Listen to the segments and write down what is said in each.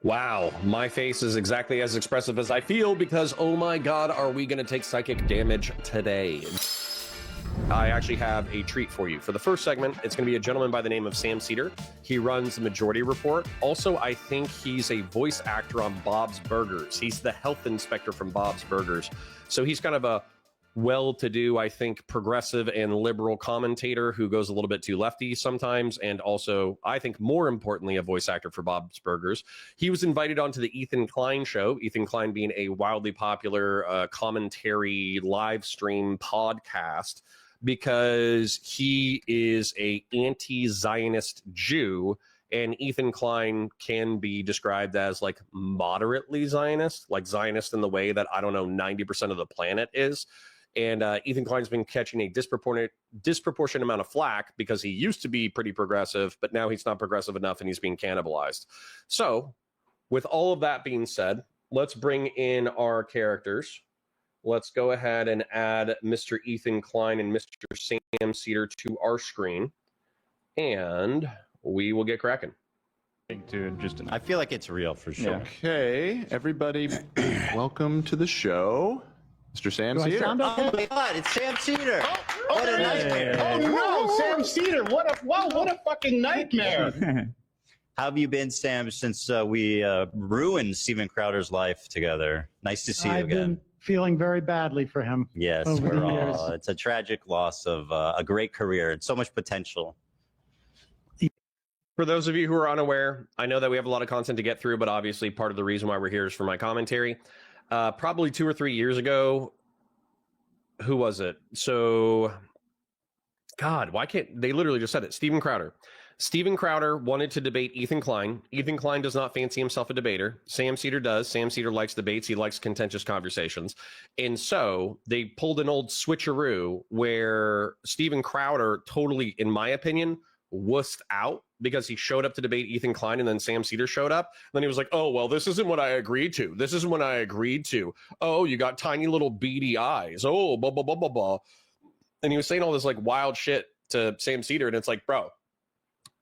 Wow, my face is exactly as expressive as I feel because, oh my god, are we going to take psychic damage today? I actually have a treat for you. For the first segment, it's going to be a gentleman by the name of Sam Seder. He runs the Majority Report. Also, I think he's a voice actor on Bob's Burgers. He's the health inspector from Bob's Burgers. So he's kind of a well-to-do, I think, progressive and liberal commentator who goes a little bit too lefty sometimes, and also, I think, more importantly, a voice actor for Bob's Burgers. He was invited onto the Ethan Klein show, Ethan Klein being a wildly popular commentary live stream podcast, because he is a anti-Zionist Jew, and Ethan Klein can be described as like moderately Zionist, like Zionist in the way that, I don't know, 90% of the planet is. And Ethan Klein's been catching a disproportionate amount of flack because he used to be pretty progressive, but now he's not progressive enough and he's being cannibalized. So with all of that being said, let's bring in our characters. Let's go ahead and add Mr. Ethan Klein and Mr. Sam Seder to our screen, and we will get cracking. I feel like it's real for sure. Okay, everybody, welcome to the show. Mr. Sam Seder. Oh my God, it's Sam Seder. What a nightmare. Oh no, Sam Seder. What a fucking nightmare. How have you been, Sam, since we ruined Steven Crowder's life together? Nice to see you again. I've been feeling very badly for him. Yes, we're all. It's a tragic loss of a great career and so much potential. For those of you who are unaware, I know that we have a lot of content to get through, but obviously part of the reason why we're here is for my commentary. Probably 2 or 3 years ago, who was it? So, God, why can't they literally just said it? Steven Crowder. Steven Crowder wanted to debate Ethan Klein. Ethan Klein does not fancy himself a debater. Sam Seder does. Sam Seder likes debates. He likes contentious conversations. And so they pulled an old switcheroo where Steven Crowder totally, in my opinion, wussed out because he showed up to debate Ethan Klein and then Sam Seder showed up. And then he was like, oh, well, this isn't what I agreed to. This isn't what I agreed to. Oh, you got tiny little beady eyes. Oh, blah, blah, blah, blah, blah. And he was saying all this like wild shit to Sam Seder. And it's like, bro,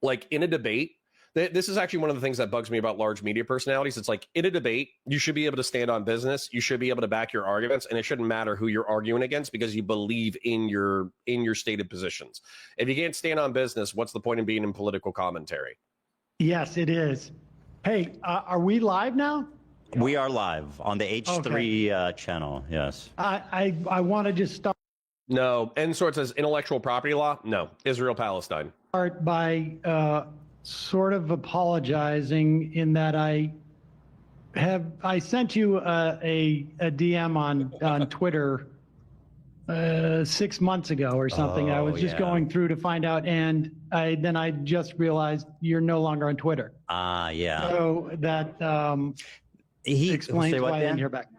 like in a debate, this is actually one of the things that bugs me about large media personalities. It's like in a debate, you should be able to stand on business. You should be able to back your arguments, and it shouldn't matter who you're arguing against because you believe in your stated positions. If you can't stand on business, what's the point in being in political commentary? Yes, it is. Hey, are we live now? We are live on the H3 channel. Yes. I want to just start No. N-Sort says intellectual property law. No. Israel, Palestine. by sort of apologizing in that I sent you a DM on Twitter 6 months ago or something. I was just going through to find out, and I just realized you're no longer on Twitter. Yeah. So that explains why I didn't hear back.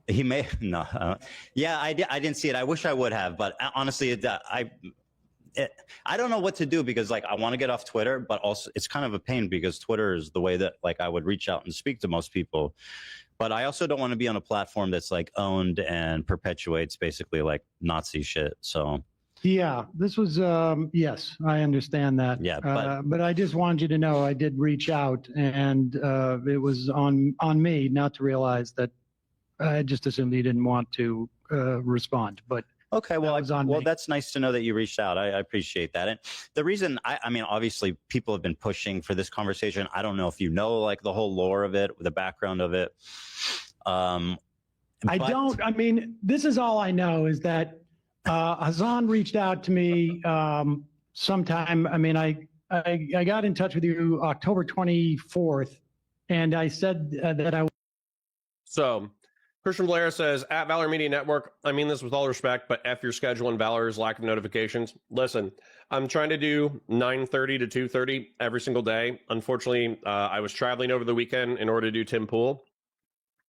He may no. Yeah, I didn't see it. I wish I would have, but honestly, I don't know what to do because like I want to get off Twitter, but also it's kind of a pain because Twitter is the way that like I would reach out and speak to most people. But I also don't want to be on a platform that's like owned and perpetuates basically like Nazi shit. So yeah, this was yes, I understand that. Yeah, but I just wanted you to know I did reach out, and it was on me not to realize that I just assumed you didn't want to respond. But okay, well, that's nice to know that you reached out. I appreciate that. And the reason, I mean, obviously, people have been pushing for this conversation. I don't know if you know, like, the whole lore of it, the background of it. I mean, this is all I know is that Hassan reached out to me sometime. I mean, I got in touch with you October 24th, and I said that I... So... Christian Blair says, at Valor Media Network, I mean this with all respect, but F your schedule and Valor's lack of notifications. Listen, I'm trying to do 9:30 to 2:30 every single day. Unfortunately, I was traveling over the weekend in order to do Tim Pool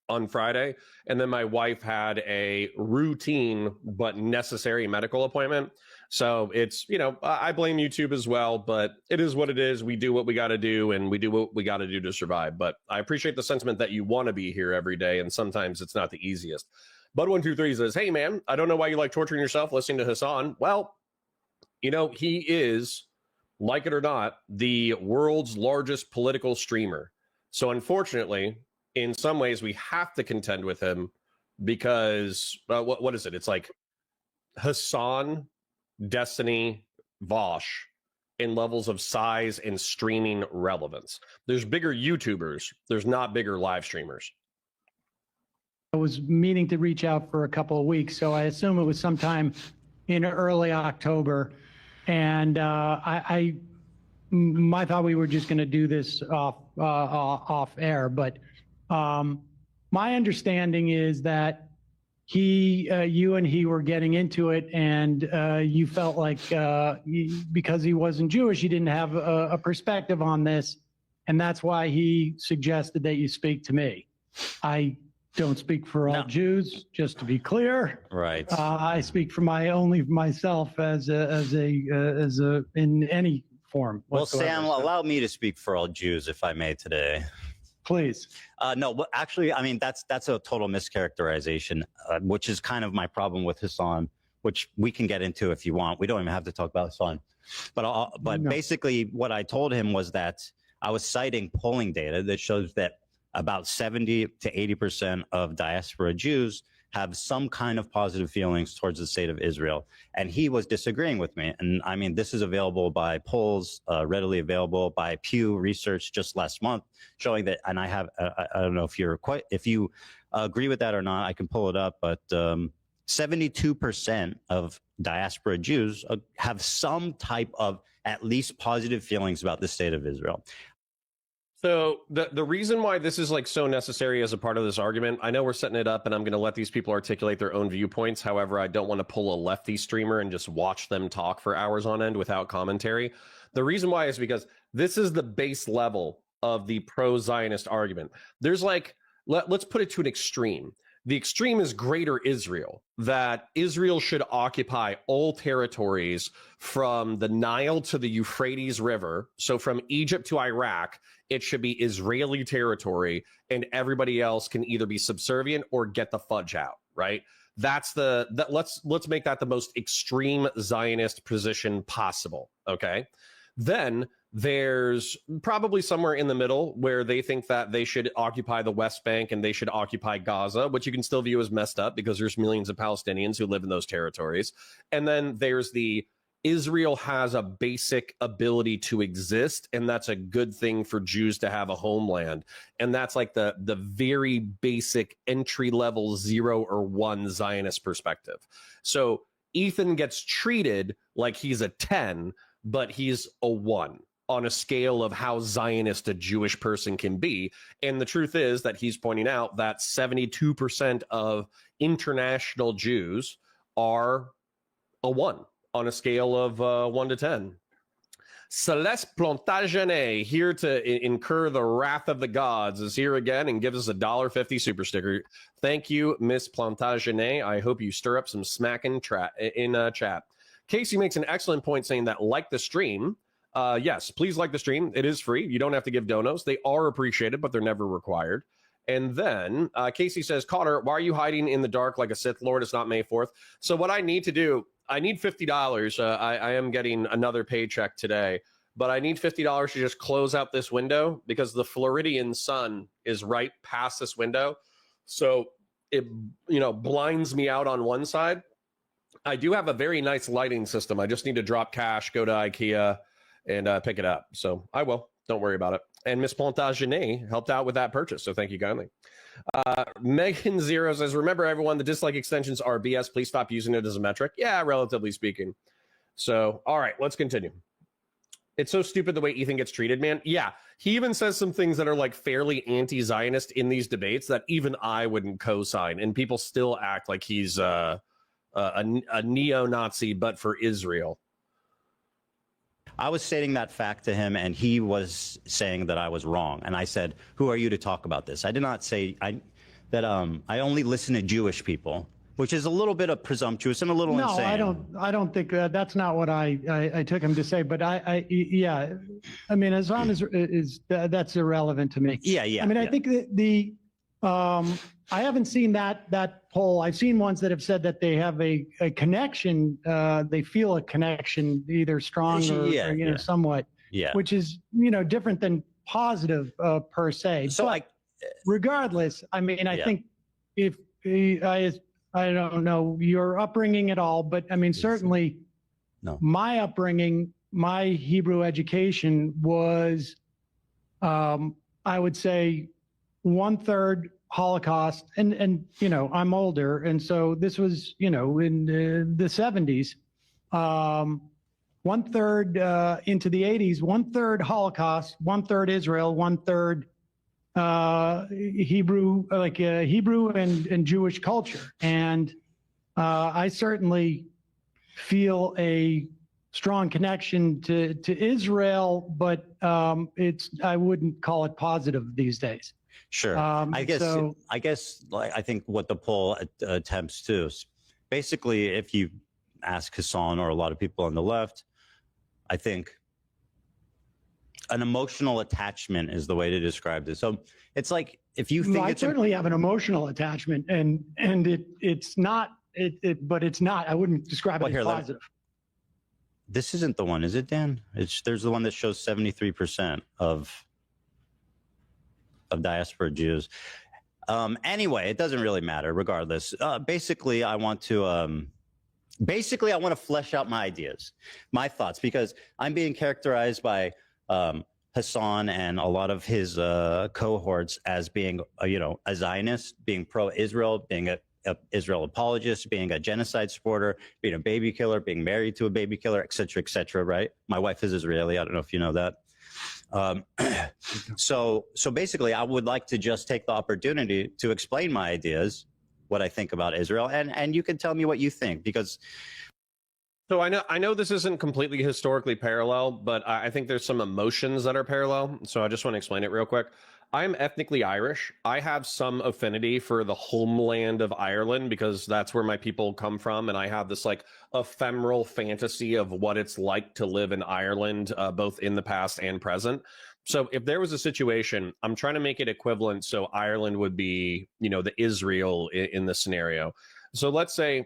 on Friday, and then my wife had a routine but necessary medical appointment. So it's, you know, I blame YouTube as well, but it is what it is. We do what we got to do, and we do what we got to do to survive. But I appreciate the sentiment that you want to be here every day, and sometimes it's not the easiest. Bud123 says, hey, man, I don't know why you like torturing yourself listening to Hassan. Well, you know, he is, like it or not, the world's largest political streamer. So unfortunately, in some ways, we have to contend with him because what is it? It's like Hassan, Destiny, Vosh in levels of size and streaming relevance. There's bigger YouTubers. There's not bigger live streamers. I was meaning to reach out for a couple of weeks, so I assume it was sometime in early October. And my thought we were just going to do this off air, but my understanding is that you and he were getting into it, and you felt like because he wasn't Jewish, he didn't have a perspective on this, and that's why he suggested that you speak to me. I don't speak for all Jews, just to be clear. Right. I speak for only myself as a in any form. Well, whatsoever. Sam, allow me to speak for all Jews, if I may, today. Please. No, but actually, I mean, that's a total mischaracterization, which is kind of my problem with Hassan, which we can get into if you want. We don't even have to talk about Hassan. But No. basically, what I told him was that I was citing polling data that shows that about 70 to 80% of diaspora Jews have some kind of positive feelings towards the state of Israel. And he was disagreeing with me. And I mean, this is available by polls, readily available by Pew Research just last month, showing that, and I have, I don't know if if you agree with that or not, I can pull it up, but 72% of diaspora Jews have some type of at least positive feelings about the state of Israel. So the reason why this is like so necessary as a part of this argument, I know we're setting it up and I'm going to let these people articulate their own viewpoints. However, I don't want to pull a lefty streamer and just watch them talk for hours on end without commentary. The reason why is because this is the base level of the pro-Zionist argument. There's like, let's put it to an extreme. The extreme is greater Israel, that Israel should occupy all territories from the Nile to the Euphrates River. So from Egypt to Iraq, it should be Israeli territory, and everybody else can either be subservient or get the fudge out, right? Let's make that the most extreme Zionist position possible, okay? Then there's probably somewhere in the middle where they think that they should occupy the West Bank and they should occupy Gaza, which you can still view as messed up because there's millions of Palestinians who live in those territories. And then there's the Israel has a basic ability to exist, and that's a good thing for Jews to have a homeland. And that's like the very basic entry-level 0 or 1 Zionist perspective. So Ethan gets treated like he's a 10, but he's a 1 on a scale of how Zionist a Jewish person can be. And the truth is that he's pointing out that 72% of international Jews are a 1 on a scale of 1 to 10. Celeste Plantagenet, here to incur the wrath of the gods, is here again and gives us a $1.50 super sticker. Thank you, Miss Plantagenet. I hope you stir up some smacking in chat. Casey makes an excellent point saying that like the stream. Yes, please like the stream. It is free. You don't have to give donos. They are appreciated, but they're never required. And then Casey says, Connor, why are you hiding in the dark like a Sith Lord? It's not May 4th. So what I need to do, I need $50. I am getting another paycheck today, but I need $50 to just close out this window because the Floridian sun is right past this window. So it, blinds me out on one side. I do have a very nice lighting system. I just need to drop cash, go to IKEA, and pick it up. So I will. Don't worry about it. And Miss Plantagenet helped out with that purchase, so thank you kindly. Megan Zero says, remember everyone, the dislike extensions are BS. Please stop using it as a metric. Yeah, relatively speaking. So, all right, let's continue. It's so stupid the way Ethan gets treated, man. Yeah, he even says some things that are like fairly anti-Zionist in these debates that even I wouldn't co-sign, and people still act like he's a neo-Nazi, but for Israel. I was stating that fact to him, and he was saying that I was wrong. And I said, who are you to talk about this? I did not say that I only listen to Jewish people, which is a little bit of presumptuous and a little insane. No, I don't think that's not what I took him to say. But yeah, I mean, Hassan is that's irrelevant to me. Yeah. I mean, I think that I haven't seen that poll. I've seen ones that have said that they have a connection. They feel a connection, either strong or somewhat. Yeah. Which is different than positive per se. So but regardless, I mean, I think if I don't know your upbringing at all, but I mean, certainly my upbringing, my Hebrew education was, I would say, 1/3 Holocaust, and you know, I'm older, and so this was, you know, in the 70s, 1/3 into the 80s, 1/3 Holocaust, 1/3 Israel, 1/3 Hebrew, like Hebrew and Jewish culture, and I certainly feel a strong connection to Israel, but I wouldn't call it positive these days. Sure. I guess like I think what the poll attempts to is basically, if you ask Hassan or a lot of people on the left, I think an emotional attachment is the way to describe this. So it's like, if you think I certainly have an emotional attachment, and it's not, but it's not. I wouldn't describe it as positive. This isn't the one, is it, Dan? There's the one that shows 73% of diaspora Jews. Anyway, it doesn't really matter. Regardless, basically, I want to flesh out my ideas, my thoughts, because I'm being characterized by Hassan and a lot of his cohorts as being, a Zionist, being pro-Israel, being a Israel apologist, being a genocide supporter, being a baby killer, being married to a baby killer, et cetera, right? My wife is Israeli. I don't know if you know that. So basically, I would like to just take the opportunity to explain my ideas, what I think about Israel, and you can tell me what you think, because. So I know this isn't completely historically parallel, but I think there's some emotions that are parallel. So I just want to explain it real quick. I'm ethnically Irish. I have some affinity for the homeland of Ireland because that's where my people come from. And I have this like ephemeral fantasy of what it's like to live in Ireland, both in the past and present. So if there was a situation, I'm trying to make it equivalent. So Ireland would be, the Israel in this scenario. So let's say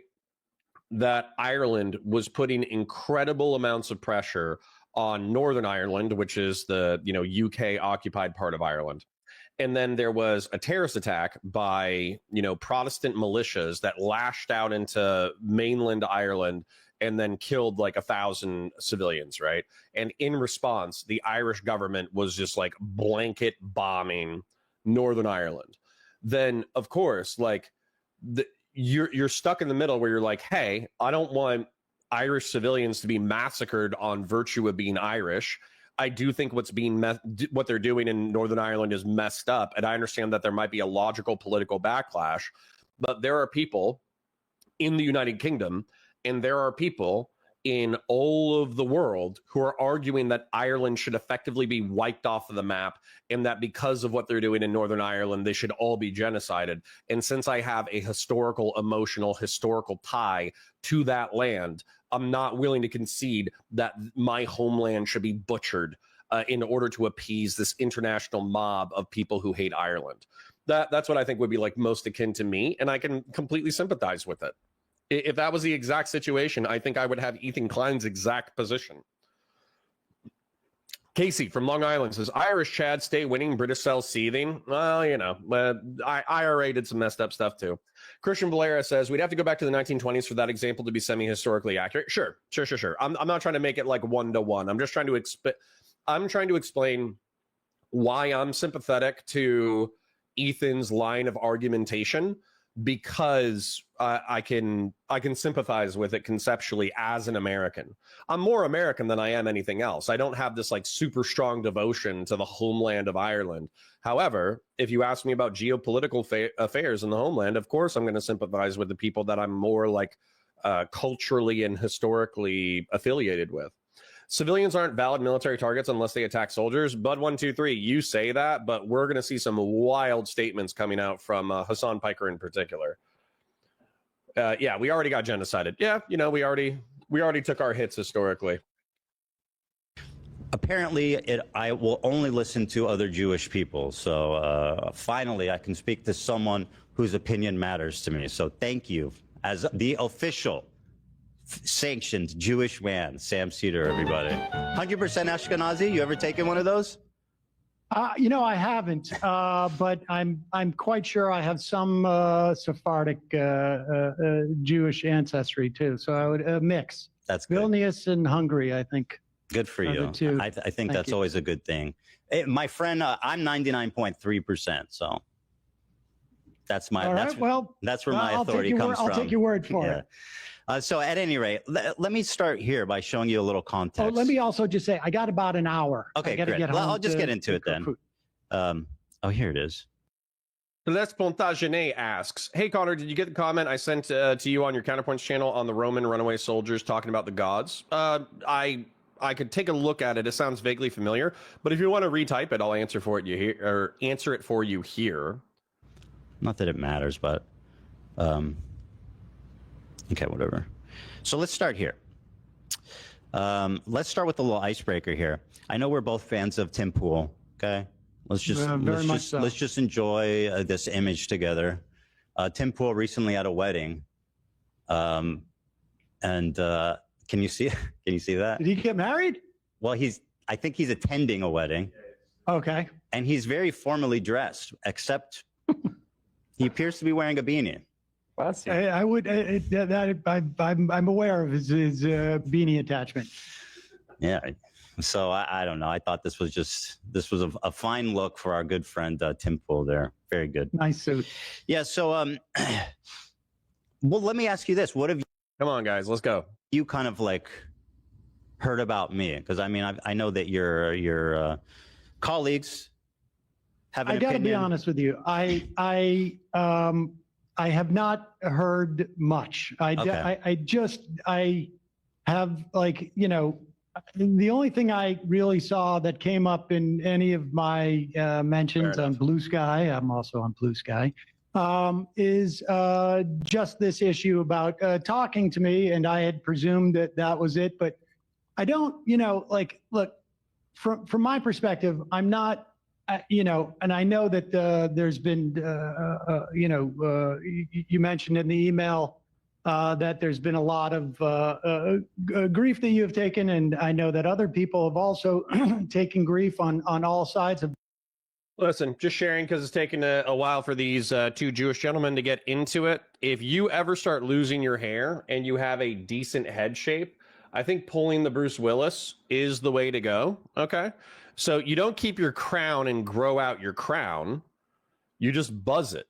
that Ireland was putting incredible amounts of pressure on Northern Ireland, which is the, UK occupied part of Ireland. And then there was a terrorist attack by, Protestant militias that lashed out into mainland Ireland and then killed like 1,000 civilians, right? And in response, the Irish government was just like blanket bombing Northern Ireland. Then, of course, like you're stuck in the middle where you're like, hey, I don't want Irish civilians to be massacred on virtue of being Irish. I do think what they're doing in Northern Ireland is messed up, and I understand that there might be a logical political backlash, but there are people in the United Kingdom and there are people in all of the world who are arguing that Ireland should effectively be wiped off of the map, and that because of what they're doing in Northern Ireland, they should all be genocided. And since I have a historical tie to that land, I'm not willing to concede that my homeland should be butchered in order to appease this international mob of people who hate Ireland. That's what I think would be like most akin to me, and I can completely sympathize with it. If that was the exact situation, I think I would have Ethan Klein's exact position. Casey from Long Island says, Irish Chad stay winning, British cell seething. Well, IRA did some messed up stuff too. Christian Valera says, we'd have to go back to the 1920s for that example to be semi-historically accurate. Sure. I'm not trying to make it like 1-to-1. I'm just trying to explain why I'm sympathetic to Ethan's line of argumentation, because I can sympathize with it conceptually as an American. I'm more American than I am anything else. I don't have this like super strong devotion to the homeland of Ireland. However, if you ask me about geopolitical affairs in the homeland, of course I'm going to sympathize with the people that I'm more like culturally and historically affiliated with. Civilians aren't valid military targets unless they attack soldiers. Bud123, you say that, but we're going to see some wild statements coming out from Hassan Piker in particular. Yeah, we already got genocided. Yeah, we already took our hits historically. Apparently, I will only listen to other Jewish people. So finally, I can speak to someone whose opinion matters to me. So thank you. As the official sanctioned Jewish man, Sam Seder, everybody. 100% Ashkenazi. You ever taken one of those? I haven't, but I'm quite sure I have some Sephardic Jewish ancestry too. So I would mix. That's good. Vilnius and Hungary, I think. Good for you. I think that's always a good thing. My friend, I'm 99.3%. So that's my. All right. That's where my authority comes from. I'll take your word for it. So at any rate, let me start here by showing you a little context. Oh, let me also just say, I got about an hour. Okay, great. I'll just get into it then. Here it is. Les Plantagenet asks, hey, Connor, did you get the comment I sent to you on your Counterpoints channel on the Roman runaway soldiers talking about the gods? I could take a look at it. It sounds vaguely familiar, but if you want to retype it, I'll answer for it. Answer it for you here. Not that it matters, but okay, whatever. So let's start here. Let's start with a little icebreaker here. I know we're both fans of Tim Pool. Okay, let's just enjoy this image together. Tim Pool recently at a wedding, and can you see that? Did he get married? Well, I think he's attending a wedding. Okay. And he's very formally dressed, except he appears to be wearing a beanie. I would. I'm aware of his beanie attachment. Yeah. So I don't know. I thought this was a fine look for our good friend Tim Pool there. Very good. Nice suit. Yeah. So well, let me ask you this: what have you? Come on, guys, let's go. You kind of like heard about me, because I mean I know that your colleagues have an opinion. I got to be honest with you. I have not heard much. I have, like, the only thing I really saw that came up in any of my mentions on Blue Sky, I'm also on Blue Sky, is just this issue about talking to me, and I had presumed that was it. But I don't, look, from my perspective, I'm not, and I know that there's been, you mentioned in the email that there's been a lot of grief that you have taken, and I know that other people have also taken grief on all sides of. Listen, just sharing because it's taken a while for these two Jewish gentlemen to get into it. If you ever start losing your hair and you have a decent head shape, I think pulling the Bruce Willis is the way to go. Okay. So you don't keep your crown and grow out your crown. You just buzz it,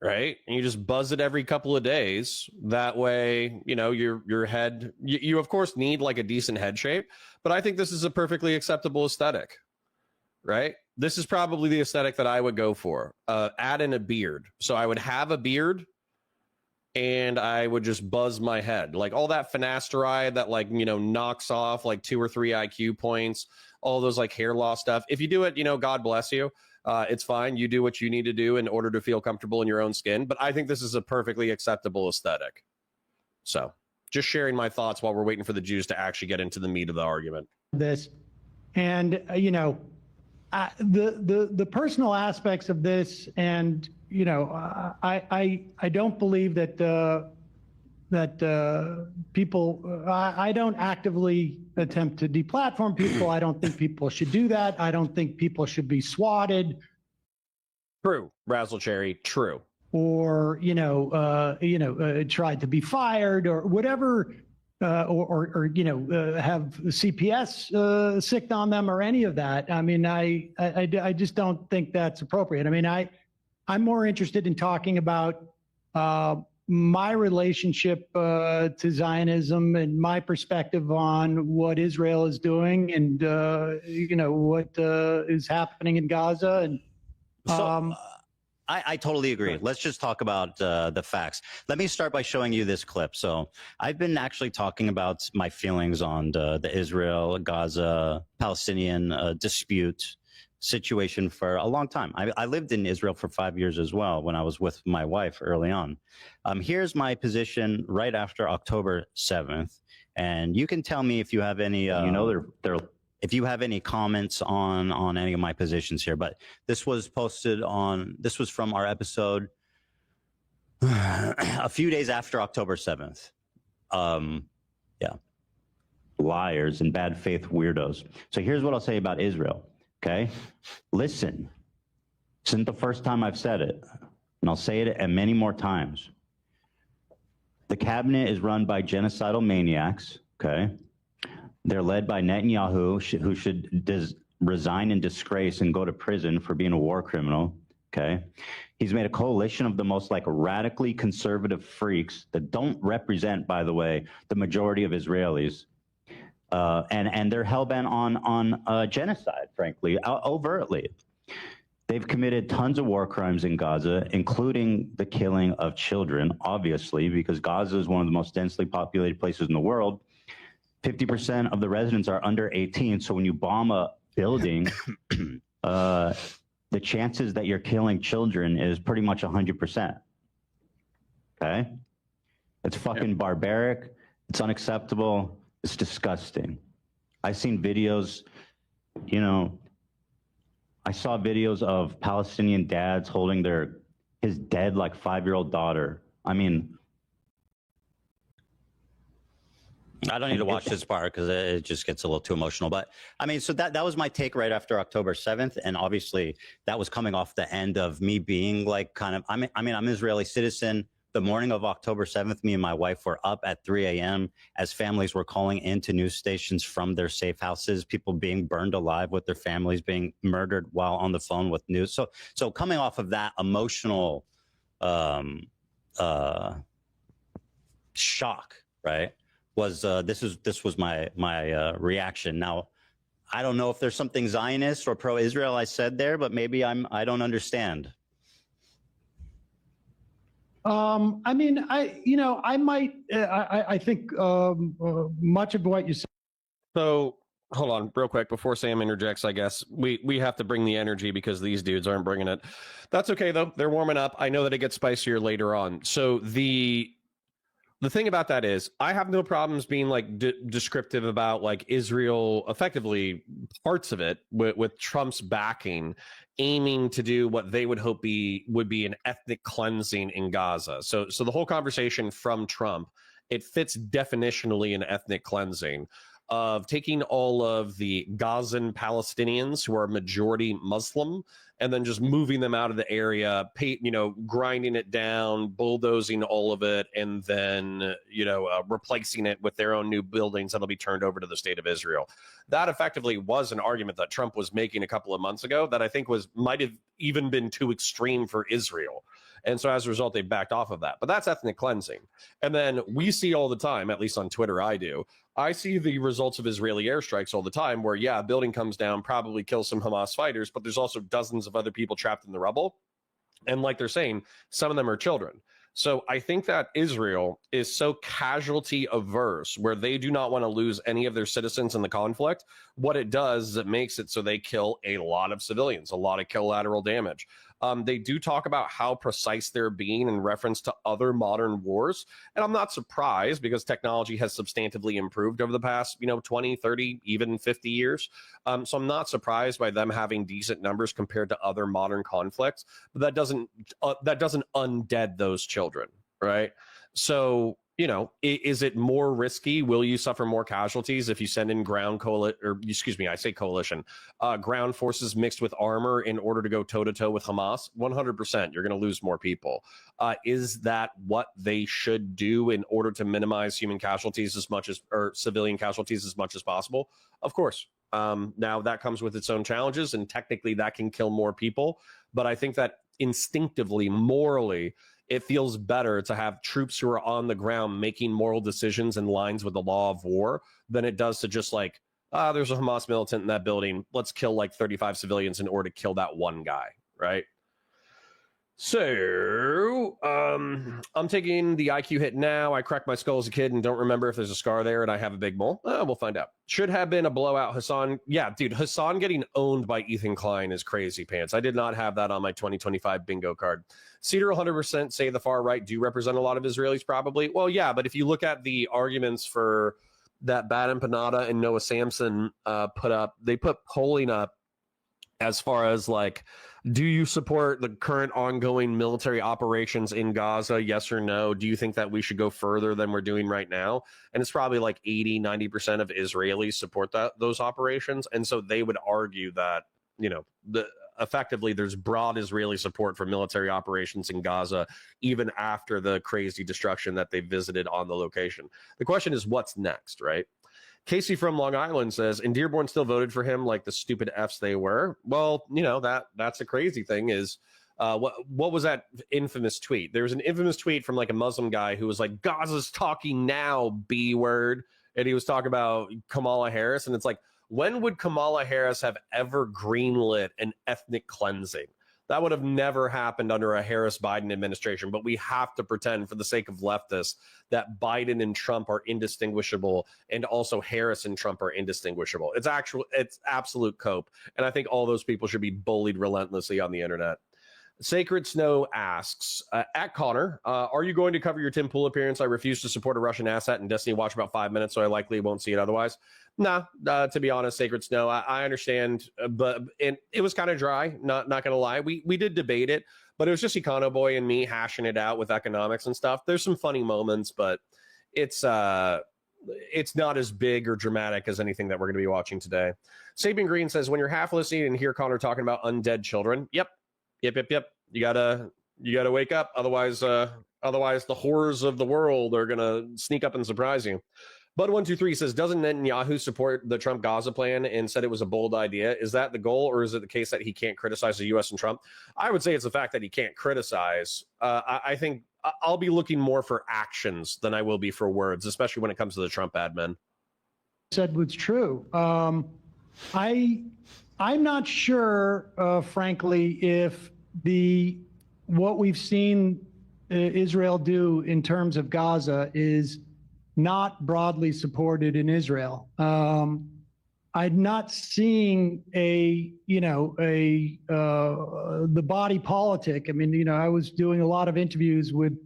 right? And you just buzz it every couple of days. That way, your head, you of course need like a decent head shape, but I think this is a perfectly acceptable aesthetic, right? This is probably the aesthetic that I would go for. Add in a beard. So I would have a beard and I would just buzz my head. Like all that finasteride that knocks off like 2 or 3 IQ points, all those like hair loss stuff. If you do it, God bless you. It's fine. You do what you need to do in order to feel comfortable in your own skin. But I think this is a perfectly acceptable aesthetic. So just sharing my thoughts while we're waiting for the Jews to actually get into the meat of the argument. This, and, the personal aspects of this, and I don't believe that people. I don't actively attempt to deplatform people. I don't think people should do that. I don't think people should be swatted. True, Razzle Cherry. True. Or tried to be fired or whatever. Or have CPS sicked on them or any of that. I mean, I just don't think that's appropriate. I mean, I'm more interested in talking about my relationship to Zionism and my perspective on what Israel is doing and what is happening in Gaza. And I totally agree. Let's just talk about the facts. Let me start by showing you this clip. So I've been actually talking about my feelings on the Israel-Gaza Palestinian dispute situation for a long time. I lived in Israel for 5 years as well when I was with my wife early on. Here's my position right after October 7th. And you can tell me if you have any, if you have any comments on any of my positions here, but this was from our episode a few days after October 7th. Yeah. Liars and bad faith weirdos. So here's what I'll say about Israel. Okay? Listen. This isn't the first time I've said it, and I'll say it many more times. The cabinet is run by genocidal maniacs, okay? They're led by Netanyahu, who should resign in disgrace and go to prison for being a war criminal, okay? He's made a coalition of the most like radically conservative freaks that don't represent, by the way, the majority of Israelis. And they're hell-bent on genocide, frankly, overtly. They've committed tons of war crimes in Gaza, including the killing of children, obviously, because Gaza is one of the most densely populated places in the world. 50% of the residents are under 18, so when you bomb a building, the chances that you're killing children is pretty much 100%. Okay? It's fucking barbaric. It's unacceptable. It's disgusting. I've seen videos, you know, I saw videos of Palestinian dads holding his dead like 5-year-old daughter. I mean, I don't need to watch this part because it just gets a little too emotional. But I mean, so that was my take right after October 7th. And obviously that was coming off the end of me being like kind of, I'm an Israeli citizen. The morning of October 7th, me and my wife were up at 3 a.m. as families were calling into news stations from their safe houses, people being burned alive with their families being murdered while on the phone with news. So coming off of that emotional shock, right, was this was my reaction. Now, I don't know if there's something Zionist or pro-Israel I said there, but maybe I don't understand. I mean, I think much of what you said. So hold on real quick before Sam interjects. I guess we have to bring the energy because these dudes aren't bringing it. That's okay though. They're warming up. I know that it gets spicier later on. So the thing about that is I have no problems being like descriptive about like Israel, effectively parts of it with Trump's backing, aiming to do what they would hope would be an ethnic cleansing in Gaza. So the whole conversation from Trump, it fits definitionally an ethnic cleansing of taking all of the Gazan Palestinians who are majority Muslim and then just moving them out of the area, grinding it down, bulldozing all of it, and then, replacing it with their own new buildings that'll be turned over to the state of Israel. That effectively was an argument that Trump was making a couple of months ago that I think might have even been too extreme for Israel. And so as a result, they backed off of that. But that's ethnic cleansing. And then we see all the time, at least on Twitter, I see the results of Israeli airstrikes all the time where, yeah, a building comes down, probably kills some Hamas fighters, but there's also dozens of other people trapped in the rubble. And like they're saying, some of them are children. So I think that Israel is so casualty averse where they do not want to lose any of their citizens in the conflict. What it does is it makes it so they kill a lot of civilians, a lot of collateral damage. They do talk about how precise they're being in reference to other modern wars. And I'm not surprised because technology has substantively improved over the past, 20, 30, even 50 years. So I'm not surprised by them having decent numbers compared to other modern conflicts. But that doesn't undead those children, right? So, is it more risky? Will you suffer more casualties if you send in ground forces mixed with armor in order to go toe-to-toe with Hamas? 100%, you're going to lose more people. Is that what they should do in order to minimize human casualties or civilian casualties as much as possible? Of course. Now that comes with its own challenges, and technically that can kill more people. But I think that instinctively, morally, it feels better to have troops who are on the ground making moral decisions in lines with the law of war than it does to just like, there's a Hamas militant in that building. Let's kill like 35 civilians in order to kill that one guy, right? So, I'm taking the IQ hit now. I cracked my skull as a kid and don't remember if there's a scar there and I have a big mole. We'll find out. Should have been a blowout. Hassan. Yeah, dude, Hassan getting owned by Ethan Klein is crazy pants. I did not have that on my 2025 bingo card. Cedar 100% say the far right do represent a lot of Israelis probably. Well, yeah, but if you look at the arguments for that Bad Empanada and Noah Samson they put polling up as far as like, do you support the current ongoing military operations in Gaza? Yes or no? Do you think that we should go further than we're doing right now? And it's probably like 80, 90% of Israelis support those operations. And so they would argue that effectively there's broad Israeli support for military operations in Gaza, even after the crazy destruction that they visited on the location. The question is, what's next, right? Casey from Long Island says, and Dearborn still voted for him like the stupid Fs they were. Well, that's a crazy thing is, what was that infamous tweet? There was an infamous tweet from like a Muslim guy who was like, Gaza's talking now, B word. And he was talking about Kamala Harris. And it's like, when would Kamala Harris have ever greenlit an ethnic cleansing? That would have never happened under a Harris-Biden administration. But we have to pretend, for the sake of leftists, that Biden and Trump are indistinguishable, and also Harris and Trump are indistinguishable. It's absolute cope. And I think all those people should be bullied relentlessly on the internet. Sacred Snow asks, at Connor, are you going to cover your Tim Pool appearance? I refuse to support a Russian asset in Destiny Watch about 5 minutes, so I likely won't see it otherwise. Nah, to be honest, Sacred Snow, I understand, but it was kind of dry, not going to lie. We did debate it, but it was just Econo Boy and me hashing it out with economics and stuff. There's some funny moments, but it's not as big or dramatic as anything that we're going to be watching today. Sabian Green says, when you're half listening and hear Connor talking about undead children, Yep. You gotta wake up. Otherwise the horrors of the world are gonna sneak up and surprise you. Bud123 says, doesn't Netanyahu support the Trump Gaza plan and said it was a bold idea? Is that the goal, or is it the case that he can't criticize the U.S. and Trump? I would say it's the fact that he can't criticize. I think I'll be looking more for actions than I will be for words, especially when it comes to the Trump admin. Said was true. I'm not sure, frankly, if what we've seen Israel do in terms of Gaza is not broadly supported in Israel. I'm not seeing the body politic. I mean, I was doing a lot of interviews with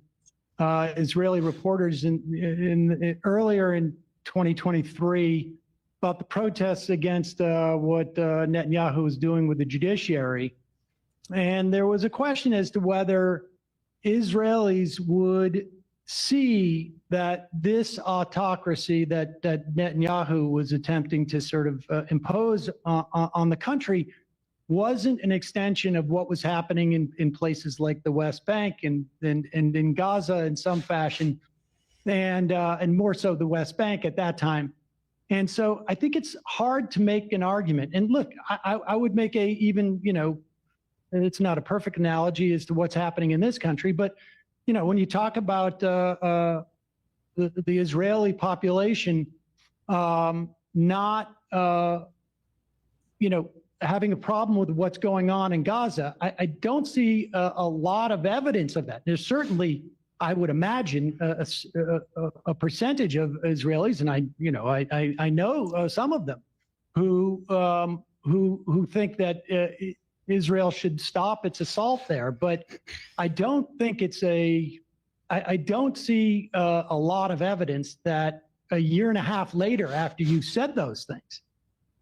Israeli reporters earlier in 2023 about the protests against what Netanyahu was doing with the judiciary. And there was a question as to whether Israelis would see that this autocracy that Netanyahu was attempting to sort of impose on the country wasn't an extension of what was happening in places like the West Bank and in Gaza in some fashion, and more so the West Bank at that time. And so I think it's hard to make an argument. And look, I would make it's not a perfect analogy as to what's happening in this country, but when you talk about the Israeli population not having a problem with what's going on in Gaza, I don't see a lot of evidence of that. There's certainly, I would imagine, a percentage of Israelis, and I know some of them who think that Israel should stop its assault there, but I don't think I don't see a lot of evidence that a year and a half later, after you said those things,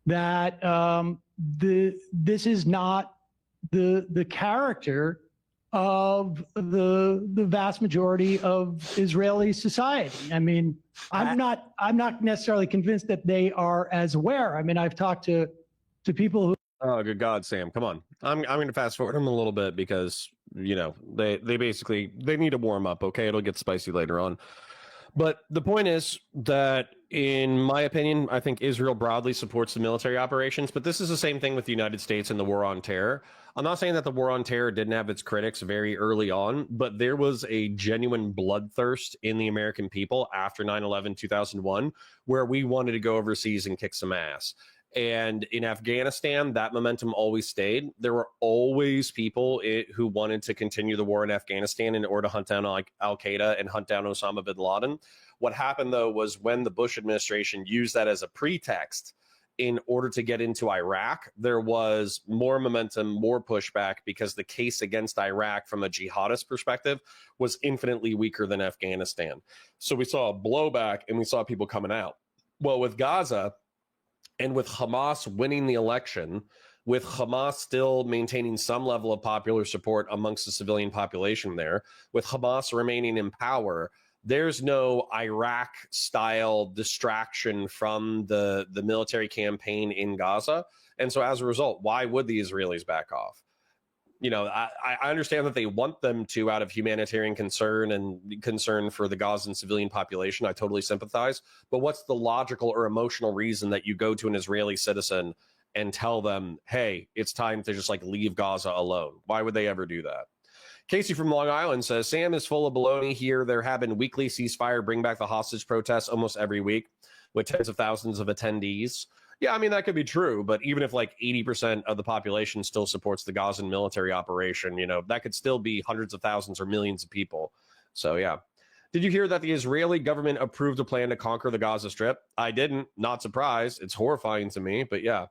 that this is not the character of the vast majority of Israeli society. I mean, I'm not necessarily convinced that they are as aware. I mean, I've talked to people who. Oh, good God, Sam, come on. I'm going to fast forward them a little bit because, they basically, they need to warm up, okay? It'll get spicy later on. But the point is that, in my opinion, I think Israel broadly supports the military operations, but this is the same thing with the United States and the war on terror. I'm not saying that the war on terror didn't have its critics very early on, but there was a genuine bloodthirst in the American people after 9/11, 2001, where we wanted to go overseas and kick some ass. And in Afghanistan, that momentum always stayed. There were always people who wanted to continue the war in Afghanistan in order to hunt down Al-Qaeda and hunt down Osama bin Laden. What happened, though, was when the Bush administration used that as a pretext in order to get into Iraq, there was more momentum, more pushback, because the case against Iraq from a jihadist perspective was infinitely weaker than Afghanistan. So we saw a blowback and we saw people coming out. Well, with Gaza, and with Hamas winning the election, with Hamas still maintaining some level of popular support amongst the civilian population there, with Hamas remaining in power, there's no Iraq style distraction from the military campaign in Gaza. And so as a result, why would the Israelis back off? You know, I understand that they want them to out of humanitarian concern and concern for the Gazan civilian population. I totally sympathize. But what's the logical or emotional reason that you go to an Israeli citizen and tell them, hey, it's time to just like leave Gaza alone? Why would they ever do that? Casey from Long Island says, Sam is full of baloney here. There have been weekly ceasefire, bring back the hostage protests almost every week with tens of thousands of attendees. Yeah, I mean, that could be true, but even if like 80% of the population still supports the Gazan military operation, you know, that could still be hundreds of thousands or millions of people. So, yeah. Did you hear that the Israeli government approved a plan to conquer the Gaza Strip? I didn't. Not surprised. It's horrifying to me, but yeah.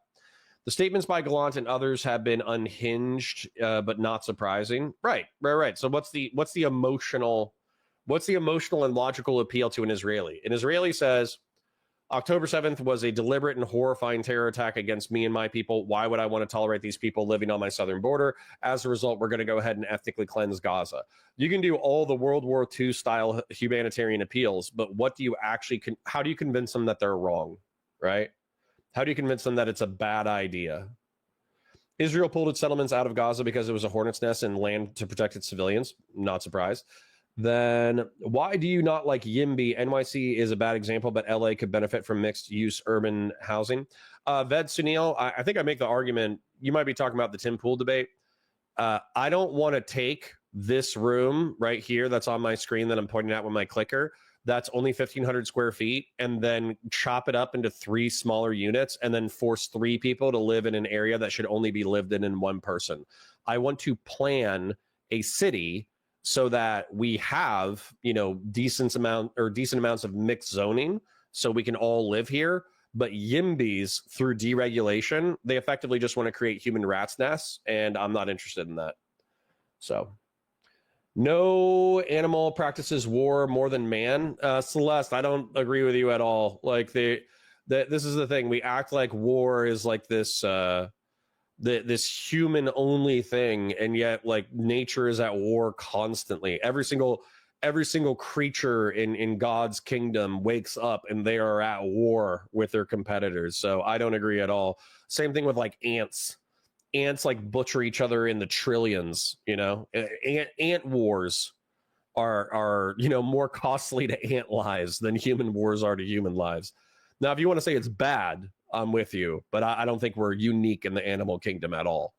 The statements by Gallant and others have been unhinged, but not surprising. Right. So what's the emotional and logical appeal to an Israeli? An Israeli says, October 7th was a deliberate and horrifying terror attack against me and my people. Why would I want to tolerate these people living on my southern border? As a result, we're going to go ahead and ethnically cleanse Gaza. You can do all the World War II style humanitarian appeals, but what do you actually, how do you convince them that they're wrong, right? How do you convince them that it's a bad idea? Israel pulled its settlements out of Gaza because it was a hornet's nest and land to protect its civilians. Not surprised. Then why do you not like YIMBY? NYC is a bad example, but LA could benefit from mixed use urban housing. Ved Sunil, I think I make the argument, you might be talking about the Tim Pool debate. I don't want to take this room right here that's on my screen that I'm pointing at with my clicker, that's only 1,500 square feet, and then chop it up into 3 smaller units and then force 3 people to live in an area that should only be lived in one person. I want to plan a city so that we have, you know, decent amounts of mixed zoning so we can all live here. But YIMBYs, through deregulation, they effectively just want to create human rat's nests, and I'm not interested in that. So no animal practices war more than man. Celeste, I don't agree with you at all. Like this is the thing. We act like war is like this this human only thing, and yet like nature is at war constantly. Every single creature in God's kingdom wakes up and they are at war with their competitors. So I don't agree at all. Same thing with like ants like butcher each other in the trillions, you know. Ant wars are you know, more costly to ant lives than human wars are to human lives. Now if you want to say it's bad, I'm with you, but I don't think we're unique in the animal kingdom at all.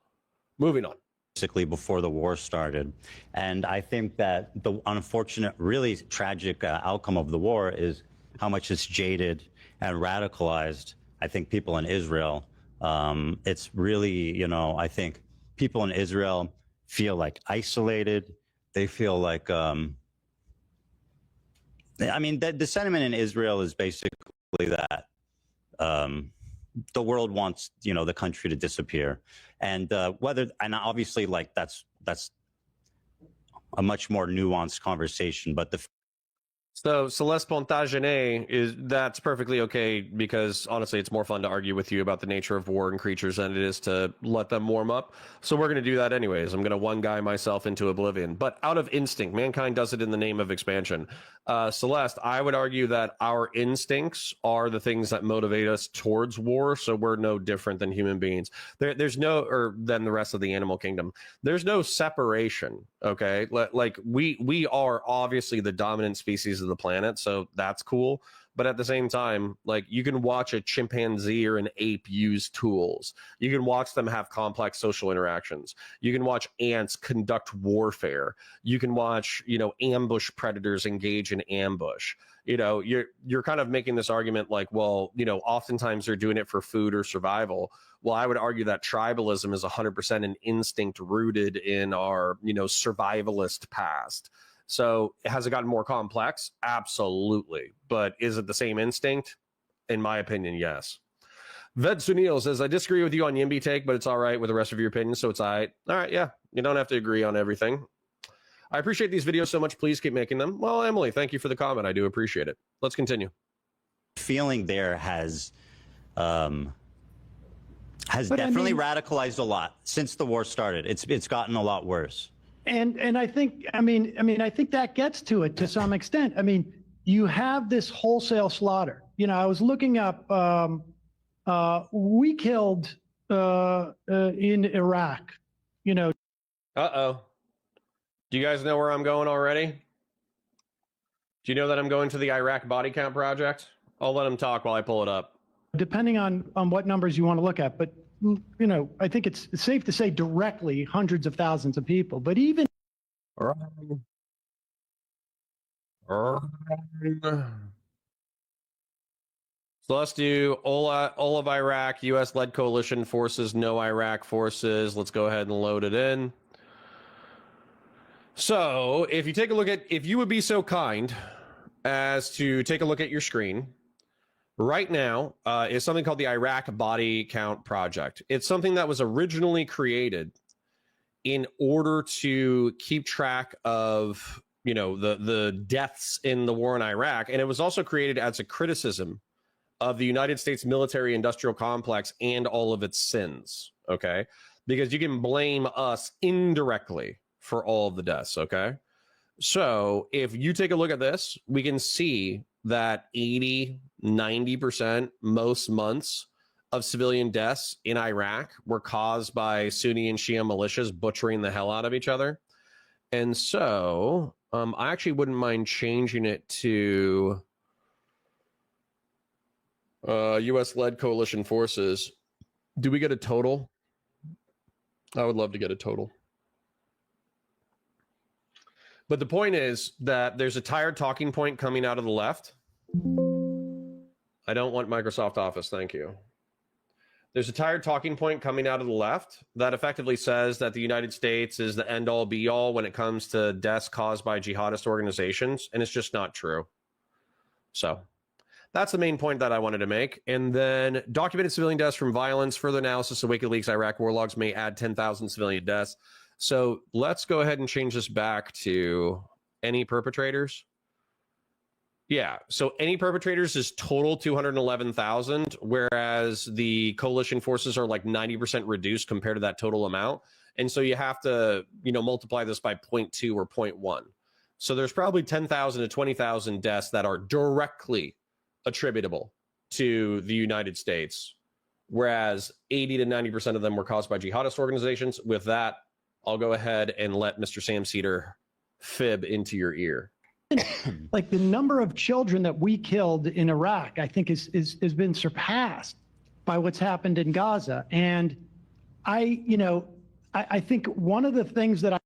Moving on. Basically before the war started. And I think that the unfortunate, really tragic outcome of the war is how much it's jaded and radicalized, I think, people in Israel. It's really, you know, I think people in Israel feel like isolated. They feel like, I mean, the sentiment in Israel is basically that the world wants, you know, the country to disappear, and and obviously, like that's a much more nuanced conversation. But So Celeste Plantagenet that's perfectly okay, because honestly, it's more fun to argue with you about the nature of war and creatures than it is to let them warm up. So we're going to do that anyways. I'm going to one guy myself into oblivion, but out of instinct. Mankind does it in the name of expansion. Celeste, I would argue that our instincts are the things that motivate us towards war. So we're no different than human beings. There's no, or than the rest of the animal kingdom. There's no separation. Okay, like we are obviously the dominant species of the planet, so that's cool. But at the same time, like, you can watch a chimpanzee or an ape use tools. You can watch them have complex social interactions. You can watch ants conduct warfare. You can watch, you know, ambush predators engage in ambush. You know, you're kind of making this argument like, well, you know, oftentimes they're doing it for food or survival. Well, I would argue that tribalism is 100% an instinct rooted in our, you know, survivalist past. So has it gotten more complex? Absolutely. But is it the same instinct? In my opinion, yes. Ved Sunil says, I disagree with you on YIMBY take, but it's all right with the rest of your opinion, so it's all right. All right, yeah. You don't have to agree on everything. I appreciate these videos so much. Please keep making them. Well, Emily, thank you for the comment. I do appreciate it. Let's continue. Feeling there has definitely radicalized a lot since the war started. It's gotten a lot worse. And I think, I mean, I think that gets to it to some extent. I mean, you have this wholesale slaughter. You know, I was looking up, we killed in Iraq, you know. Uh-oh. Do you guys know where I'm going already? Do you know that I'm going to the Iraq body count project? I'll let him talk while I pull it up. Depending on what numbers you want to look at, but you know, I think it's safe to say directly hundreds of thousands of people. But even so let's do all of Iraq, U.S.-led coalition forces, no Iraq forces. Let's go ahead and load it in. So if you take a look at, if you would be so kind as to take a look at your screen, right now is something called the Iraq Body Count Project. It's something that was originally created in order to keep track of, you know, the deaths in the war in Iraq. And it was also created as a criticism of the United States military industrial complex and all of its sins, okay? Because you can blame us indirectly for all of the deaths, okay? So if you take a look at this, we can see that 80, 90% most months of civilian deaths in Iraq were caused by Sunni and Shia militias butchering the hell out of each other. And so I actually wouldn't mind changing it to U.S.-led coalition forces. Do we get a total? I would love to get a total. But the point is that there's a tired talking point coming out of the left. I don't want Microsoft Office, thank you. There's a tired talking point coming out of the left that effectively says that the United States is the end-all be-all when it comes to deaths caused by jihadist organizations, and it's just not true. So that's the main point that I wanted to make. And then documented civilian deaths from violence, further analysis of WikiLeaks Iraq war logs may add 10,000 civilian deaths. So let's go ahead and change this back to any perpetrators. Yeah, so any perpetrators is total 211,000, whereas the coalition forces are like 90% reduced compared to that total amount. And so you have to, you know, multiply this by 0.2 or 0.1. So there's probably 10,000 to 20,000 deaths that are directly attributable to the United States, whereas 80 to 90% of them were caused by jihadist organizations. With that, I'll go ahead and let Mr. Sam Seder fib into your ear. like the number of children that we killed in Iraq, I think has been surpassed by what's happened in Gaza. And I think one of the things that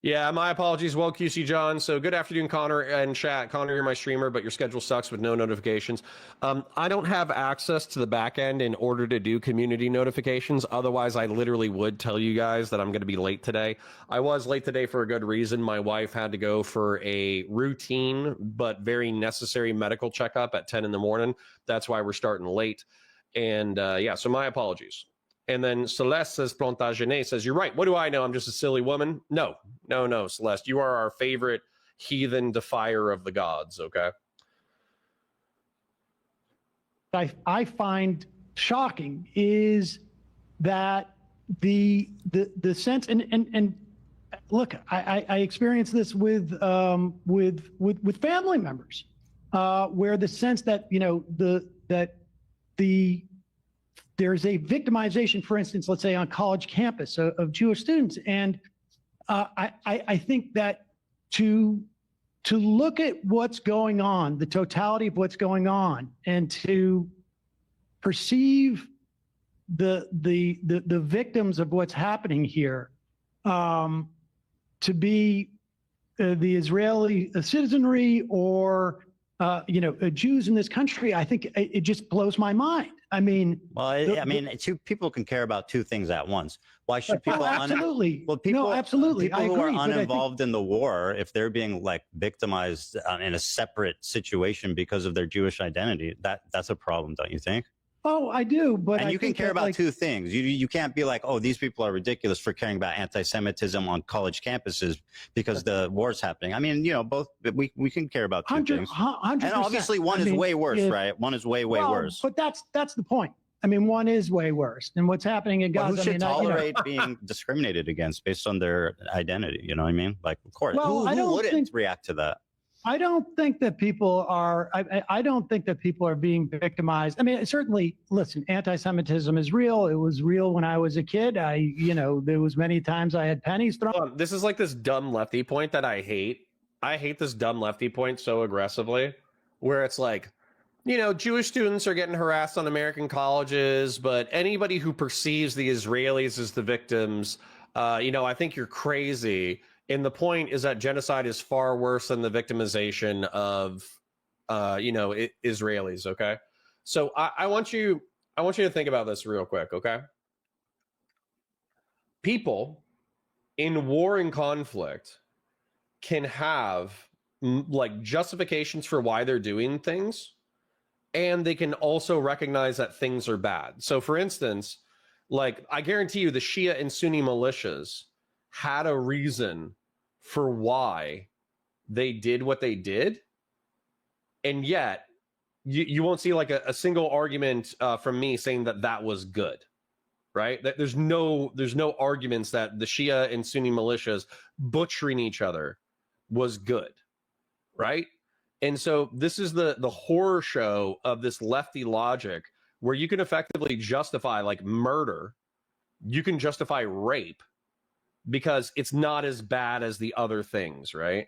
Yeah, my apologies. Well, QC John. So good afternoon, Connor and chat. Connor, you're my streamer, but your schedule sucks with no notifications. I don't have access to the back end in order to do community notifications. Otherwise, I literally would tell you guys that I'm going to be late today. I was late today for a good reason. My wife had to go for a routine but very necessary medical checkup at 10 in the morning. That's why we're starting late. And yeah, so my apologies. And then Celeste says, Plantagenet says, you're right. What do I know? I'm just a silly woman. No, Celeste. You are our favorite heathen defier of the gods, okay? I find shocking is that the sense and look, I experienced this with family members, where the sense that there's a victimization, for instance, let's say on college campus of Jewish students. And I think that to look at what's going on, the totality of what's going on, and to perceive the victims of what's happening here to be the Israeli citizenry or Jews in this country, I think it just blows my mind. I mean, two people can care about two things at once. Why should people? Absolutely. Absolutely. People who are agree, uninvolved in the war, if they're being like victimized in a separate situation because of their Jewish identity, that's a problem, don't you think? Oh, I do, but you can care about two things. You can't be like, oh, these people are ridiculous for caring about anti-Semitism on college campuses because the war's happening. I mean, both we can care about two things. 100%. And obviously one is way worse, right? One is way worse. But that's the point. I mean, one is way worse. And what's happening in But Gaza, who I should mean, tolerate being discriminated against based on their identity? You know what I mean? Like, of course, Well, I who don't wouldn't think- react to that? I don't think that people are. I don't think that people are being victimized. I mean, certainly, listen, anti-Semitism is real. It was real when I was a kid. There was many times I had pennies thrown. This is like this dumb lefty point that I hate. I hate this dumb lefty point so aggressively, where it's like, Jewish students are getting harassed on American colleges, but anybody who perceives the Israelis as the victims, I think you're crazy. And the point is that genocide is far worse than the victimization of, Israelis. Okay, so I want you to think about this real quick. Okay, people in war and conflict can have like justifications for why they're doing things, and they can also recognize that things are bad. So, for instance, like I guarantee you, the Shia and Sunni militias had a reason for why they did what they did, and yet you won't see like a single argument from me saying that was good, right? That there's no arguments that the Shia and Sunni militias butchering each other was good, right? And so this is the horror show of this lefty logic where you can effectively justify like murder, you can justify rape, because it's not as bad as the other things, right?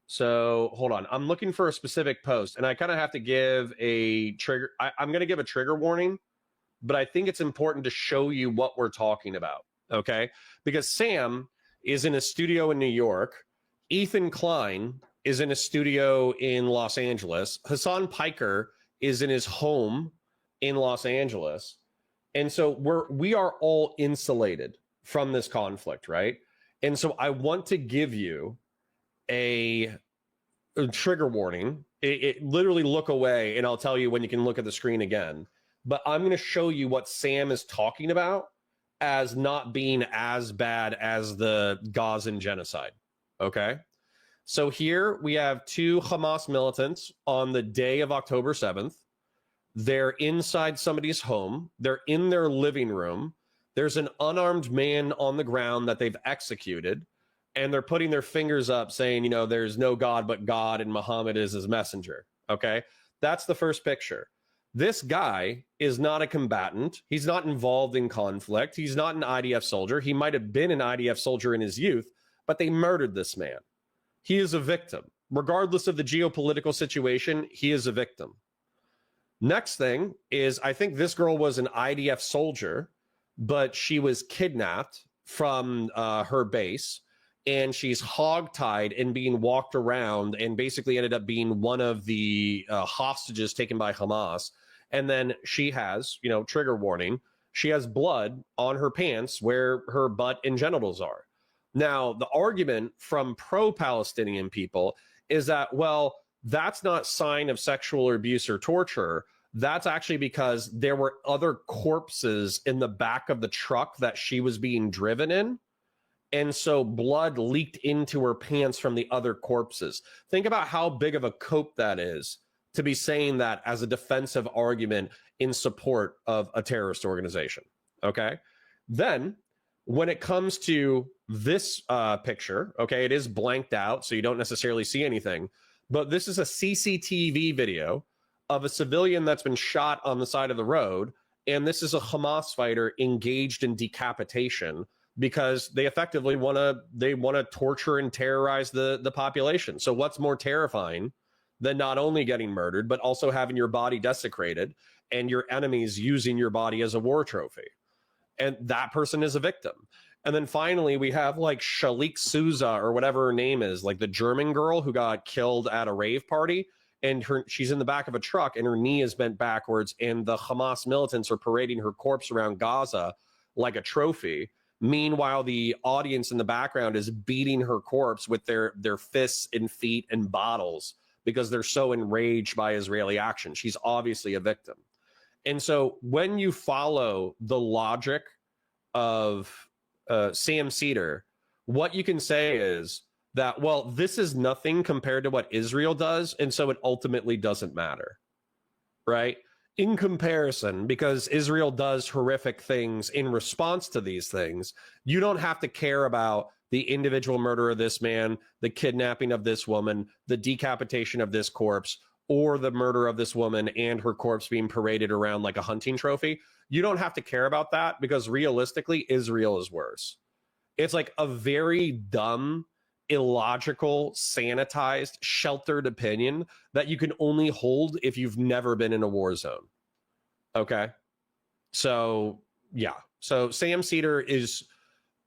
So hold on, I'm looking for a specific post, and I kind of have to give a trigger. I'm going to give a trigger warning, but I think it's important to show you what we're talking about, okay? Because Sam is in a studio in New York, Ethan Klein is in a studio in Los Angeles, Hassan Piker is in his home in Los Angeles, and so we are all insulated from this conflict, right? And so I want to give you a trigger warning. It literally look away, and I'll tell you when you can look at the screen again. But I'm going to show you what Sam is talking about as not being as bad as the Gazan genocide, okay? So here we have two Hamas militants on the day of October 7th. They're inside somebody's home. They're in their living room. There's an unarmed man on the ground that they've executed, and they're putting their fingers up saying, there's no God but God, and Muhammad is his messenger. Okay. That's the first picture. This guy is not a combatant. He's not involved in conflict. He's not an IDF soldier. He might have been an IDF soldier in his youth, but they murdered this man. He is a victim. Regardless of the geopolitical situation, he is a victim. Next thing is, I think this girl was an IDF soldier, but she was kidnapped from her base, and she's hogtied and being walked around, and basically ended up being one of the hostages taken by Hamas. And then she has, trigger warning, she has blood on her pants where her butt and genitals are. Now, the argument from pro-Palestinian people is that, well, that's not sign of sexual abuse or torture. That's actually because there were other corpses in the back of the truck that she was being driven in. And so blood leaked into her pants from the other corpses. Think about how big of a cope that is to be saying that as a defensive argument in support of a terrorist organization. Okay. Then when it comes to this picture, okay, it is blanked out, so you don't necessarily see anything, but this is a CCTV video of a civilian that's been shot on the side of the road. And this is a Hamas fighter engaged in decapitation because they effectively want to torture and terrorize the population. So what's more terrifying than not only getting murdered, but also having your body desecrated and your enemies using your body as a war trophy? And that person is a victim. And then finally, we have like Shalik Souza, or whatever her name is, like the German girl who got killed at a rave party. And she's in the back of a truck and her knee is bent backwards, and the Hamas militants are parading her corpse around Gaza like a trophy. Meanwhile, the audience in the background is beating her corpse with their fists and feet and bottles because they're so enraged by Israeli action. She's obviously a victim. And so when you follow the logic of Sam Seder, what you can say is that, well, this is nothing compared to what Israel does, and so it ultimately doesn't matter, right? in comparison, because Israel does horrific things in response to these things, you don't have to care about the individual murder of this man, the kidnapping of this woman, the decapitation of this corpse, or the murder of this woman and her corpse being paraded around like a hunting trophy. You don't have to care about that because realistically, Israel is worse. It's like a very dumb, illogical, sanitized, sheltered opinion that you can only hold if you've never been in a war zone. Okay? So, yeah. So Sam Seder is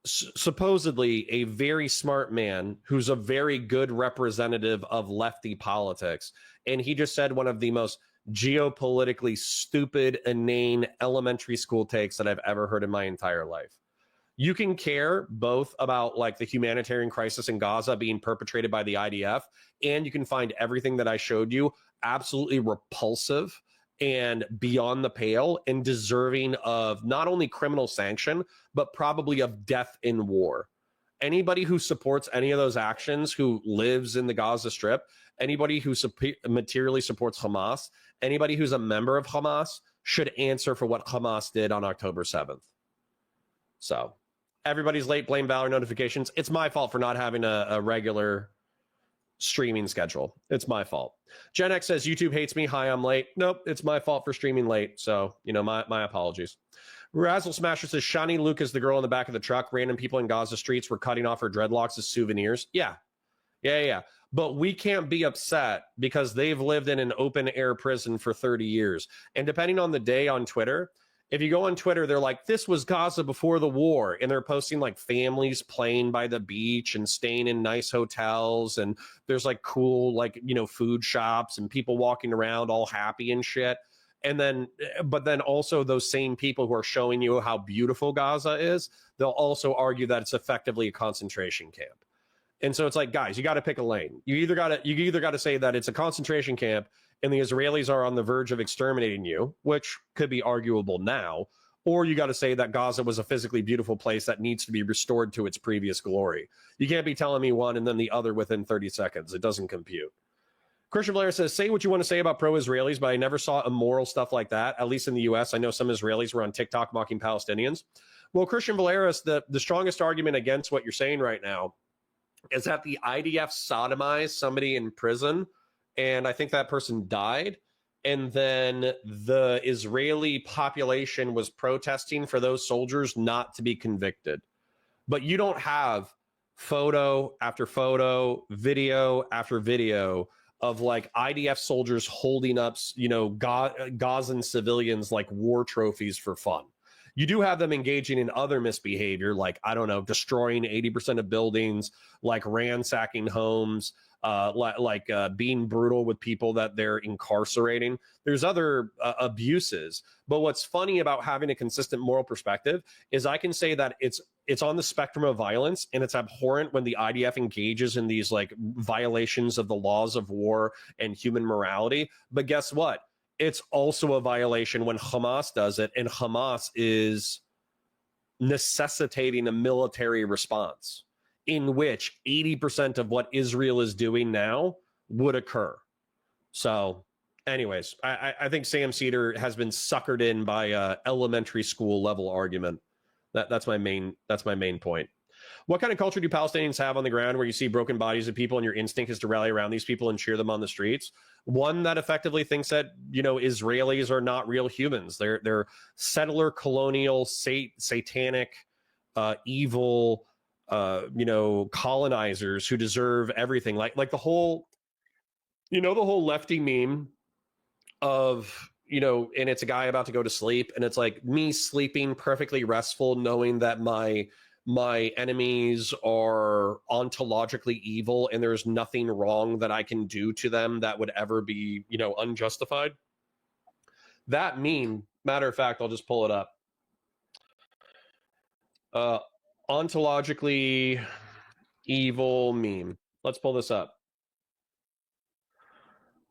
supposedly a very smart man who's a very good representative of lefty politics. And he just said one of the most geopolitically stupid, inane elementary school takes that I've ever heard in my entire life. You can care both about like the humanitarian crisis in Gaza being perpetrated by the IDF, and you can find everything that I showed you absolutely repulsive and beyond the pale and deserving of not only criminal sanction, but probably of death in war. Anybody who supports any of those actions, who lives in the Gaza Strip, anybody who materially supports Hamas, anybody who's a member of Hamas should answer for what Hamas did on October 7th. So everybody's late, blame Valor notifications. It's my fault for not having a regular streaming schedule. It's my fault. Gen X says YouTube hates me. Hi, I'm late. Nope, it's my fault for streaming late. So, you know, my apologies. Razzle Smasher says Shani Luke is the girl in the back of the truck. Random people in Gaza streets were cutting off her dreadlocks as souvenirs. Yeah. But we can't be upset because they've lived in an open air prison for 30 years. And depending on the day on Twitter, if you go on Twitter, they're like, this was Gaza before the war. And they're posting like families playing by the beach and staying in nice hotels. And there's like cool, like, you know, food shops and people walking around all happy and shit. And then, but then also those same people who are showing you how beautiful Gaza is, they'll also argue that it's effectively a concentration camp. And so it's like, guys, you got to pick a lane. You either got to say that it's a concentration camp and the Israelis are on the verge of exterminating you, which could be arguable now, or you got to say that Gaza was a physically beautiful place that needs to be restored to its previous glory. You can't be telling me one and then the other within 30 seconds. It doesn't compute. Christian Blair says, say what you want to say about pro-Israelis, but I never saw immoral stuff like that, at least in the U.S. I know some Israelis were on TikTok mocking Palestinians. Well, Christian Valeris, the strongest argument against what you're saying right now is that the IDF sodomized somebody in prison, and I think that person died, and then the Israeli population was protesting for those soldiers not to be convicted. But you don't have photo after photo, video after video of like IDF soldiers holding up, you know, Gazan civilians like war trophies for fun. You do have them engaging in other misbehavior, like, I don't know, destroying 80% of buildings, like ransacking homes, being brutal with people that they're incarcerating. There's other abuses. But what's funny about having a consistent moral perspective is I can say that it's on the spectrum of violence, and it's abhorrent when the IDF engages in these like violations of the laws of war and human morality. But guess what? It's also a violation when Hamas does it, and Hamas is necessitating a military response in which 80% of what Israel is doing now would occur. So anyways, I think Sam Seder has been suckered in by a elementary school level argument. That's my main point. What kind of culture do Palestinians have on the ground where you see broken bodies of people and your instinct is to rally around these people and cheer them on the streets? One that effectively thinks that, you know, Israelis are not real humans. They're settler, colonial, satanic, evil, you know, colonizers who deserve everything. Like the whole, you know, the whole lefty meme of, you know, and it's a guy about to go to sleep, and it's like me sleeping perfectly restful, knowing that my enemies are ontologically evil and there's nothing wrong that I can do to them that would ever be, you know, unjustified. That meme, matter of fact, I'll just pull it up. Ontologically evil meme. Let's pull this up.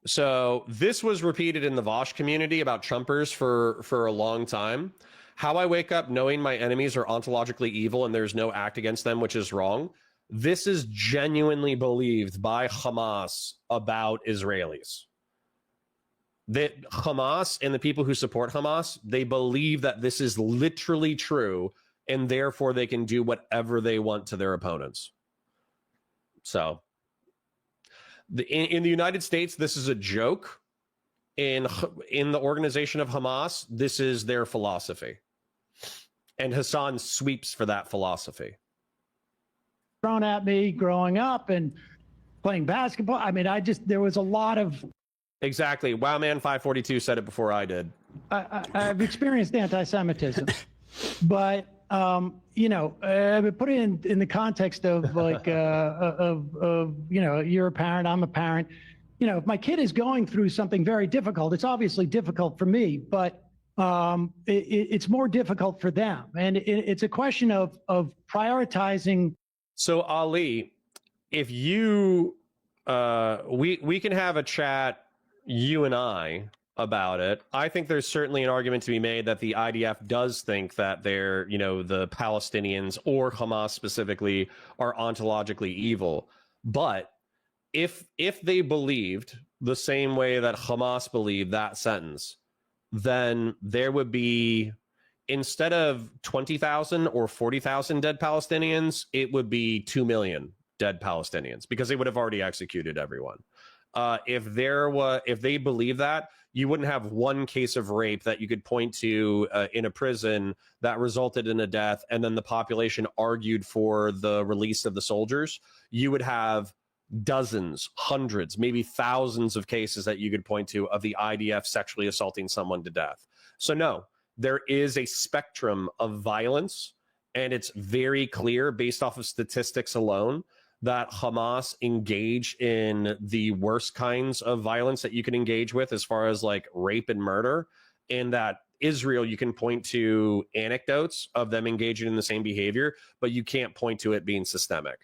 So this was repeated in the Vosh community about Trumpers for a long time. How I wake up knowing my enemies are ontologically evil and there's no act against them, which is wrong. This is genuinely believed by Hamas about Israelis. that Hamas and the people who support Hamas, they believe that this is literally true, and therefore they can do whatever they want to their opponents. So in the United States, this is a joke. In the organization of Hamas, this is their philosophy. And Hassan sweeps for that philosophy. Thrown at me growing up and playing basketball. I mean, there was a lot of... Exactly. Wowman542 said it before I did. I've experienced anti-Semitism, but you know, put it in the context of like you know, you're a parent, I'm a parent. You know, if my kid is going through something very difficult, it's obviously difficult for me, but it's more difficult for them, and it's a question of prioritizing. So Ali, if you we can have a chat, you and I, about it. I think there's certainly an argument to be made that the IDF does think that they're, you know, the Palestinians or Hamas specifically are ontologically evil. But if they believed the same way that Hamas believed that sentence, then there would be, instead of 20,000 or 40,000 dead Palestinians, it would be 2 million dead Palestinians, because they would have already executed everyone. If they believe that, you wouldn't have one case of rape that you could point to in a prison that resulted in a death, and then the population argued for the release of the soldiers. You would have dozens, hundreds, maybe thousands of cases that you could point to of the IDF sexually assaulting someone to death. So no, there is a spectrum of violence, and it's very clear based off of statistics alone that Hamas engage in the worst kinds of violence that you can engage with, as far as like rape and murder, and that Israel, you can point to anecdotes of them engaging in the same behavior, but you can't point to it being systemic.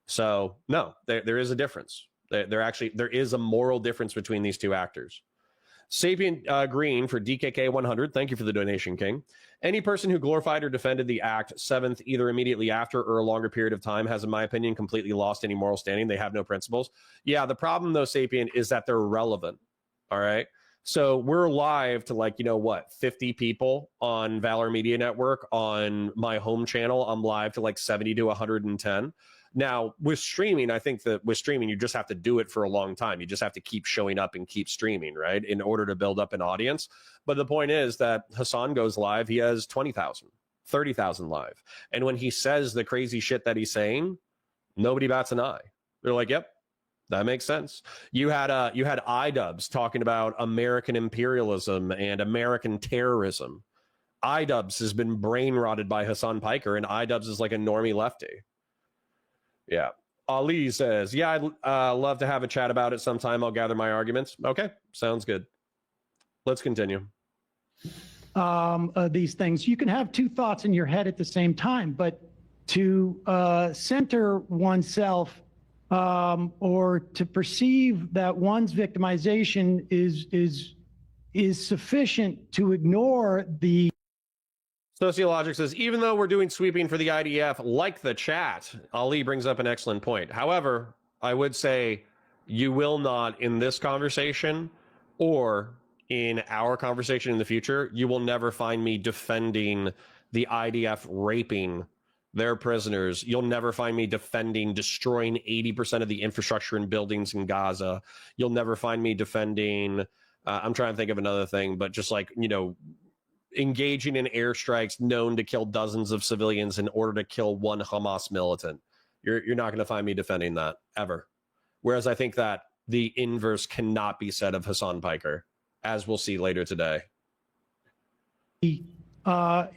So no, there is a difference. There is a moral difference between these two actors. Sapient Green for DKK 100. Thank you for the donation, King. Any person who glorified or defended the act 7th, either immediately after or a longer period of time, has, in my opinion, completely lost any moral standing. They have no principles. Yeah, the problem, though, Sapient, is that they're relevant. All right. So we're live to, like, you know what, 50 people on Valor Media Network. On my home channel, I'm live to like 70 to 110. Now, with streaming, I think that with streaming, you just have to do it for a long time. You just have to keep showing up and keep streaming, right, in order to build up an audience. But the point is that Hassan goes live. He has 20,000, 30,000 live. And when he says the crazy shit that he's saying, nobody bats an eye. They're like, yep, that makes sense. You had iDubbbz talking about American imperialism and American terrorism. iDubbbz has been brain rotted by Hassan Piker, and iDubbbz is like a normie lefty. Yeah. Ali says, yeah, I'd love to have a chat about it sometime. I'll gather my arguments. Okay. Sounds good. Let's continue. These things, you can have two thoughts in your head at the same time, but to center oneself or to perceive that one's victimization is sufficient to ignore the... Sociologic says, even though we're doing sweeping for the IDF, like the chat, Ali brings up an excellent point. However, I would say you will not, in this conversation or in our conversation in the future, you will never find me defending the IDF raping their prisoners. You'll never find me defending destroying 80% of the infrastructure and buildings in Gaza. You'll never find me defending, I'm trying to think of another thing, but just like, you know, engaging in airstrikes known to kill dozens of civilians in order to kill one Hamas militant. You're not going to find me defending that ever. Whereas I think that the inverse cannot be said of Hassan Piker, as we'll see later today. Well,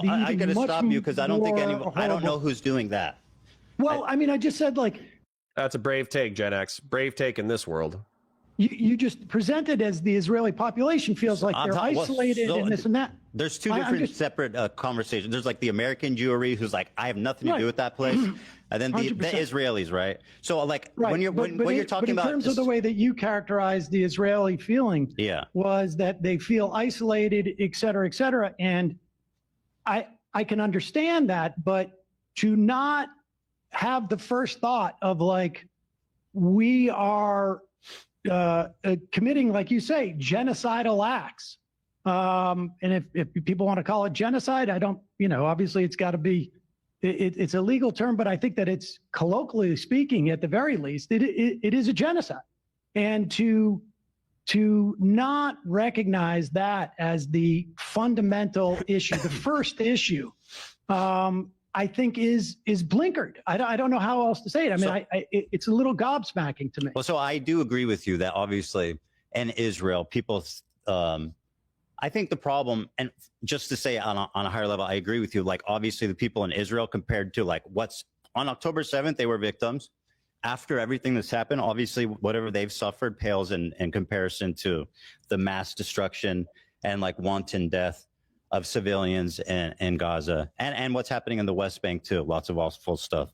I got to stop you because I don't think anyone, I don't know who's doing that. Well, I mean, I just said, like, that's a brave take, Gen X. Brave take in this world. You just presented as the Israeli population feels like they're isolated and this and that. There's two different separate conversations. There's like the American Jewry who's like, I have nothing to do with that place. And then the Israelis, right? So like when you're talking about in terms of the way that you characterize the Israeli feeling, was that they feel isolated, et cetera, and I can understand that, but to not have the first thought of like, we are committing, like you say, genocidal acts. And if people want to call it genocide, I don't, obviously it's got to be, it's a legal term, but I think that it's, colloquially speaking, at the very least, it is a genocide. And to not recognize that as the fundamental issue, the first issue, I think is blinkered. I don't know how else to say it. I mean, it's a little gobsmacking to me. Well, so I do agree with you that obviously in Israel, people, I think the problem, and just to say on a higher level, I agree with you. Like, obviously the people in Israel compared to like what's on October 7th, they were victims. After everything that's happened, obviously whatever they've suffered pales in comparison to the mass destruction and like wanton death of civilians in Gaza and what's happening in the West Bank too. Lots of awful stuff.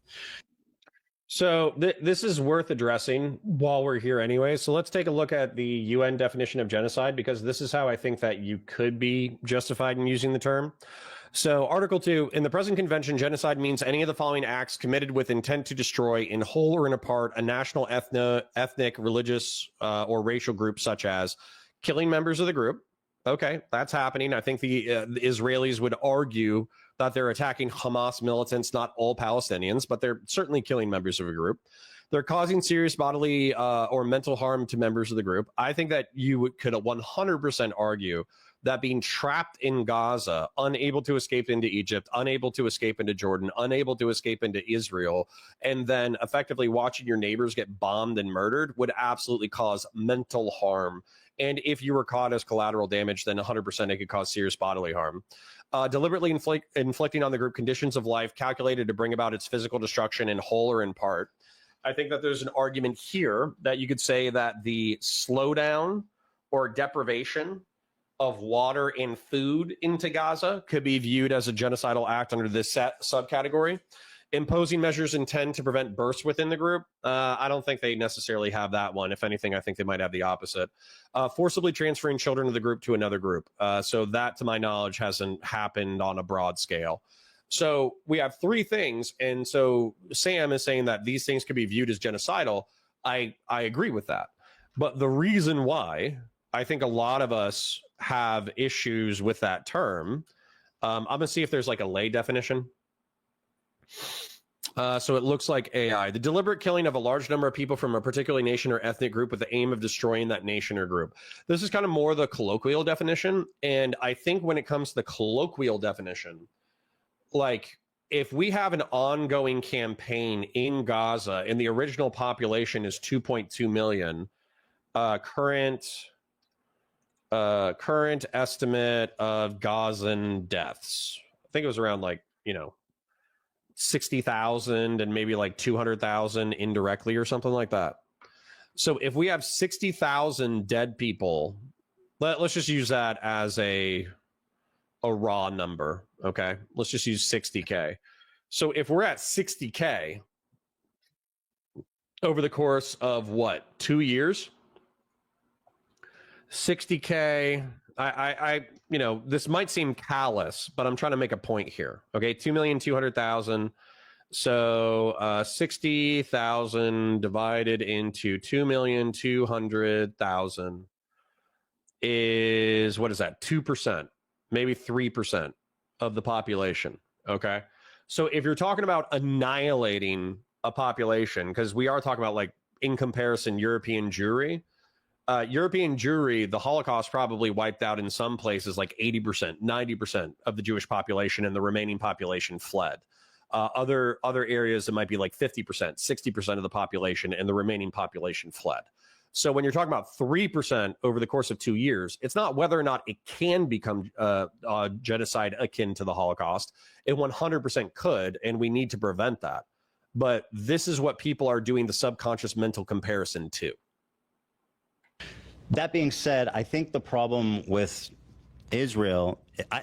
So this is worth addressing while we're here anyway. So let's take a look at the UN definition of genocide, because this is how I think that you could be justified in using the term. So Article 2, in the present convention, genocide means any of the following acts committed with intent to destroy in whole or in a part a national, ethnic, religious, or racial group, such as killing members of the group. Okay, that's happening. I think the Israelis would argue that they're attacking Hamas militants, not all Palestinians, but they're certainly killing members of a group. They're causing serious bodily or mental harm to members of the group. I think that you could 100% argue that being trapped in Gaza, unable to escape into Egypt, unable to escape into Jordan, unable to escape into Israel, and then effectively watching your neighbors get bombed and murdered would absolutely cause mental harm. And if you were caught as collateral damage, then 100% it could cause serious bodily harm. Deliberately inflicting on the group conditions of life calculated to bring about its physical destruction in whole or in part. I think that there's an argument here that you could say that the slowdown or deprivation of water and food into Gaza could be viewed as a genocidal act under this subcategory. Imposing measures intend to prevent births within the group. I don't think they necessarily have that one. If anything, I think they might have the opposite. Forcibly transferring children of the group to another group. So that, to my knowledge, hasn't happened on a broad scale. So we have three things. And so Sam is saying that these things could be viewed as genocidal. I agree with that. But the reason why I think a lot of us have issues with that term, I'm going to see if there's like a lay definition. So it looks like AI, the deliberate killing of a large number of people from a particular nation or ethnic group with the aim of destroying that nation or group. This is kind of more the colloquial definition. And I think when it comes to the colloquial definition, like if we have an ongoing campaign in Gaza and the original population is 2.2 million, current estimate of Gazan deaths, I think it was around 60,000 and maybe like 200,000 indirectly or something like that. So if we have 60,000 dead people, let's just use that as a raw number. Okay. Let's just use 60K. So if we're at 60K over the course of what, 2 years, 60K, I this might seem callous, but I'm trying to make a point here. Okay, 2,200,000. So 60,000 divided into 2,200,000 is, what is that? 2%, maybe 3% of the population. Okay, so if you're talking about annihilating a population, because we are talking about, like, in comparison, European Jewry, the Holocaust probably wiped out in some places like 80%, 90% of the Jewish population, and the remaining population fled. Other areas, it might be like 50%, 60% of the population, and the remaining population fled. So when you're talking about 3% over the course of 2 years, it's not whether or not it can become genocide akin to the Holocaust. It 100% could, and we need to prevent that. But this is what people are doing the subconscious mental comparison to. That being said, I think the problem with Israel,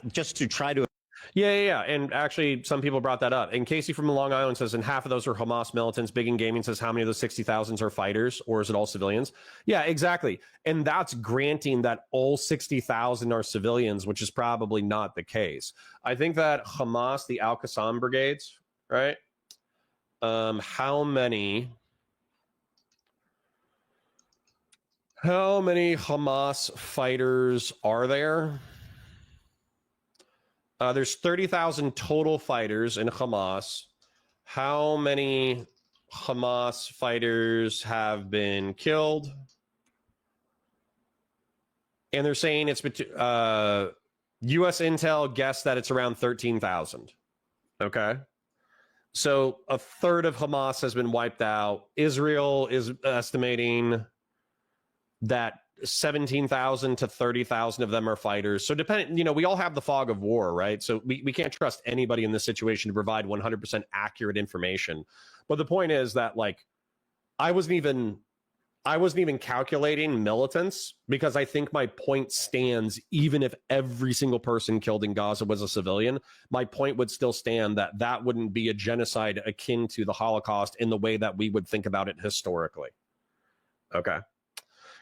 just to try to... Yeah. And actually, some people brought that up. And Casey from Long Island says, and half of those are Hamas militants. Big in Gaming says, how many of those 60,000 are fighters, or is it all civilians? Yeah, exactly. And that's granting that all 60,000 are civilians, which is probably not the case. I think that Hamas, the Al-Qassam brigades, right? How many How many Hamas fighters are there? There's 30,000 total fighters in Hamas. How many Hamas fighters have been killed? And they're saying it's U.S. Intel guessed that it's around 13,000. Okay. So a third of Hamas has been wiped out. Israel is estimating that 17,000 to 30,000 of them are fighters. So we all have the fog of war, right? So we can't trust anybody in this situation to provide 100% accurate information. But the point is that, like, I wasn't even calculating militants, because I think my point stands even if every single person killed in Gaza was a civilian. My point would still stand that that wouldn't be a genocide akin to the Holocaust in the way that we would think about it historically. Okay.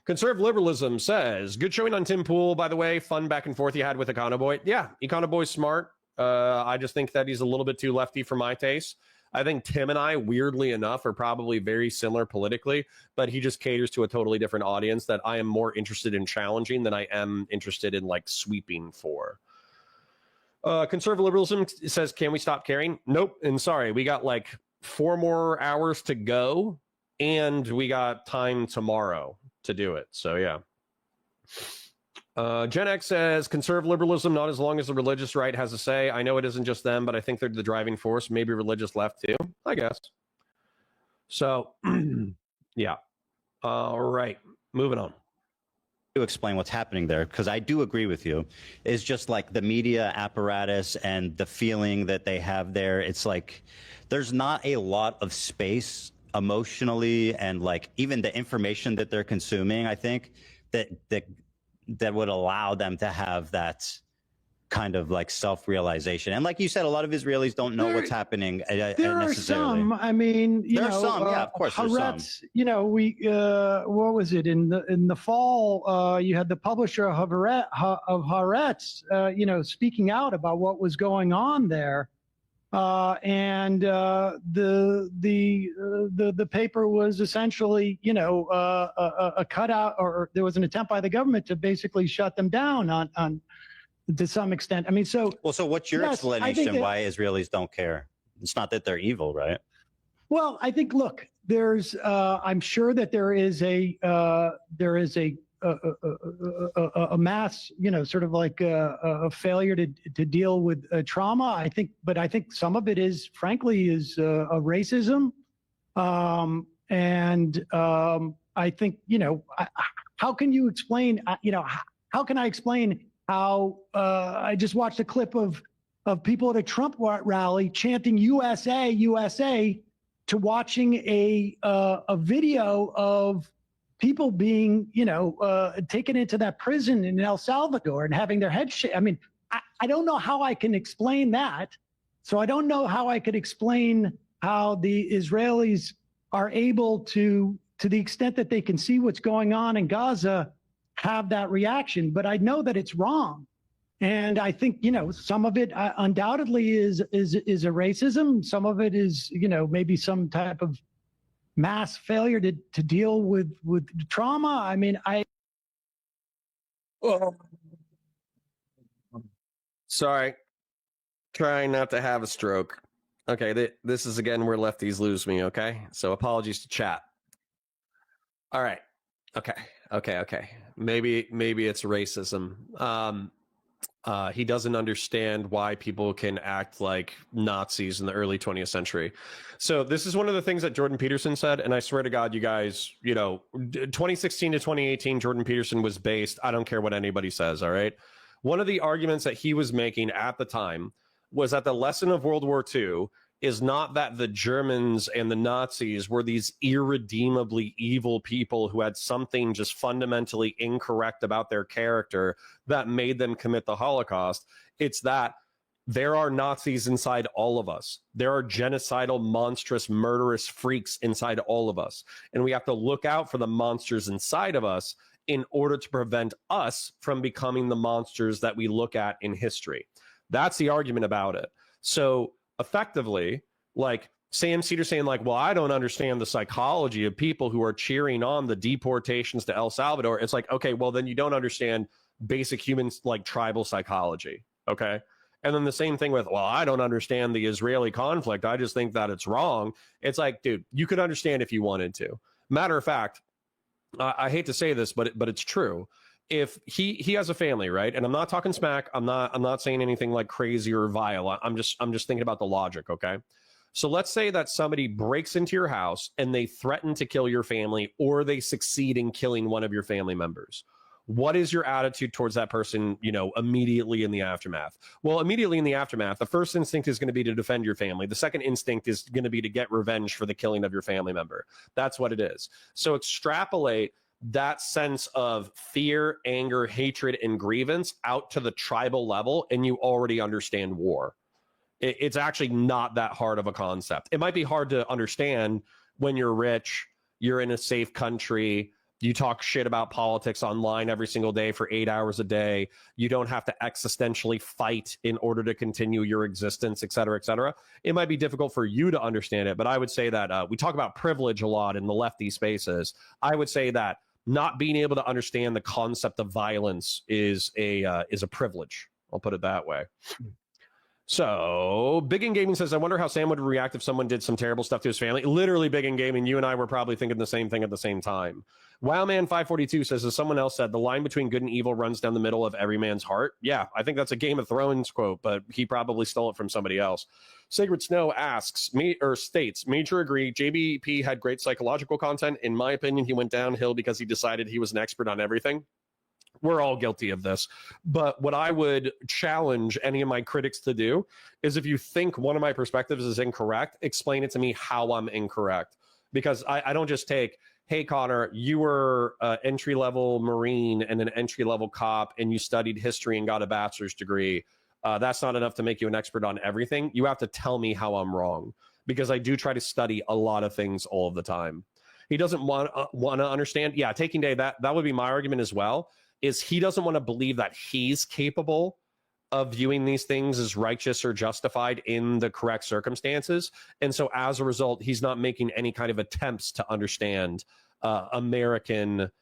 Conservative liberalism says, good showing on Tim Pool, by the way. Fun back and forth you had with Econoboy. Yeah, Econoboy's smart. I just think that he's a little bit too lefty for my taste. I think Tim and I, weirdly enough, are probably very similar politically, but he just caters to a totally different audience that I am more interested in challenging than I am interested in, like, sweeping for. Conservative liberalism says, can we stop caring? Nope. And sorry, we got like 4 more hours to go, and we got time tomorrow to do it. So yeah. Gen X says, conservative liberalism, not as long as the religious right has a say. I know it isn't just them, but I think they're the driving force. Maybe religious left too, I guess. So, yeah. All right, moving on. To explain what's happening there, because I do agree with you, is just like the media apparatus and the feeling that they have there. It's like there's not a lot of space emotionally, and like even the information that they're consuming, I think that would allow them to have that kind of like self-realization. And like you said, a lot of Israelis don't know what's happening there are necessarily. some. I mean, There's some, yeah, of course, there's some. You know, what was it in the fall? You had the publisher of Haaretz, speaking out about what was going on there, and the paper was essentially, a cutout, or there was an attempt by the government to basically shut them down on to some extent. I mean, so what's your explanation why Israelis don't care? It's not that they're evil, right? Well, I think, look, there's I'm sure that there is a mass, sort of like a failure to deal with trauma. I think some of it is, frankly, is racism, and I think, how can you explain? How can I explain how I just watched a clip of people at a Trump rally chanting "USA, USA," to watching a video of people being, taken into that prison in El Salvador and having their heads shaved. I mean, I don't know how I can explain that. So I don't know how I could explain how the Israelis are able to the extent that they can see what's going on in Gaza, have that reaction. But I know that it's wrong. And I think, some of it undoubtedly is a racism. Some of it is, maybe some type of mass failure to deal with trauma. I mean, Sorry. Trying not to have a stroke. Okay, this is again where lefties lose me, okay? So apologies to chat. All right. Okay. Maybe it's racism. He doesn't understand why people can act like Nazis in the early 20th century. So this is one of the things that Jordan Peterson said, and I swear to God, you guys, 2016 to 2018, Jordan Peterson was based, I don't care what anybody says, all right? One of the arguments that he was making at the time was that the lesson of World War II is not that the Germans and the Nazis were these irredeemably evil people who had something just fundamentally incorrect about their character that made them commit the Holocaust. It's that there are Nazis inside all of us. There are genocidal, monstrous, murderous freaks inside all of us. And we have to look out for the monsters inside of us in order to prevent us from becoming the monsters that we look at in history. That's the argument about it. So effectively, like, Sam Cedar saying like, well, I don't understand the psychology of people who are cheering on the deportations to El Salvador. It's like, okay, well, then you don't understand basic human like tribal psychology. Okay. And then the same thing with, well, I don't understand the Israeli conflict. I just think that it's wrong. It's like, dude, you could understand if you wanted to. Matter of fact, I hate to say this, but it's true. If he has a family, right? And I'm not talking smack. I'm not saying anything like crazy or vile. I'm just thinking about the logic. Okay. So let's say that somebody breaks into your house and they threaten to kill your family, or they succeed in killing one of your family members. What is your attitude towards that person, you know, immediately in the aftermath? Well, immediately in the aftermath, the first instinct is going to be to defend your family. The second instinct is going to be to get revenge for the killing of your family member. That's what it is. So extrapolate that sense of fear, anger, hatred, and grievance out to the tribal level, and you already understand war. It's actually not that hard of a concept. It might be hard to understand when you're rich, you're in a safe country, you talk shit about politics online every single day for 8 hours a day, you don't have to existentially fight in order to continue your existence, et cetera, et cetera. It might be difficult for you to understand it, but I would say that we talk about privilege a lot in the lefty spaces. I would say that not being able to understand the concept of violence is a privilege. I'll put it that way. So, Big in Gaming says, I wonder how Sam would react if someone did some terrible stuff to his family. Literally, Big in Gaming, you and I were probably thinking the same thing at the same time. Wowman542 says, as someone else said, the line between good and evil runs down the middle of every man's heart. Yeah, I think that's a Game of Thrones quote, but he probably stole it from somebody else. Sacred Snow asks, states, Major agree, JBP had great psychological content. In my opinion, he went downhill because he decided he was an expert on everything. We're all guilty of this. But what I would challenge any of my critics to do is, if you think one of my perspectives is incorrect, explain it to me how I'm incorrect. Because I don't just take, hey, Connor, you were an entry-level Marine and an entry-level cop, and you studied history and got a bachelor's degree. That's not enough to make you an expert on everything. You have to tell me how I'm wrong, because I do try to study a lot of things all of the time. He doesn't want to understand. Yeah, Taking Day, that would be my argument as well. Is he doesn't want to believe that he's capable of viewing these things as righteous or justified in the correct circumstances. And so as a result, he's not making any kind of attempts to understand American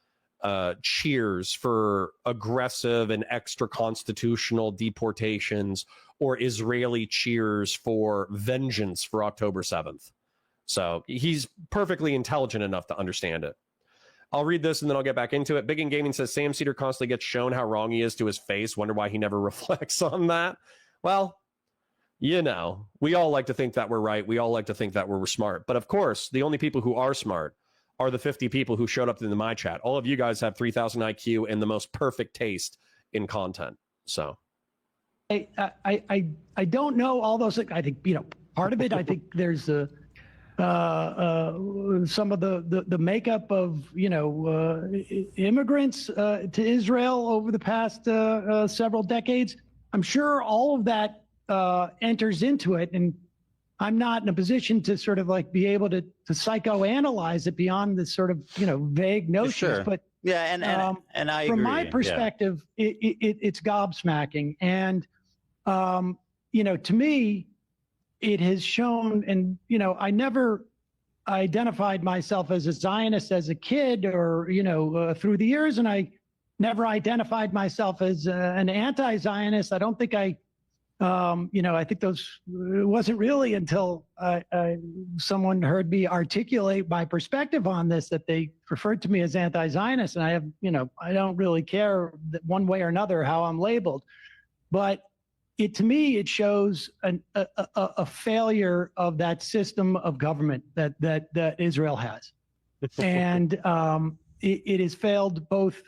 cheers for aggressive and extra constitutional deportations, or Israeli cheers for vengeance for October 7th. So he's perfectly intelligent enough to understand it. I'll read this and then I'll get back into it. Big in Gaming says, Sam Cedar constantly gets shown how wrong he is to his face. Wonder why he never reflects on that. Well, you know, we all like to think that we're right. We all like to think that we're smart. But of course, the only people who are smart are the 50 people who showed up in my chat. All of you guys have 3,000 IQ and the most perfect taste in content. So I don't know all those. I think, you know, part of it, I think there's some of the makeup of, you know, immigrants to Israel over the past several decades. I'm sure all of that enters into it, and I'm not in a position to sort of like be able to psychoanalyze it beyond the sort of, you know, vague notions. Sure. But yeah, and I from agree. my perspective, it's gobsmacking, and you know, to me, it has shown, and, you know, I never identified myself as a Zionist as a kid or, you know, through the years, and I never identified myself as an anti-Zionist. I don't think I, you know, I think it wasn't really until someone heard me articulate my perspective on this that they referred to me as anti-Zionist. And I have, you know, I don't really care that one way or another how I'm labeled. But to me, it shows a failure of that system of government that Israel has, and it has failed both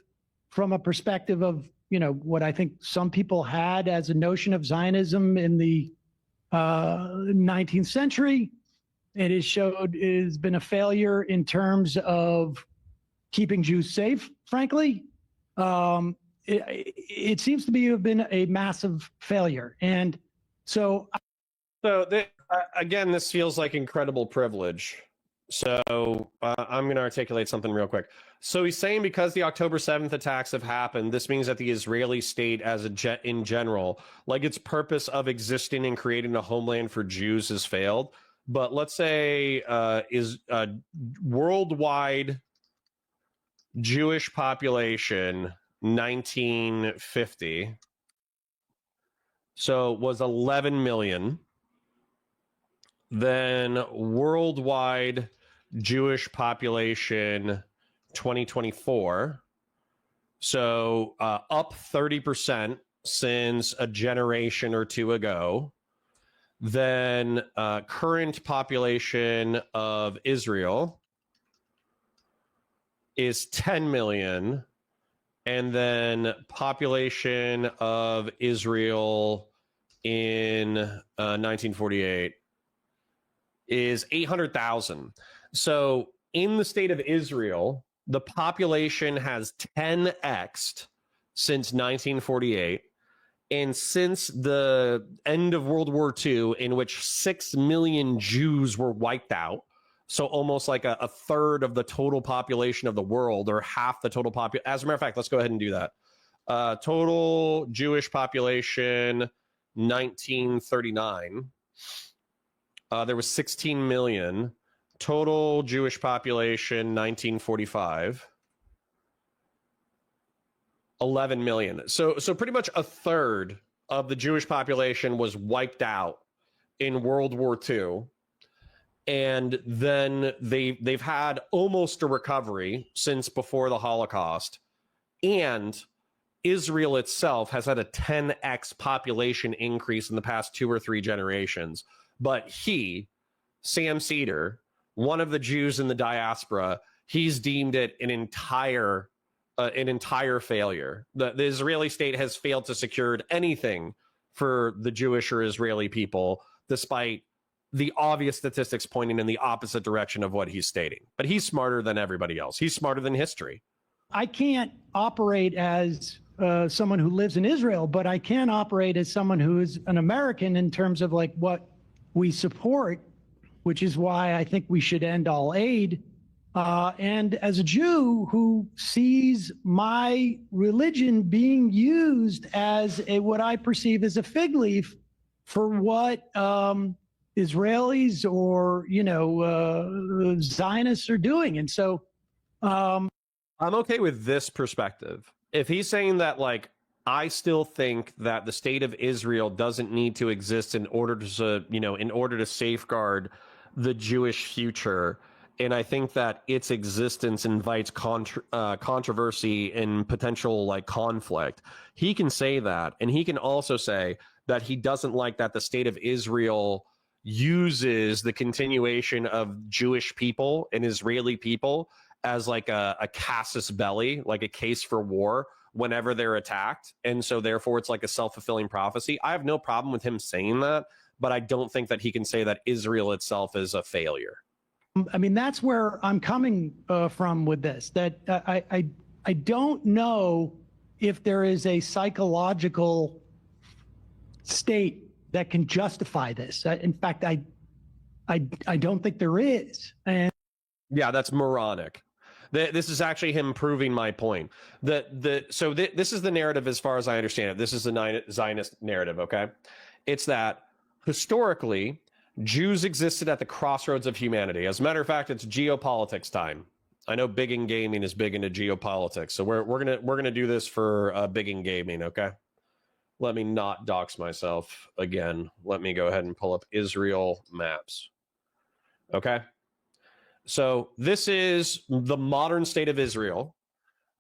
from a perspective of, you know, what I think some people had as a notion of Zionism in the 19th century. It has been a failure in terms of keeping Jews safe, frankly. It seems to me to have been a massive failure. And so again, this feels like incredible privilege. So I'm going to articulate something real quick. So he's saying because the October 7th attacks have happened, this means that the Israeli state in general, like its purpose of existing and creating a homeland for Jews, has failed. but let's say is worldwide Jewish population 1950. So was 11 million. Then worldwide Jewish population 2024. So up 30% since a generation or two ago. Then current population of Israel is 10 million. And then population of Israel in 1948 is 800,000. So in the state of Israel, the population has 10x'd since 1948. And since the end of World War II, in which 6 million Jews were wiped out, so almost like a third of the total population of the world, or half the total population. As a matter of fact, let's go ahead and do that. Total Jewish population, 1939. There was 16 million. Total Jewish population, 1945. 11 million. So pretty much a third of the Jewish population was wiped out in World War II. And then they've had almost a recovery since before the Holocaust. And Israel itself has had a 10x population increase in the past 2 or 3 generations. But Sam Seder, one of the Jews in the diaspora, he's deemed it an entire failure. The Israeli state has failed to secure anything for the Jewish or Israeli people, despite the obvious statistics pointing in the opposite direction of what he's stating. But he's smarter than everybody else. He's smarter than history. I can't operate as someone who lives in Israel, but I can operate as someone who is an American in terms of like what we support, which is why I think we should end all aid. And as a Jew who sees my religion being used as what I perceive as a fig leaf for what Israelis or, Zionists are doing. And so I'm okay with this perspective. If he's saying that, like, I still think that the state of Israel doesn't need to exist in order to safeguard the Jewish future. And I think that its existence invites controversy and potential like conflict. He can say that. And he can also say that he doesn't like that the state of Israel uses the continuation of Jewish people and Israeli people as like a casus belli, like a case for war whenever they're attacked. And so therefore it's like a self-fulfilling prophecy. I have no problem with him saying that, but I don't think that he can say that Israel itself is a failure. I mean, that's where I'm coming from with this, that I don't know if there is a psychological state that can justify this. In fact, I don't think there is. And yeah, that's moronic. This is actually him proving my point. This is the narrative as far as I understand it. This is the Zionist narrative, okay? It's that historically, Jews existed at the crossroads of humanity. As a matter of fact, it's geopolitics time. I know Big in Gaming is big into geopolitics, so we're gonna do this for Big in Gaming, okay? Let me not dox myself again. Let me go ahead and pull up Israel maps. Okay. So this is the modern state of Israel,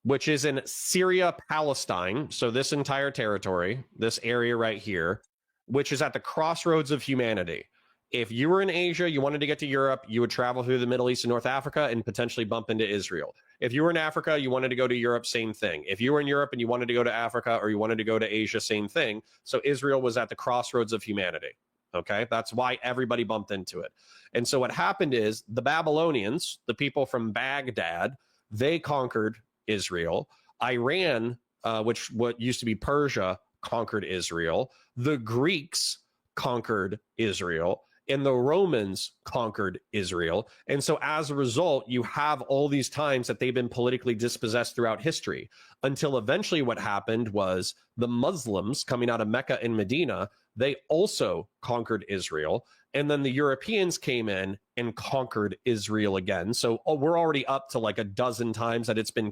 which is in Syria, Palestine. So this entire territory, this area right here, which is at the crossroads of humanity. If you were in Asia, you wanted to get to Europe, you would travel through the Middle East and North Africa and potentially bump into Israel. If you were in Africa, you wanted to go to Europe, same thing. If you were in Europe and you wanted to go to Africa or you wanted to go to Asia, same thing. So Israel was at the crossroads of humanity. Okay, that's why everybody bumped into it. And so what happened is the Babylonians, the people from Baghdad, they conquered Israel. Iran, what used to be Persia, conquered Israel. The Greeks conquered Israel. And the Romans conquered Israel. And so as a result, you have all these times that they've been politically dispossessed throughout history, until eventually what happened was the Muslims coming out of Mecca and Medina, they also conquered Israel. And then the Europeans came in and conquered Israel again. So we're already up to like a dozen times that it's been,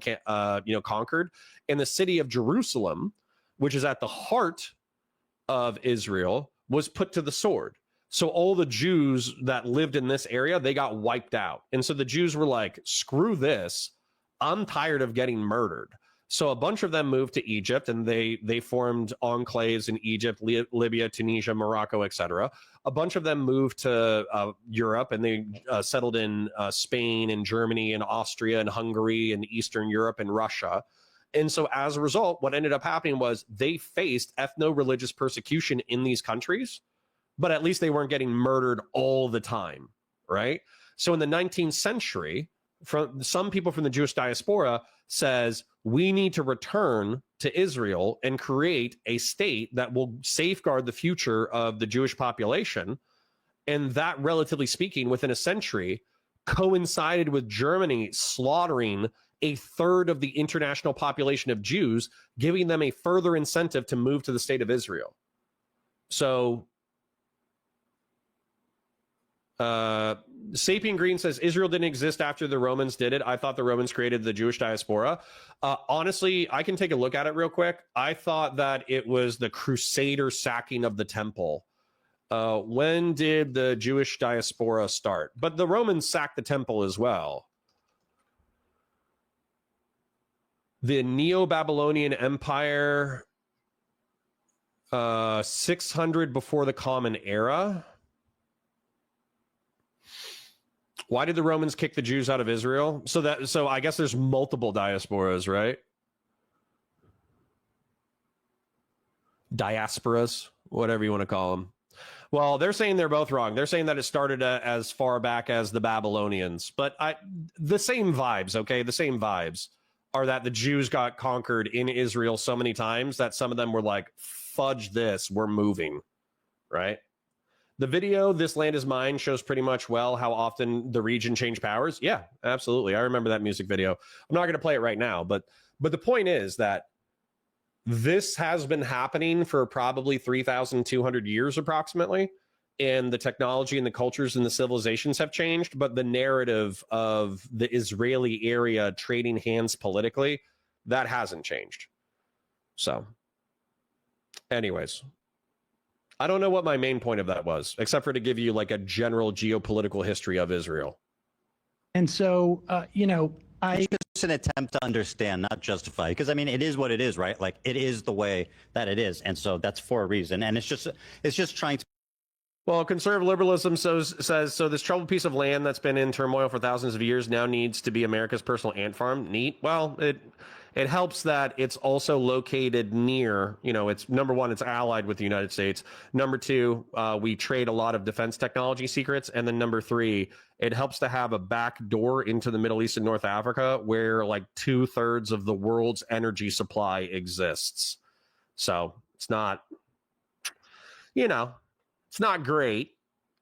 conquered. And the city of Jerusalem, which is at the heart of Israel, was put to the sword. So all the Jews that lived in this area, they got wiped out. And so the Jews were like, screw this. I'm tired of getting murdered. So a bunch of them moved to Egypt, and they formed enclaves in Egypt, Libya, Tunisia, Morocco, etc. A bunch of them moved to Europe, and they settled in Spain and Germany and Austria and Hungary and Eastern Europe and Russia. And so as a result, what ended up happening was they faced ethno-religious persecution in these countries, but at least they weren't getting murdered all the time, right? So in the 19th century, from some people from the Jewish diaspora says, we need to return to Israel and create a state that will safeguard the future of the Jewish population. And that, relatively speaking, within a century, coincided with Germany slaughtering a third of the international population of Jews, giving them a further incentive to move to the state of Israel. So Sapien Green says Israel didn't exist after the Romans did it. I thought the Romans created the Jewish diaspora. Honestly, I can take a look at it real quick. I thought that it was the Crusader sacking of the temple. When did the Jewish diaspora start? But the Romans sacked the temple as well. The Neo-Babylonian Empire, 600 before the Common Era. Why did the Romans kick the Jews out of Israel? So I guess there's multiple diasporas, right? Diasporas, whatever you want to call them. Well, they're saying they're both wrong. They're saying that it started as far back as the Babylonians, but the same vibes, okay? The same vibes are that the Jews got conquered in Israel so many times that some of them were like, fudge this, we're moving, right? The video, This Land Is Mine, shows pretty much well how often the region changed powers. Yeah, absolutely. I remember that music video. I'm not going to play it right now, but the point is that this has been happening for probably 3,200 years approximately, and the technology and the cultures and the civilizations have changed, but the narrative of the Israeli area trading hands politically, that hasn't changed. So, anyways, I don't know what my main point of that was, except for to give you like a general geopolitical history of Israel. And so, It's just an attempt to understand, not justify, because I mean, it is what it is, right? Like, it is the way that it is, and so that's for a reason. And it's just trying to. Well, conservative liberalism says this troubled piece of land that's been in turmoil for thousands of years now needs to be America's personal ant farm. Neat. Well, it helps that it's also located near, it's number one, it's allied with the United States. Number two, we trade a lot of defense technology secrets. And then number three, it helps to have a back door into the Middle East and North Africa where like 2/3 of the world's energy supply exists. So it's not, it's not great.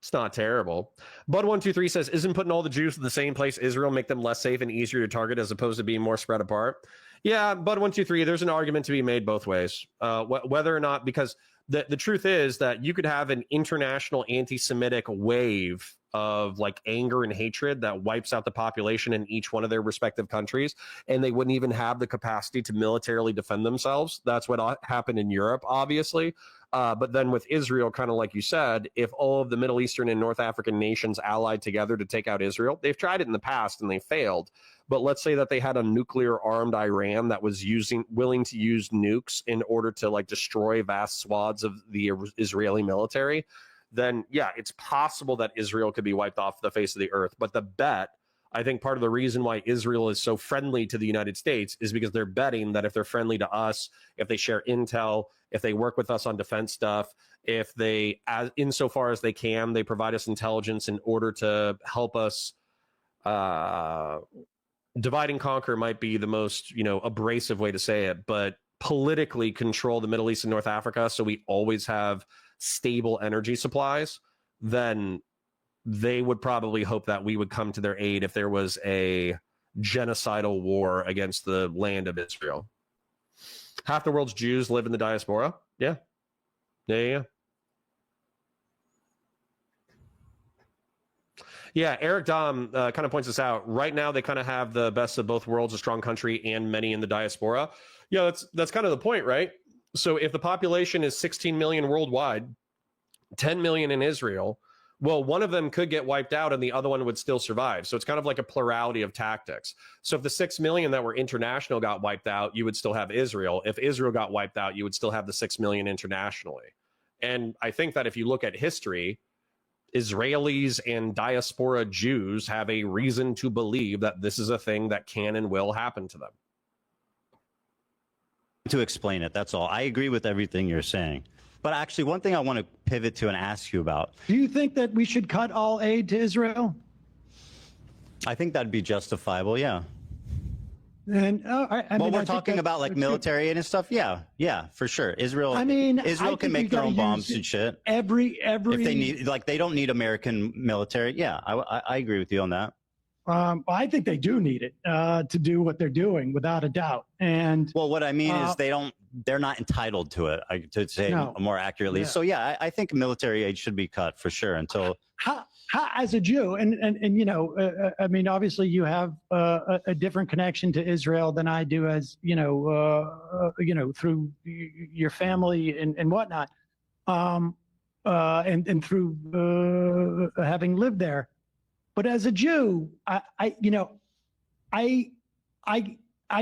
It's not terrible. Bud123 says, isn't putting all the Jews in the same place Israel make them less safe and easier to target as opposed to being more spread apart? Yeah, Bud123, there's an argument to be made both ways. Whether or not, because the truth is that you could have an international anti-Semitic wave of like anger and hatred that wipes out the population in each one of their respective countries, and they wouldn't even have the capacity to militarily defend themselves. That's what happened in Europe, obviously. But then with Israel, kind of like you said, if all of the Middle Eastern and North African nations allied together to take out Israel, they've tried it in the past and they failed. But let's say that they had a nuclear armed Iran that was willing to use nukes in order to like destroy vast swaths of the Israeli military, then yeah, it's possible that Israel could be wiped off the face of the earth. But the bet, I think part of the reason why Israel is so friendly to the United States is because they're betting that if they're friendly to us, if they share intel, if they work with us on defense stuff, if they, insofar as they can, they provide us intelligence in order to help us, divide and conquer might be the most, abrasive way to say it, but politically control the Middle East and North Africa so we always have stable energy supplies, then they would probably hope that we would come to their aid if there was a genocidal war against the land of Israel. Half the world's Jews live in the diaspora. Yeah. Yeah, Eric Dom kind of points this out. Right now, they kind of have the best of both worlds, a strong country and many in the diaspora. Yeah, that's kind of the point, right? So if the population is 16 million worldwide, 10 million in Israel, well, one of them could get wiped out and the other one would still survive. So it's kind of like a plurality of tactics. So if the 6 million that were international got wiped out, you would still have Israel. If Israel got wiped out, you would still have the 6 million internationally. And I think that if you look at history, Israelis and diaspora Jews have a reason to believe that this is a thing that can and will happen to them. To explain it, that's all. I agree with everything you're saying. But actually, one thing I want to pivot to and ask you about. Do you think that we should cut all aid to Israel? I think that'd be justifiable, yeah. And well, we're talking about like military and stuff. Yeah, for sure. Israel. I mean, Israel can make their own bombs and shit. Every if they need, like, they don't need American military. Yeah, I agree with you on that. I think they do need it to do what they're doing, without a doubt. And well, what I mean is they're not entitled to it, to say more accurately. Yeah. So yeah, I think military aid should be cut for sure until. How, as a Jew, and you know, I mean, obviously you have a different connection to Israel than I do, as you know, through your family and whatnot, and through having lived there. But as a Jew, I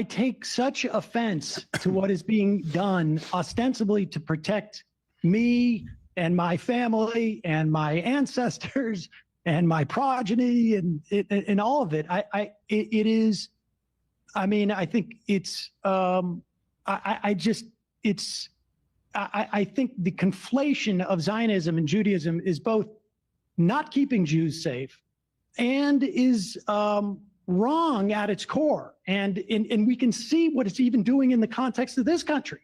take such offense to what is being done ostensibly to protect me and my family and my ancestors and my progeny and all of it. It is, I mean, I think it's, I think the conflation of Zionism and Judaism is both not keeping Jews safe and is wrong at its core. And we can see what it's even doing in the context of this country,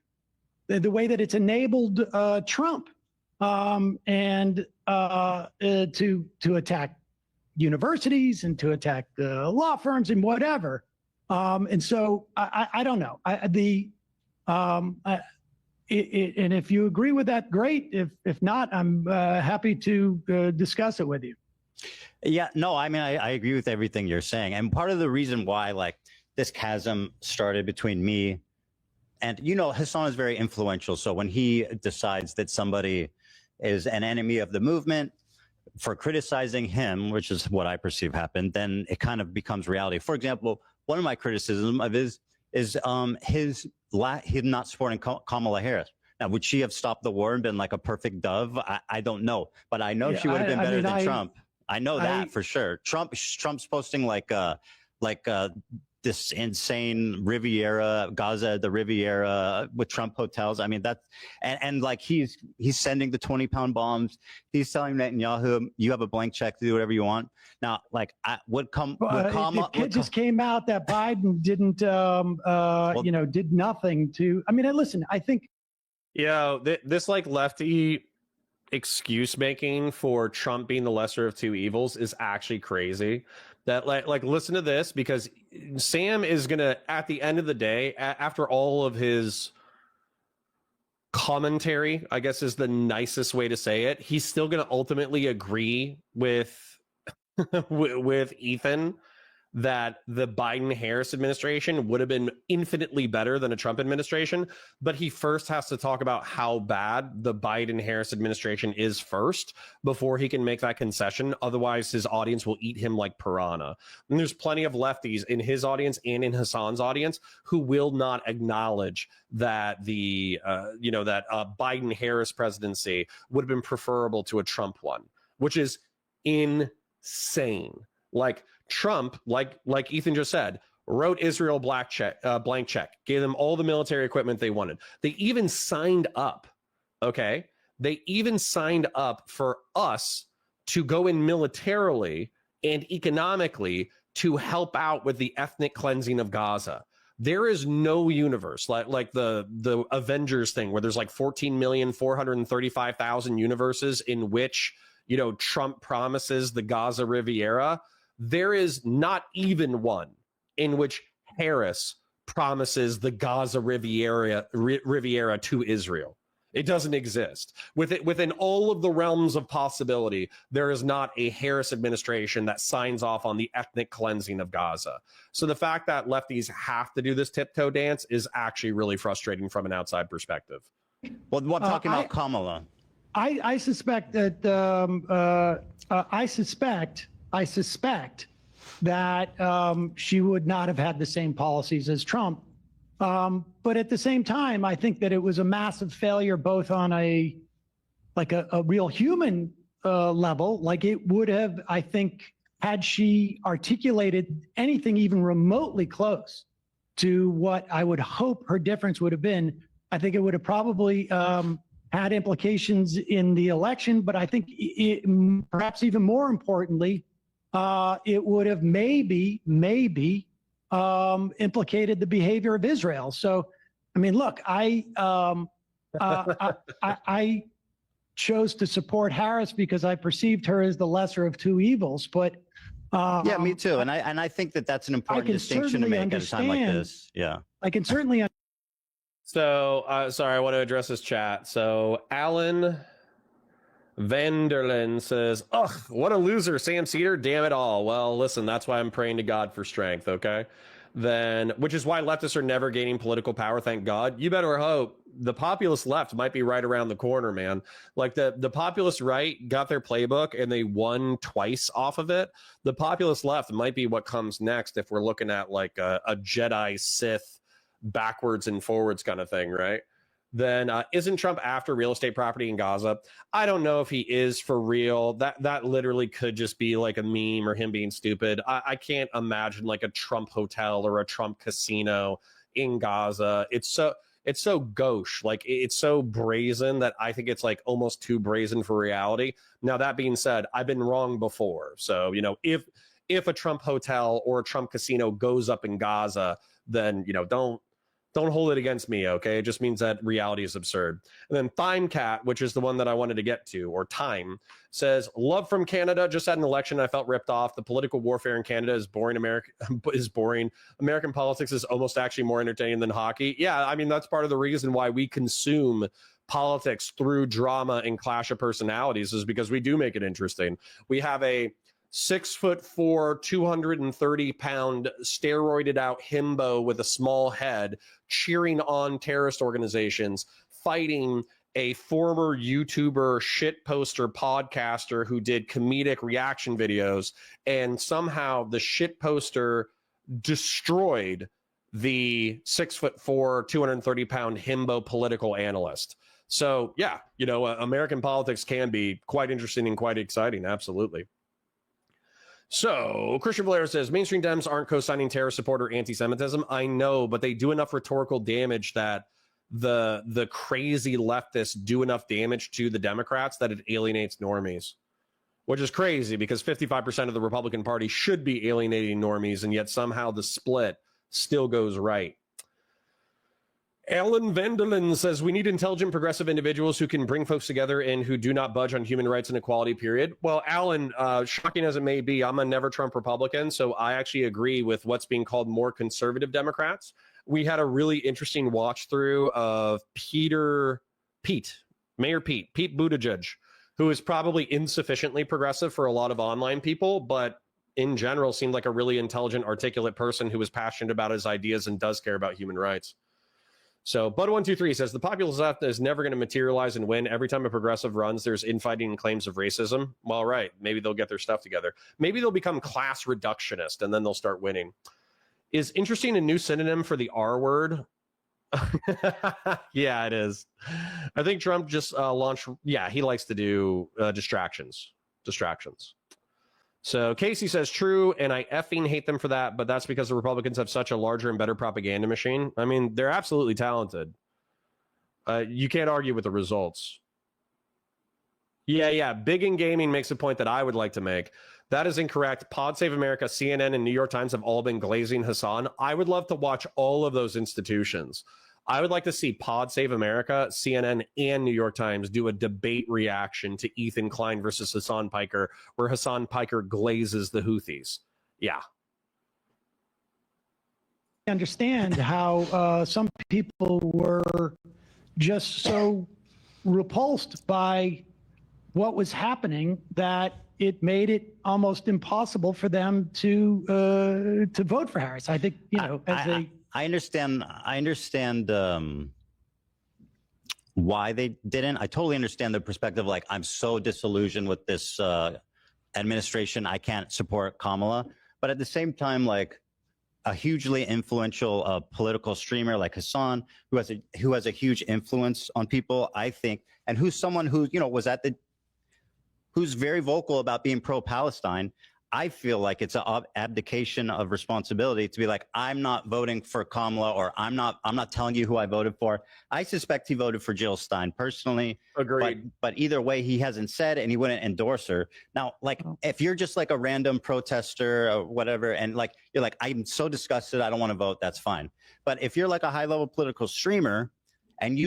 the way that it's enabled Trump and to attack universities and to attack law firms and whatever. And so I don't know. And if you agree with that, great. If not, I'm happy to discuss it with you. Yeah, no, I mean, I agree with everything you're saying. And part of the reason why, like, this chasm started between me and, you know, Hassan is very influential. So when he decides that somebody is an enemy of the movement for criticizing him, which is what I perceive happened, then it kind of becomes reality. For example, one of my criticisms of his is him not supporting Kamala Harris. Now, would she have stopped the war and been like a perfect dove? I don't know, but I know she would have been better than Trump. I know that for sure. Trump's posting like this insane Riviera, Gaza, the Riviera with Trump hotels. I mean, that's and like he's sending the 20-pound bombs. He's telling Netanyahu, you have a blank check to do whatever you want. Now, like, it just came out that Biden didn't, did nothing to. I mean, listen, I think. Yeah, this like lefty excuse making for Trump being the lesser of two evils is actually crazy. That like listen to this, because Sam is gonna, at the end of the day, after all of his commentary, I guess is the nicest way to say it, he's still gonna ultimately agree with with Ethan that the Biden-Harris administration would have been infinitely better than a Trump administration, but he first has to talk about how bad the Biden-Harris administration is first before he can make that concession. Otherwise, his audience will eat him like piranha. And there's plenty of lefties in his audience and in Hassan's audience who will not acknowledge that the Biden-Harris presidency would have been preferable to a Trump one, which is insane. Like, Trump, like Ethan just said, wrote Israel blank check, gave them all the military equipment they wanted. They even signed up, okay? They even signed up for us to go in militarily and economically to help out with the ethnic cleansing of Gaza. There is no universe like the Avengers thing where there's like 14,435,000 universes in which, you know, Trump promises the Gaza Riviera. There is not even one in which Harris promises the Gaza Riviera to Israel. It doesn't exist. Within all of the realms of possibility, there is not a Harris administration that signs off on the ethnic cleansing of Gaza. So the fact that lefties have to do this tiptoe dance is actually really frustrating from an outside perspective. Well, I'm talking about Kamala. I suspect that I suspect that she would not have had the same policies as Trump. But at the same time, I think that it was a massive failure, both on a real human level. Like, it would have, I think, had she articulated anything even remotely close to what I would hope her difference would have been, I think it would have probably had implications in the election. But I think perhaps even more importantly, it would have maybe implicated the behavior of Israel. So, I mean, look, I chose to support Harris because I perceived her as the lesser of two evils. But yeah, me too. And I think that that's an important distinction to make at a time like this. Yeah, I can certainly. So, sorry, I want to address this chat. So, Alan Vanderlyn says, ugh, what a loser, Sam Seder, damn it all. Well, listen, that's why I'm praying to God for strength, okay? Then, which is why leftists are never gaining political power, thank God. You better hope. The populist left might be right around the corner, man. Like, the populist right got their playbook and they won twice off of it. The populist left might be what comes next if we're looking at like a Jedi Sith backwards and forwards kind of thing, right? Then isn't Trump after real estate property in Gaza? I don't know if he is for real. That literally could just be like a meme or him being stupid. I can't imagine like a Trump hotel or a Trump casino in Gaza. It's so gauche, like it's so brazen that I think it's like almost too brazen for reality. Now, that being said, I've been wrong before. So, you know, if a Trump hotel or a Trump casino goes up in Gaza, then, you know, don't hold it against me, okay? It just means that reality is absurd. And then Thimecat, which is the one that I wanted to get to, or Time, says, love from Canada, just had an election, I felt ripped off. The political warfare in Canada is boring. American politics is almost actually more entertaining than hockey. Yeah, I mean, that's part of the reason why we consume politics through drama and clash of personalities, is because we do make it interesting. We have a 6'4", 230-pound steroided out himbo with a small head cheering on terrorist organizations, fighting a former YouTuber, shit poster, podcaster who did comedic reaction videos, and somehow the shit poster destroyed the 6'4", 230-pound himbo political analyst. So yeah, you know, American politics can be quite interesting and quite exciting. Absolutely. So Christian Valera says, mainstream Dems aren't co-signing terrorist support or anti-Semitism. I know, but they do enough rhetorical damage that the crazy leftists do enough damage to the Democrats that it alienates normies, which is crazy because 55% of the Republican Party should be alienating normies, and yet somehow the split still goes right. Alan Vanderlyn says, we need intelligent, progressive individuals who can bring folks together and who do not budge on human rights and equality, period. Well, Alan, shocking as it may be, I'm a never Trump Republican, so I actually agree with what's being called more conservative Democrats. We had a really interesting watch through of Mayor Pete Buttigieg, who is probably insufficiently progressive for a lot of online people, but in general seemed like a really intelligent, articulate person who was passionate about his ideas and does care about human rights. So Bud123 says, the populist left is never going to materialize and win. Every time a progressive runs, there's infighting and claims of racism. Well, right. Maybe they'll get their stuff together. Maybe they'll become class reductionist and then they'll start winning. Is interesting a new synonym for the R word? Yeah, it is. I think Trump just launched. Yeah, he likes to do distractions. So Casey says, true, and I effing hate them for that, but that's because the Republicans have such a larger and better propaganda machine. I mean, they're absolutely talented. You can't argue with the results. Yeah, Big in Gaming makes a point that I would like to make. That is incorrect. Pod Save America, CNN, and New York Times have all been glazing Hassan. I would love to watch all of those institutions. I would like to see Pod Save America, CNN, and New York Times do a debate reaction to Ethan Klein versus Hassan Piker, where Hassan Piker glazes the Houthis. Yeah. I understand how some people were just so repulsed by what was happening that it made it almost impossible for them to vote for Harris. I think, I understand why they didn't. I totally understand the perspective. Like, I'm so disillusioned with this administration, I can't support Kamala. But at the same time, like, a hugely influential political streamer like Hassan, who has a huge influence on people, I think, and who's someone who who's very vocal about being pro-Palestine. I feel like it's an abdication of responsibility to be like, I'm not voting for Kamala, or I'm not telling you who I voted for. I suspect he voted for Jill Stein personally. Agreed. But either way, he hasn't said, and he wouldn't endorse her. Now, like, if you're just like a random protester or whatever, and like, you're like, I'm so disgusted, I don't want to vote, that's fine. But if you're like a high-level political streamer, and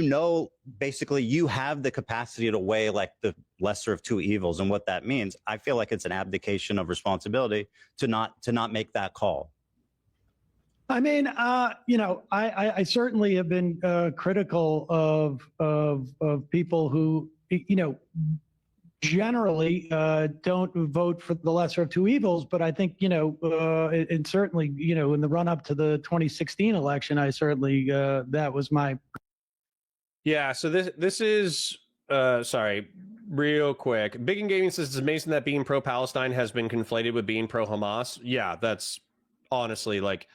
basically you have the capacity to weigh like the lesser of two evils and what that means, I feel like it's an abdication of responsibility to not make that call. I mean, I certainly have been critical of people who, generally don't vote for the lesser of two evils. But I think, and certainly, in the run up to the 2016 election, I certainly that was my. Yeah, so this is sorry, real quick. Big in Gaming says it's amazing that being pro-Palestine has been conflated with being pro-Hamas. Yeah, that's honestly like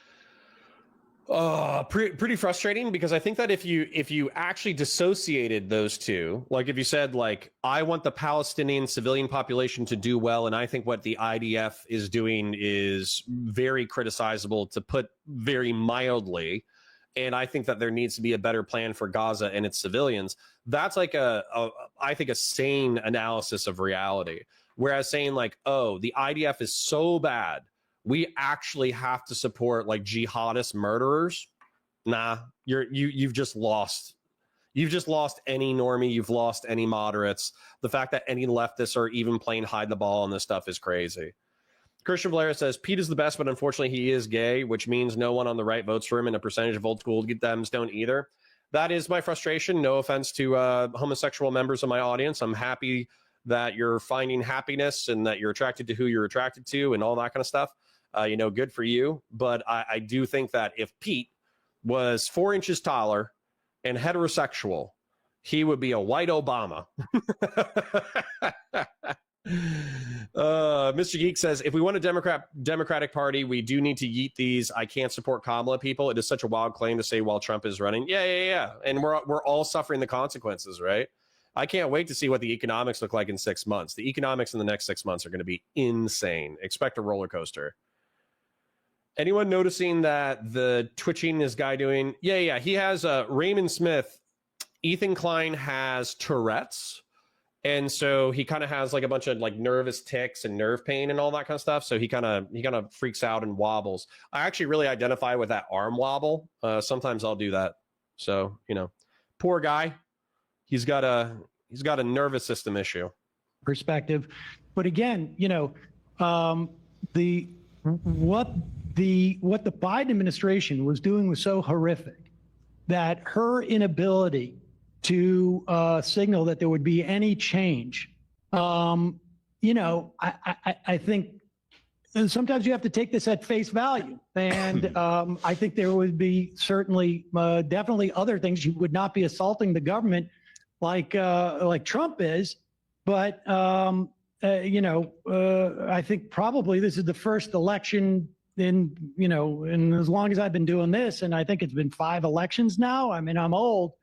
pretty frustrating, because I think that if you actually dissociated those two, like if you said like, I want the Palestinian civilian population to do well, and I think what the IDF is doing is very criticizable, to put very mildly, and I think that there needs to be a better plan for Gaza and its civilians. That's like I think a sane analysis of reality. Whereas saying like, oh, the IDF is so bad, we actually have to support like jihadist murderers. Nah, you've just lost. You've just lost any normie. You've lost any moderates. The fact that any leftists are even playing hide the ball on this stuff is crazy. Christian Valera says, Pete is the best, but unfortunately he is gay, which means no one on the right votes for him, and a percentage of old school Dems don't either. That is my frustration. No offense to homosexual members of my audience. I'm happy that you're finding happiness and that you're attracted to who you're attracted to and all that kind of stuff. Good for you. But I do think that if Pete was 4 inches taller and heterosexual, he would be a white Obama. Mr. Geek says, if we want a Democratic Party, we do need to yeet these I can't support Kamala people. It is such a wild claim to say while Trump is running. Yeah. And we're all suffering the consequences, right? I can't wait to see what the economics look like in 6 months. The economics in the next 6 months are going to be insane. Expect a roller coaster. Anyone noticing that the twitching this guy doing? Yeah. He has Raymond Smith. Ethan Klein has Tourette's. And so he kind of has like a bunch of like nervous tics and nerve pain and all that kind of stuff. So he kind of freaks out and wobbles. I actually really identify with that arm wobble. Sometimes I'll do that. So, poor guy. He's got a nervous system issue. Perspective. But again, what the Biden administration was doing was so horrific that her inability to signal that there would be any change. I think sometimes you have to take this at face value. And I think there would be certainly, definitely other things. You would not be assaulting the government like Trump is. But, I think probably this is the first election in as long as I've been doing this, and I think it's been 5 elections now. I mean, I'm old.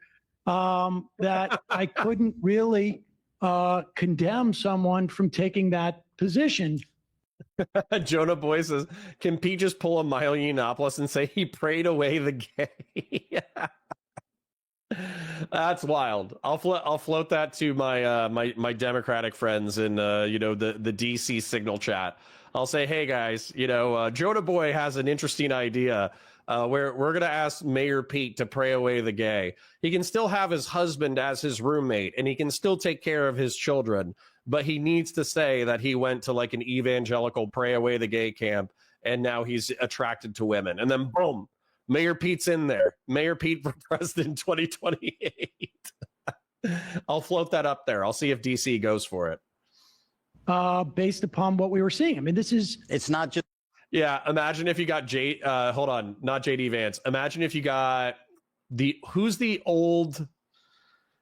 That I couldn't really condemn someone from taking that position. Jonah Boy says, can Pete just pull a Milo Yiannopoulos and say he prayed away the gay? That's wild. I'll float that to my my Democratic friends in the DC Signal chat. I'll say, hey guys, Jonah Boy has an interesting idea. We're going to ask Mayor Pete to pray away the gay. He can still have his husband as his roommate, and he can still take care of his children, but he needs to say that he went to like an evangelical pray away the gay camp, and now he's attracted to women. And then boom, Mayor Pete's in there. Mayor Pete for president 2028. I'll float that up there. I'll see if DC goes for it. Based upon what we were seeing. I mean, it's not just. Yeah, imagine if you got hold on, not JD Vance. Imagine if you got who's the old,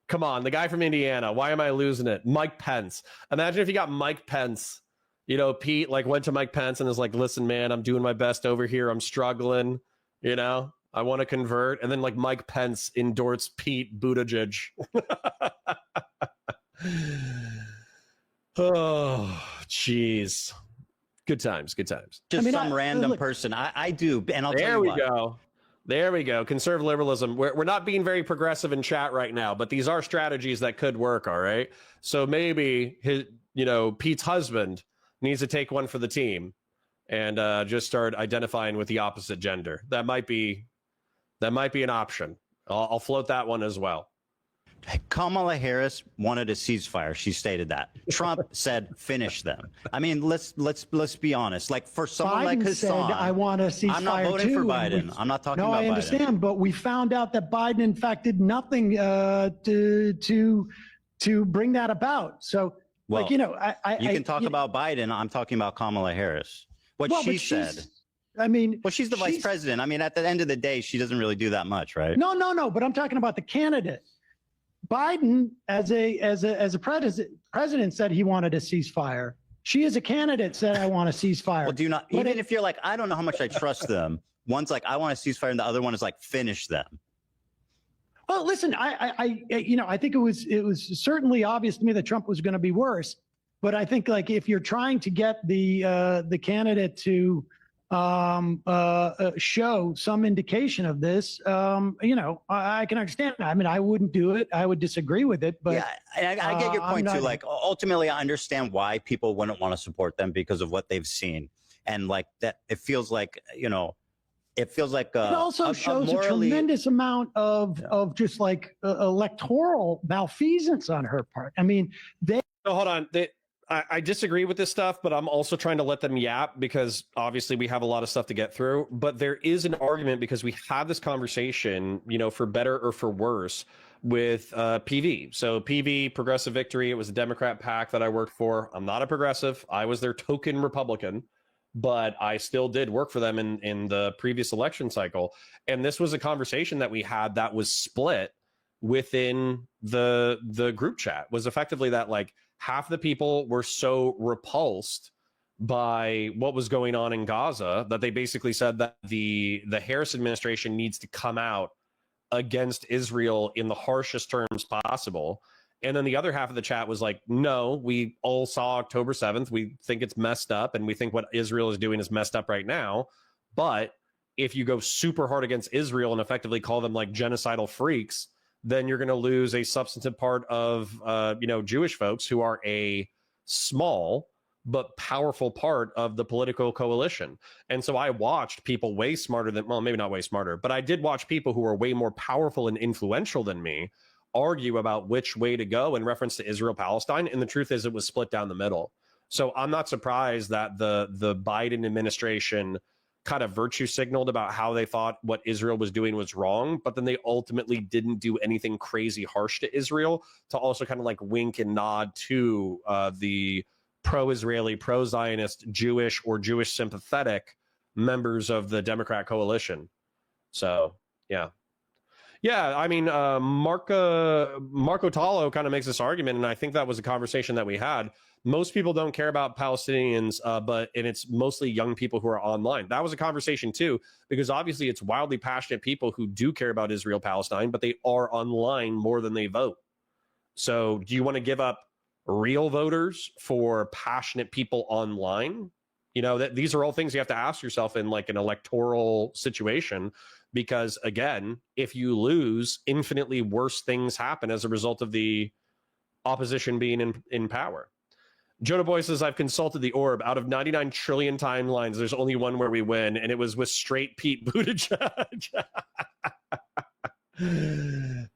come on, the guy from Indiana. Why am I losing it? Mike Pence. Imagine if you got Mike Pence. You know, Pete like went to Mike Pence and is like, listen, man, I'm doing my best over here. I'm struggling. You know, I want to convert. And then like Mike Pence endorsed Pete Buttigieg. Oh, jeez. Good times. Just some random person. I do. And I'll tell you what. There we go. Conservative liberalism. We're not being very progressive in chat right now, but these are strategies that could work. All right. So maybe Pete's husband needs to take one for the team and just start identifying with the opposite gender. That might be an option. I'll float that one as well. Kamala Harris wanted a ceasefire. She stated that. Trump said, finish them. I mean, let's be honest. Like for someone Biden like Hassan, said, I want a ceasefire. I'm not voting for Biden. I'm not talking about Biden. No, I understand, but we found out that Biden, in fact, did nothing to bring that about. So, well, you can talk about Biden. I'm talking about Kamala Harris. What she said. I mean, well, she's the vice president. I mean, at the end of the day, she doesn't really do that much, right? No. But I'm talking about the candidate. Biden, as a president, said he wanted a ceasefire. She, as a candidate, said, "I want a ceasefire." Well, do you not? But even if you're like, I don't know how much I trust them. One's like, I want a ceasefire, and the other one is like, finish them. Well, listen, I think it was certainly obvious to me that Trump was going to be worse. But I think like if you're trying to get the candidate to show some indication of this, I can understand. I mean, I wouldn't do it. I would disagree with it. But yeah, I get your point too. Like, ultimately, I understand why people wouldn't want to support them because of what they've seen, and like that, it feels like it feels like it also shows a tremendous amount of just like electoral malfeasance on her part. I mean, hold on. I disagree with this stuff, but I'm also trying to let them yap because obviously we have a lot of stuff to get through. But there is an argument because we had this conversation, for better or for worse, with PV. So PV, Progressive Victory, it was a Democrat PAC that I worked for. I'm not a progressive. I was their token Republican, but I still did work for them in the previous election cycle. And this was a conversation that we had that was split within the group chat, was effectively that like, half the people were so repulsed by what was going on in Gaza that they basically said that the Harris administration needs to come out against Israel in the harshest terms possible. And then the other half of the chat was like, no, we all saw October 7th. We think it's messed up. And we think what Israel is doing is messed up right now. But if you go super hard against Israel and effectively call them like genocidal freaks, then you're going to lose a substantive part of, Jewish folks who are a small but powerful part of the political coalition. And so I watched people way smarter than, well, maybe not way smarter, but I did watch people who were way more powerful and influential than me argue about which way to go in reference to Israel-Palestine. And the truth is it was split down the middle. So I'm not surprised that the Biden administration kind of virtue signaled about how they thought what Israel was doing was wrong, but then they ultimately didn't do anything crazy harsh to Israel to also kind of like wink and nod to the pro-Israeli, pro-Zionist, Jewish or Jewish sympathetic members of the Democrat coalition. So, yeah. Yeah, I mean, Marco Talo kind of makes this argument, and I think that was a conversation that we had. Most people don't care about Palestinians, and it's mostly young people who are online. That was a conversation too, because obviously it's wildly passionate people who do care about Israel-Palestine, but they are online more than they vote. So do you want to give up real voters for passionate people online? These are all things you have to ask yourself in like an electoral situation, because again, if you lose, infinitely worse things happen as a result of the opposition being in power. Jonah Boy says, I've consulted the orb. Out of 99 trillion timelines, there's only one where we win, and it was with straight Pete Buttigieg.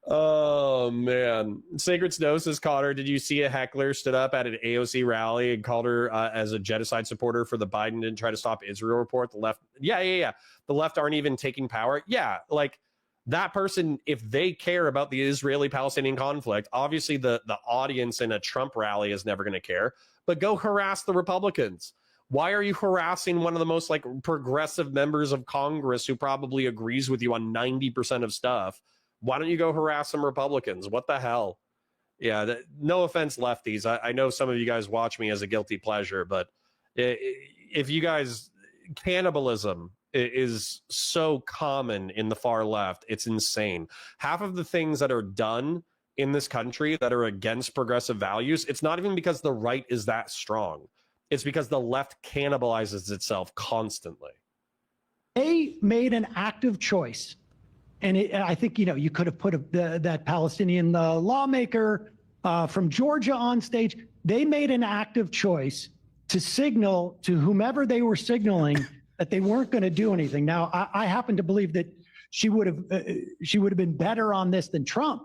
Oh, man. Sacred Snow says, Cotter, did you see a heckler stood up at an AOC rally and called her as a genocide supporter for the Biden didn't try to stop Israel report? The left. Yeah. The left aren't even taking power. Yeah, like, That person, if they care about the Israeli-Palestinian conflict, obviously the audience in a Trump rally is never going to care, but go harass the Republicans. Why are you harassing one of the most like progressive members of Congress who probably agrees with you on 90% of stuff? Why don't you go harass some Republicans? What the hell? Yeah, no offense, lefties. I know some of you guys watch me as a guilty pleasure, but if you guys, cannibalism is so common in the far left, it's insane. Half of the things that are done in this country that are against progressive values, it's not even because the right is that strong. It's because the left cannibalizes itself constantly. They made an active choice. And I think, you could have put that Palestinian lawmaker from Georgia on stage. They made an active choice to signal to whomever they were signaling that they weren't going to do anything. Now, I happen to believe that she would have been better on this than Trump,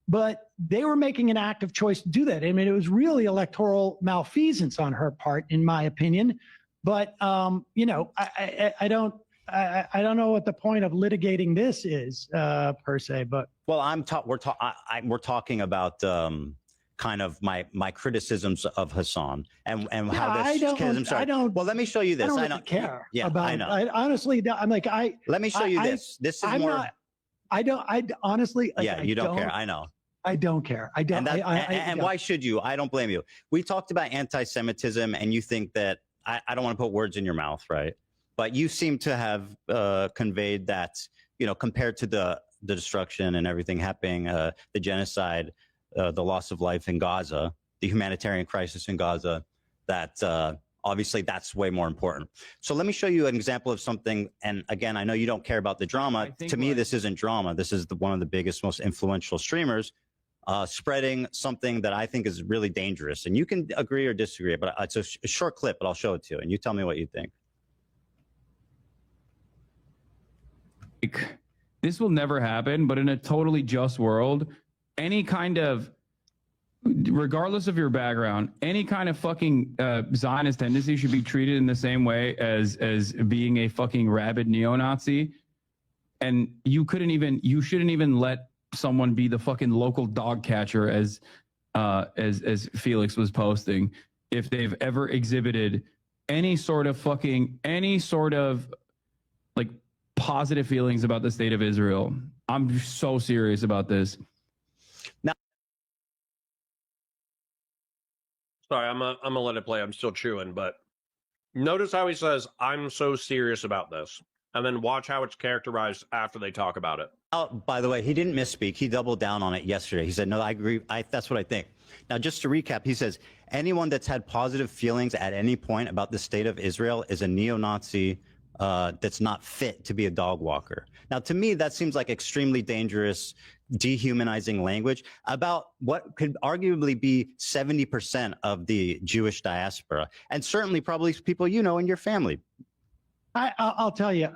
but they were making an active choice to do that. I mean, it was really electoral malfeasance on her part, in my opinion. But I don't know what the point of litigating this is per se. But well, we're talking about kind of my criticisms of Hassan and how this I don't. Well, let me show you this. I don't care. Yeah, about, I know. Honestly, I'm like Let me show you this. This is I'm more. Not, I don't. I honestly. Like, Yeah, you don't care. I know. I don't care. I don't. And why should you? I don't blame you. We talked about anti-Semitism, and you think that I don't want to put words in your mouth, right? But you seem to have conveyed that, compared to the destruction and everything happening, the genocide, the loss of life in Gaza, the humanitarian crisis in Gaza, that obviously that's way more important. So let me show you an example of something. And again, I know you don't care about the drama. To me, this isn't drama. This is one of the biggest, most influential streamers spreading something that I think is really dangerous. And you can agree or disagree, but it's a short clip, but I'll show it to you. And you tell me what you think. This will never happen, but in a totally just world, any kind of, regardless of your background, any kind of fucking Zionist tendency should be treated in the same way as being a fucking rabid neo-Nazi. And you shouldn't even let someone be the fucking local dog catcher as Felix was posting, if they've ever exhibited any sort of like positive feelings about the state of Israel. I'm so serious about this. Now, sorry, I'm gonna let it play. I'm still chewing, but notice how he says, "I'm so serious about this," and then watch how it's characterized after they talk about it. oh, by the way, he didn't misspeak. He doubled down on it yesterday. He said, "No, I agree. That's what I think." Now, just to recap, he says, anyone that's had positive feelings at any point about the state of Israel is a neo-Nazi that's not fit to be a dog walker. Now, to me, that seems like extremely dangerous, dehumanizing language about what could arguably be 70% of the Jewish diaspora, and certainly probably people in your family. I'll tell you,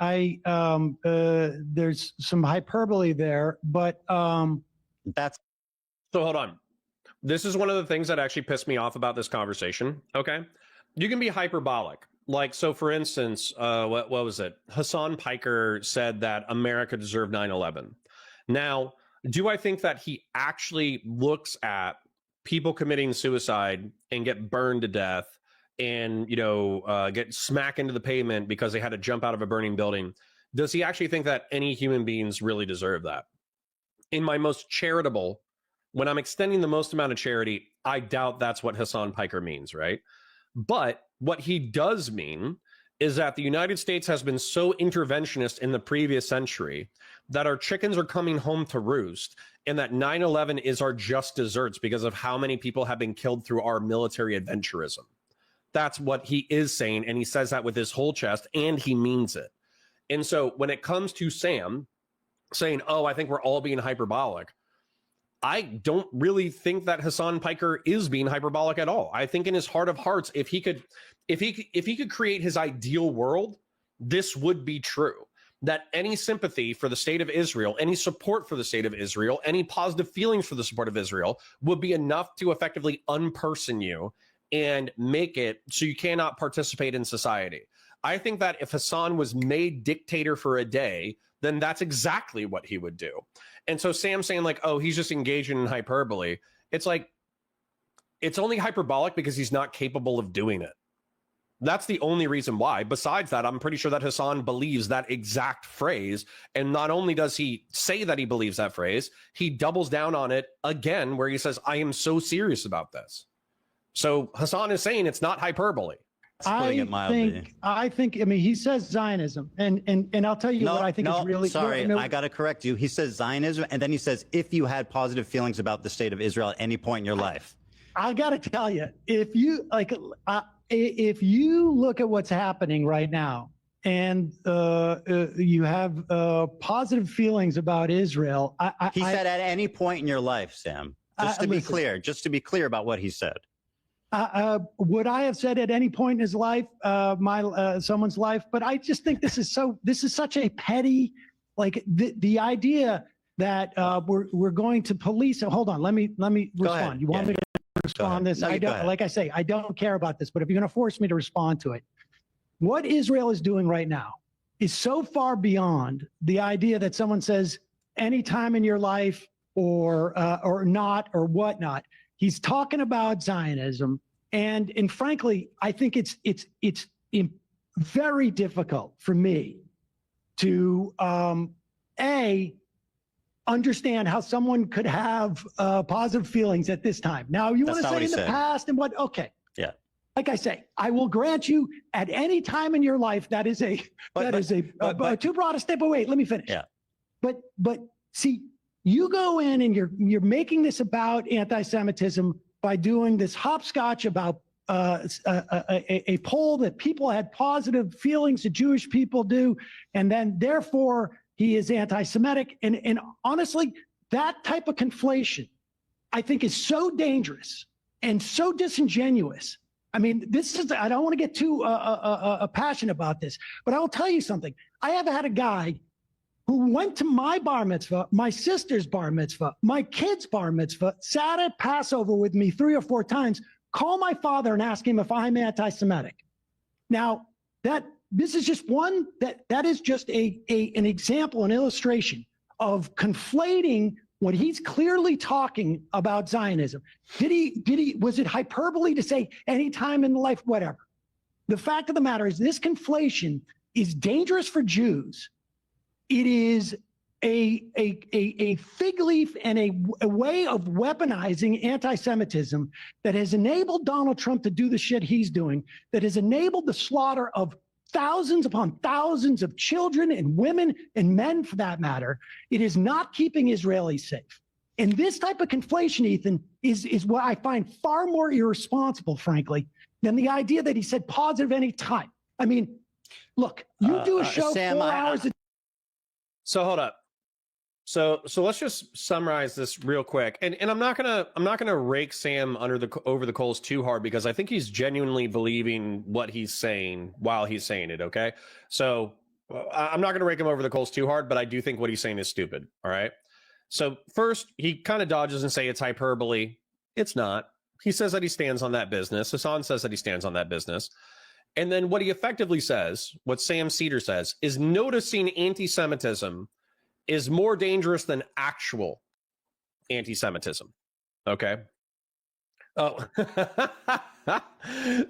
there's some hyperbole there, but That's So hold on. This is one of the things that actually pissed me off about this conversation. Okay, you can be hyperbolic. Like, so for instance, what was it? Hassan Piker said that America deserved 9/11. Now, do I think that he actually looks at people committing suicide and get burned to death and, get smacked into the pavement because they had to jump out of a burning building? Does he actually think that any human beings really deserve that? In my most charitable, when I'm extending the most amount of charity, I doubt that's what Hassan Piker means, right? But what he does mean is that the United States has been so interventionist in the previous century that our chickens are coming home to roost, and that 9/11 is our just desserts because of how many people have been killed through our military adventurism. That's what he is saying, and he says that with his whole chest, and he means it. And so when it comes to Sam saying, "Oh, I think we're all being hyperbolic," I don't really think that Hassan Piker is being hyperbolic at all. I think in his heart of hearts, if he could create his ideal world, this would be true. That any sympathy for the state of Israel, any support for the state of Israel, any positive feelings for the support of Israel would be enough to effectively unperson you and make it so you cannot participate in society. I think that if Hassan was made dictator for a day, then that's exactly what he would do. And so Sam's saying like, oh, he's just engaging in hyperbole. It's like, it's only hyperbolic because he's not capable of doing it. That's the only reason why. Besides that, I'm pretty sure that Hassan believes that exact phrase. And not only does he say that he believes that phrase, he doubles down on it again, where he says, I am so serious about this. So Hassan is saying it's not hyperbole. I think, I mean, he says Zionism, and I'll tell you what I think is really. Sorry, I got to correct you. He says Zionism, and then he says, if you had positive feelings about the state of Israel at any point in your life. I got to tell you, if you like, if you look at what's happening right now, and you have positive feelings about Israel, he said at any point in your life, Sam. Just to be clear, about what he said. Would I have said at any point in his life, someone's life? But I just think this is such a petty, like the idea that we're going to police. Hold on, let me respond. You want me to respond to this? No, I don't. Like I say, I don't care about this. But if you're going to force me to respond to it, what Israel is doing right now is so far beyond the idea that someone says any time in your life or not or whatnot. He's talking about Zionism, and frankly, I think it's very difficult for me to understand how someone could have positive feelings at this time. Now, you want to say in the past and what? Okay, yeah. Like I say, I will grant you at any time in your life that is too broad a step. But wait, let me finish. Yeah. But see. You go in and you're making this about anti-Semitism by doing this hopscotch about a poll that people had positive feelings that Jewish people do, and then therefore he is anti-Semitic. And honestly, that type of conflation, I think, is so dangerous and so disingenuous. I mean, I don't want to get too passionate about this, but I will tell you something. I have had a guy who went to my bar mitzvah, my sister's bar mitzvah, my kid's bar mitzvah, sat at Passover with me 3 or 4 times, call my father and ask him if I'm anti-Semitic. Now, this is just one, that is just an example, an illustration of conflating what he's clearly talking about Zionism. Was it hyperbole to say any time in life, whatever? The fact of the matter is this conflation is dangerous for Jews. It is a fig leaf and a way of weaponizing anti-Semitism that has enabled Donald Trump to do the shit he's doing, that has enabled the slaughter of thousands upon thousands of children and women and men, for that matter. It is not keeping Israelis safe. And this type of conflation, Ethan, is what I find far more irresponsible, frankly, than the idea that he said positive any time. I mean, look, you do a show Sam, 4 hours a day. So hold up. So let's just summarize this real quick. And I'm not gonna rake Sam over the coals too hard, because I think he's genuinely believing what he's saying while he's saying it. Okay. So I'm not gonna rake him over the coals too hard, but I do think what he's saying is stupid. All right. So first, he kind of dodges and say it's hyperbole. It's not. He says that he stands on that business. Hassan says that he stands on that business. And then what he effectively says, what Sam Seder says, is noticing anti-Semitism is more dangerous than actual anti-Semitism. Okay. Oh,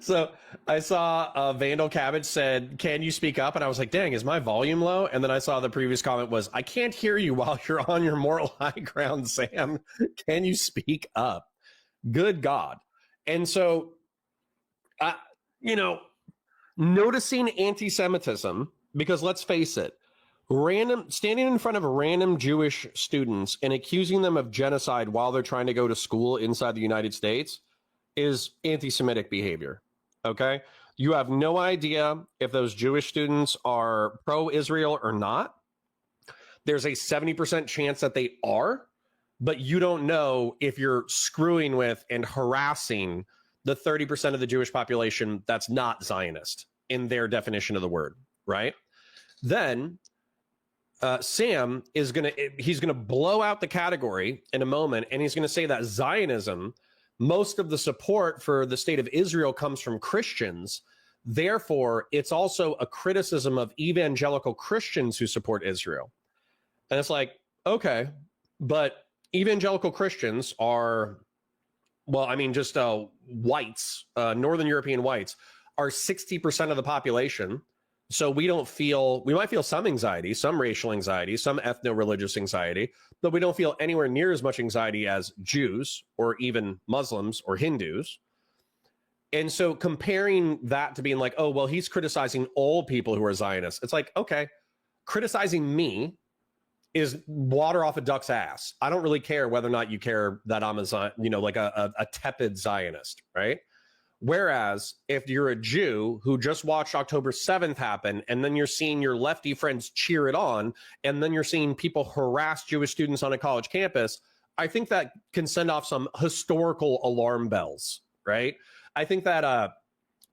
so I saw Vandal Cabbage said, "Can you speak up?" And I was like, "Dang, is my volume low?" And then I saw the previous comment was, "I can't hear you while you're on your moral high ground, Sam. Can you speak up?" Good God. And so, noticing anti-Semitism, because let's face it, standing in front of random Jewish students and accusing them of genocide while they're trying to go to school inside the United States is anti-Semitic behavior. Okay. You have no idea if those Jewish students are pro-Israel or not. There's a 70% chance that they are, but you don't know if you're screwing with and harassing the 30% of the Jewish population that's not Zionist in their definition of the word, right? Then Sam is he's gonna blow out the category in a moment, and he's gonna say that Zionism, most of the support for the state of Israel comes from Christians. Therefore, it's also a criticism of evangelical Christians who support Israel. And it's like, okay, but evangelical Christians are, well, I mean, just whites, Northern European whites are 60% of the population. So we might feel some anxiety, some racial anxiety, some ethno-religious anxiety, but we don't feel anywhere near as much anxiety as Jews or even Muslims or Hindus. And so comparing that to being like, oh, well, he's criticizing all people who are Zionists. It's like, okay, criticizing me is water off a duck's ass. I don't really care whether or not you care that I'm a tepid Zionist, right? Whereas if you're a Jew who just watched October 7th happen, and then you're seeing your lefty friends cheer it on, and then you're seeing people harass Jewish students on a college campus, I think that can send off some historical alarm bells, right? I think that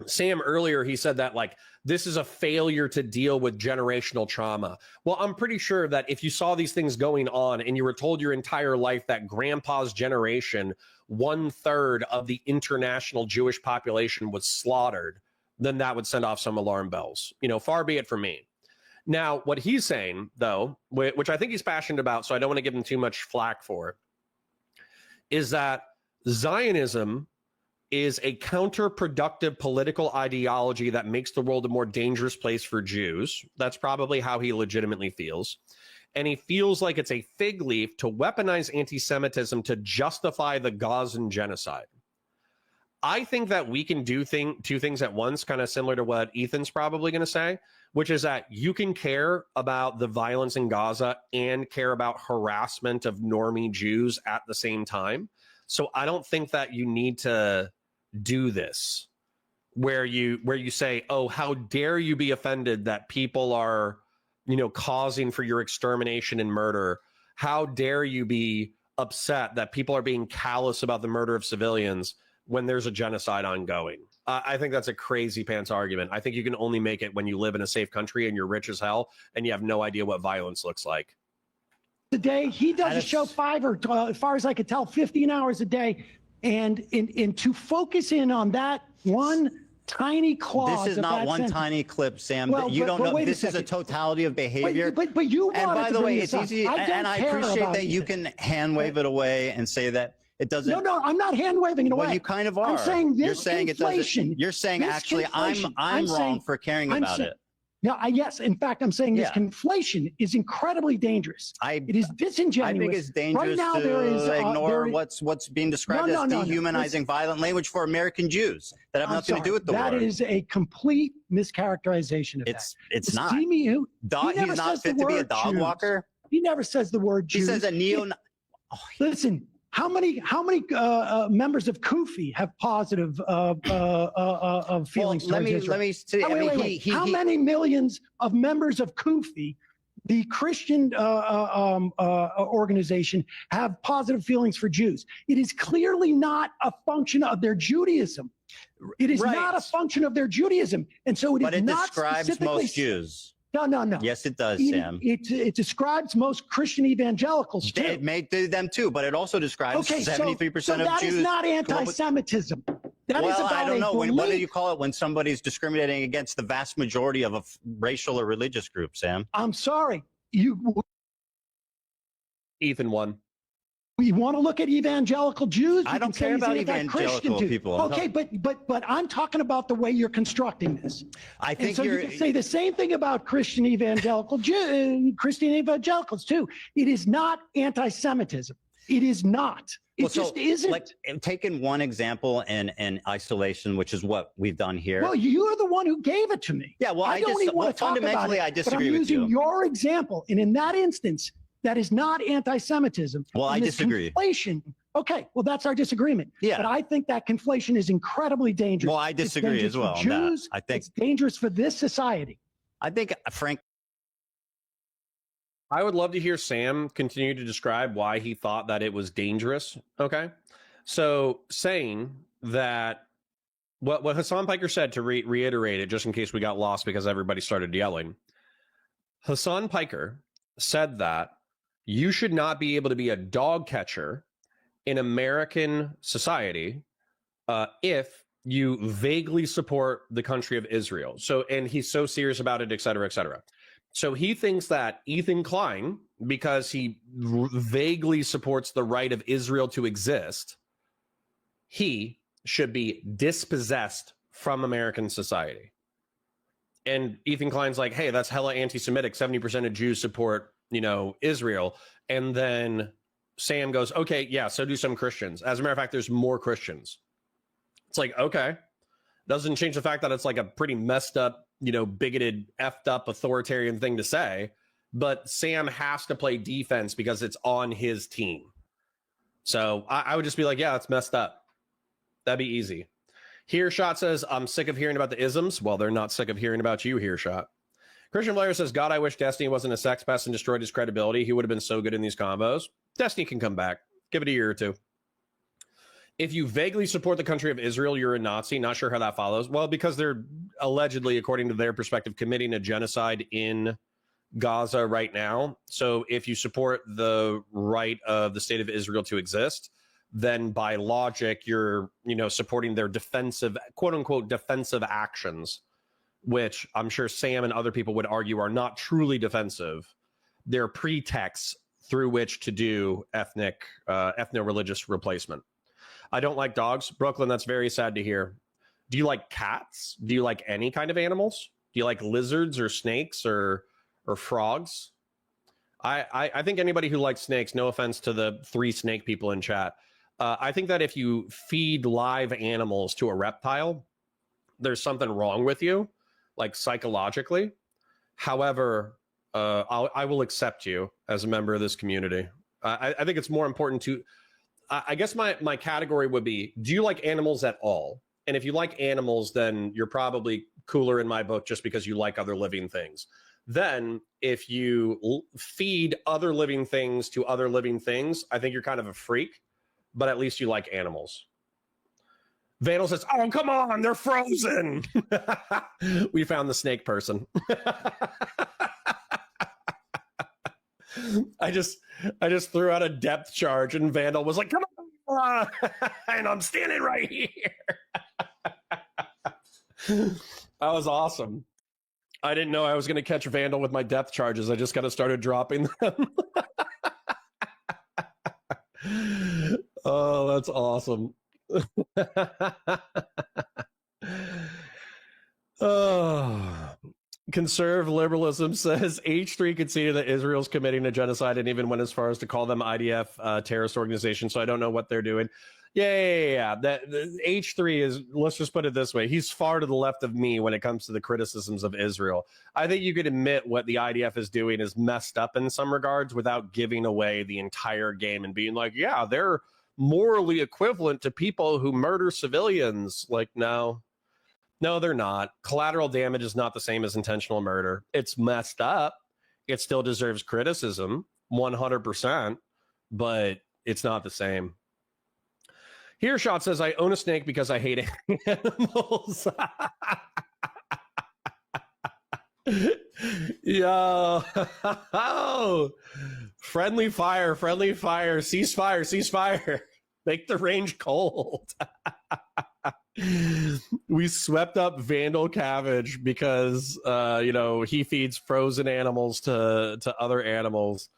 Sam earlier, he said that like, this is a failure to deal with generational trauma. Well, I'm pretty sure that if you saw these things going on and you were told your entire life that grandpa's generation, 1/3 of the international Jewish population was slaughtered, then that would send off some alarm bells. Far be it from me. Now, what he's saying, though, which I think he's passionate about, so I don't want to give him too much flack for, is that Zionism is a counterproductive political ideology that makes the world a more dangerous place for Jews. That's probably how he legitimately feels. And he feels like it's a fig leaf to weaponize anti-Semitism to justify the Gazan genocide. I think that we can do two things at once, kind of similar to what Ethan's probably going to say, which is that you can care about the violence in Gaza and care about harassment of normie Jews at the same time. So I don't think that you need to do this where you say, oh, how dare you be offended that people are, causing for your extermination and murder. How dare you be upset that people are being callous about the murder of civilians when there's a genocide ongoing. I think that's a crazy pants argument. I think you can only make it when you live in a safe country and you're rich as hell and you have no idea what violence looks like. A day. He does a show 5 or as far as I could tell, 15 hours a day. And to focus in on that one tiny clause. This is not one tiny clip, Sam. Well, you don't know. This is a totality of behavior. But you and by the way, it's easy. And I appreciate that you can hand wave it away and say that it doesn't. No, I'm not hand waving it away. Well, you kind of are. I'm saying this You're saying inflation. It doesn't. You're saying actually I'm wrong for caring about it. No, yes. In fact, I'm saying this conflation is incredibly dangerous. It is disingenuous. I think it's dangerous right now, to ignore what's being described as dehumanizing violent language for American Jews that have nothing to do with the war. That is a complete mischaracterization of that. It's not. He's not fit to be a dog walker. He never says the word Jews. He says a Listen. How many members of Kufi have positive feelings towards Israel? Let me say. Wait. How many millions of members of Kufi, the Christian organization, have positive feelings for Jews? It is clearly not a function of their Judaism. It is not a function of their Judaism, and so it is not describes specifically most Jews. No. Yes, it does, Sam. It describes most Christian evangelicals too. It may do them too, but it also describes 73% of Jews. That is not anti-Semitism. That is about I don't know. belief. What do you call it when somebody's discriminating against the vast majority of a racial or religious group, Sam? I'm sorry. Ethan won. You want to look at evangelical Jews? I don't care about evangelical people. Okay, but I'm talking about the way you're constructing this. I think you can say the same thing about Christian evangelicals too. It is not anti-Semitism. It is not. It just isn't. Like, taking one example in isolation, which is what we've done here. Well, you're the one who gave it to me. Yeah, well, I don't even want to talk about it. I disagree but I'm with you. using your example, and in that instance, that is not anti-Semitism. Well, I disagree. Conflation. Okay, well, that's our disagreement. Yeah. But I think that conflation is incredibly dangerous. Well, I disagree as well. Jews, I think it's dangerous for this society. I think, Frank. I would love to hear Sam continue to describe why he thought that it was dangerous. Okay. So saying that what Hassan Piker said, to reiterate it, just in case we got lost because everybody started yelling, Hassan Piker said that you should not be able to be a dog catcher in American society if you vaguely support the country of Israel. So, and he's so serious about it, et cetera, et cetera. So he thinks that Ethan Klein, because he vaguely supports the right of Israel to exist, he should be dispossessed from American society. And Ethan Klein's like, hey, that's hella anti-Semitic. 70% of Jews support, Israel. And then Sam goes, okay, yeah, so do some Christians. As a matter of fact, there's more Christians. It's like, okay. Doesn't change the fact that it's like a pretty messed up, bigoted, effed up authoritarian thing to say. But Sam has to play defense because it's on his team. So I would just be like, yeah, it's messed up. That'd be easy. Hearshot says, I'm sick of hearing about the isms. Well, they're not sick of hearing about you, Hearshot. Christian Blair says, God, I wish Destiny wasn't a sex pest and destroyed his credibility. He would have been so good in these combos. Destiny can come back. Give it a year or two. If you vaguely support the country of Israel, you're a Nazi. Not sure how that follows. Well, because they're allegedly, according to their perspective, committing a genocide in Gaza right now. So if you support the right of the state of Israel to exist, then by logic, you're, supporting their defensive, quote unquote, defensive actions, which I'm sure Sam and other people would argue are not truly defensive. They're pretexts through which to do ethno-religious replacement. I don't like dogs. Brooklyn, that's very sad to hear. Do you like cats? Do you like any kind of animals? Do you like lizards or snakes or frogs? I think anybody who likes snakes, no offense to the 3 snake people in chat, I think that if you feed live animals to a reptile, there's something wrong with you, like psychologically. However, I will accept you as a member of this community. I think it's more important to, I guess my category would be, do you like animals at all? And if you like animals, then you're probably cooler in my book just because you like other living things. Then if you feed other living things to other living things, I think you're kind of a freak, but at least you like animals. Vandal says, oh, come on, they're frozen. We found the snake person. I just threw out a depth charge and Vandal was like, come on. And I'm standing right here. That was awesome. I didn't know I was going to catch Vandal with my depth charges. I just kind of started dropping them. Oh, that's awesome. Oh. Conserve liberalism says H3 conceded that Israel's committing a genocide and even went as far as to call them IDF terrorist organization. So I don't know what they're doing. Yeah. The H3 is, let's just put it this way. He's far to the left of me when it comes to the criticisms of Israel. I think you could admit what the IDF is doing is messed up in some regards without giving away the entire game and being like, yeah, they're morally equivalent to people who murder civilians. Like, no, they're not. Collateral damage is not the same as intentional murder. It's messed up. It still deserves criticism, 100%, but it's not the same. Hearshot says, I own a snake because I hate animals. Yo. Friendly fire, ceasefire. Make the range cold. We swept up Vandal Cabbage because he feeds frozen animals to other animals.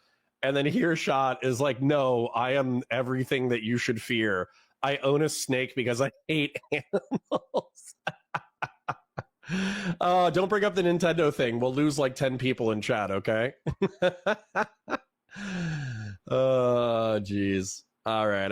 And then Hearshot is like, no, I am everything that you should fear. I own a snake because I hate animals. Don't bring up the Nintendo thing. We'll lose like 10 people in chat, okay? Oh, geez. All right.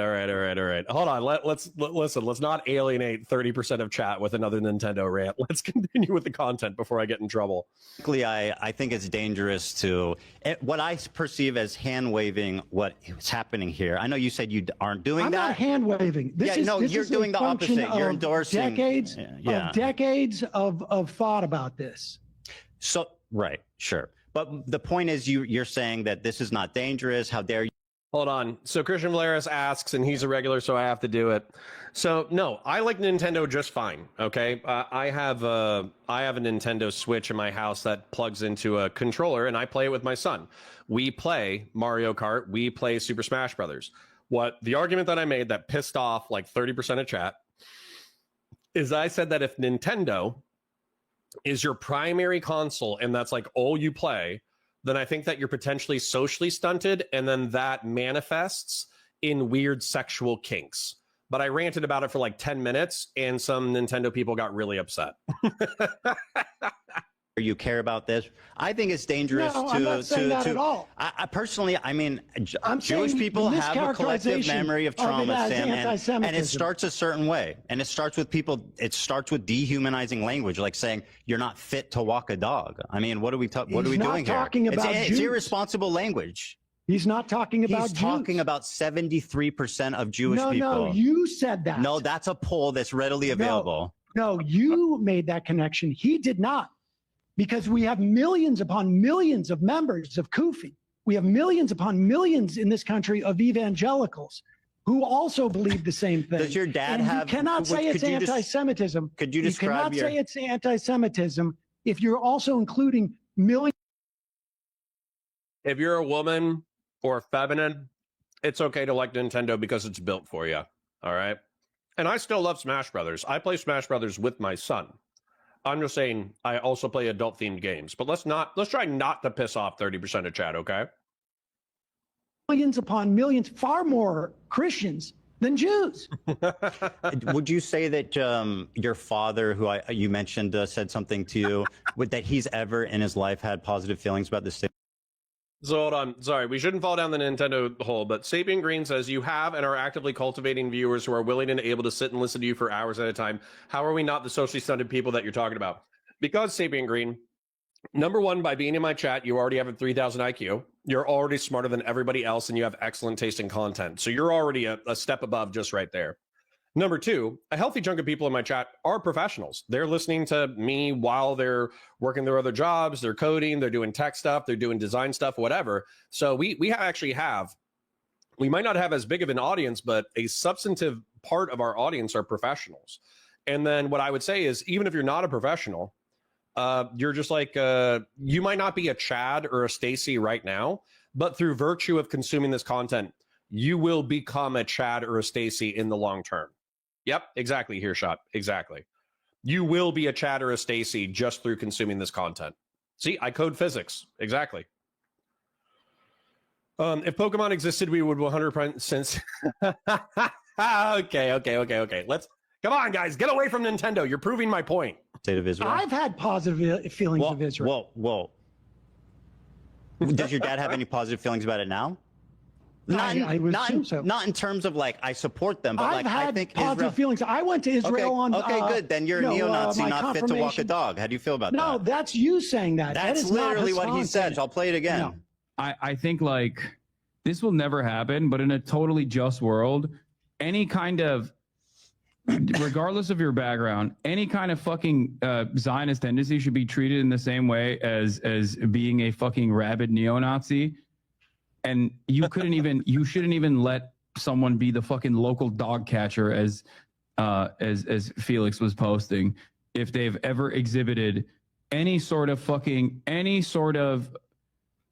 Hold on. Let's listen. Let's not alienate 30% of chat with another Nintendo rant. Let's continue with the content before I get in trouble. I think it's dangerous to what I perceive as hand waving what is happening here. I know you said you aren't doing I'm that. not hand waving. You're doing the opposite. You're endorsing decades of thought about this. So right, sure. But the point is, you're saying that this is not dangerous. How dare you? Hold on. So Christian Valeris asks, and he's a regular, so I have to do it. So no, I like Nintendo just fine. Okay, I have a Nintendo Switch in my house that plugs into a controller, and I play it with my son. We play Mario Kart. We play Super Smash Brothers. What the argument that I made that pissed off like 30% of chat is I said that if Nintendo is your primary console and that's like all you play, then I think that you're potentially socially stunted, and then that manifests in weird sexual kinks. But I ranted about it for like 10 minutes and some Nintendo people got really upset. You care about this. I think it's dangerous No, I'm not saying that at all. I personally, I mean, I'm Jewish saying people have a collective memory of trauma, as Sam, and it anti-Semitism. starts a certain way. And it starts with people, it starts with dehumanizing language, like saying you're not fit to walk a dog. I mean, what are we He's doing not here? talking about It's Jews. irresponsible language. He's not talking about He's Jews. talking about 73% of Jewish people. No, you said that. No, that's a poll that's readily available. No, you made that connection. He did not. Because we have millions upon millions of members of Kufi. We have millions upon millions in this country of evangelicals who also believe the same thing. Does your dad and have? You cannot say it's anti-Semitism. Could you describe You cannot say it's anti-Semitism if you're also including millions. If you're a woman or feminine, it's okay to like Nintendo because it's built for you. All right. And I still love Smash Brothers. I play Smash Brothers with my son. I'm just saying I also play adult themed games, but let's try not to piss off 30% of chat, okay? Millions upon millions, far more Christians than Jews. Would you say that your father, who you mentioned, said something to you, that he's ever in his life had positive feelings about the state? So hold on. Sorry, we shouldn't fall down the Nintendo hole, but Sapien Green says, you have and are actively cultivating viewers who are willing and able to sit and listen to you for hours at a time. How are we not the socially stunted people that you're talking about? Because, Sapien Green, number one, by being in my chat, you already have a 3,000 IQ. You're already smarter than everybody else, and you have excellent taste in content. So you're already a step above just right there. Number two, a healthy chunk of people in my chat are professionals. They're listening to me while they're working their other jobs, they're coding, they're doing tech stuff, they're doing design stuff, whatever. So we might not have as big of an audience, but a substantive part of our audience are professionals. And then what I would say is, even if you're not a professional, you're just like, you might not be a Chad or a Stacy right now, but through virtue of consuming this content, you will become a Chad or a Stacy in the long term. Yep, exactly, Hearshot. Exactly. You will be a Chad or a Stacy just through consuming this content. See, I code physics. Exactly. If Pokemon existed, we would 100%. Okay. Let's come on, guys. Get away from Nintendo. You're proving my point. State of Israel. I've had positive feelings of Israel. Whoa. Does your dad have any positive feelings about it now? Not in terms of like I support them, but I've like had I think positive Israel... feelings. I went to Israel on. Okay, good. Then you're a neo-Nazi, not fit to walk a dog. How do you feel about that? No, that's you saying that. That's literally what he said. So I'll play it again. No. I think like this will never happen, but in a totally just world, any kind of, regardless of your background, any kind of fucking Zionist tendency should be treated in the same way as being a fucking rabid neo-Nazi. And you shouldn't even let someone be the fucking local dog catcher as Felix was posting if they've ever exhibited any sort of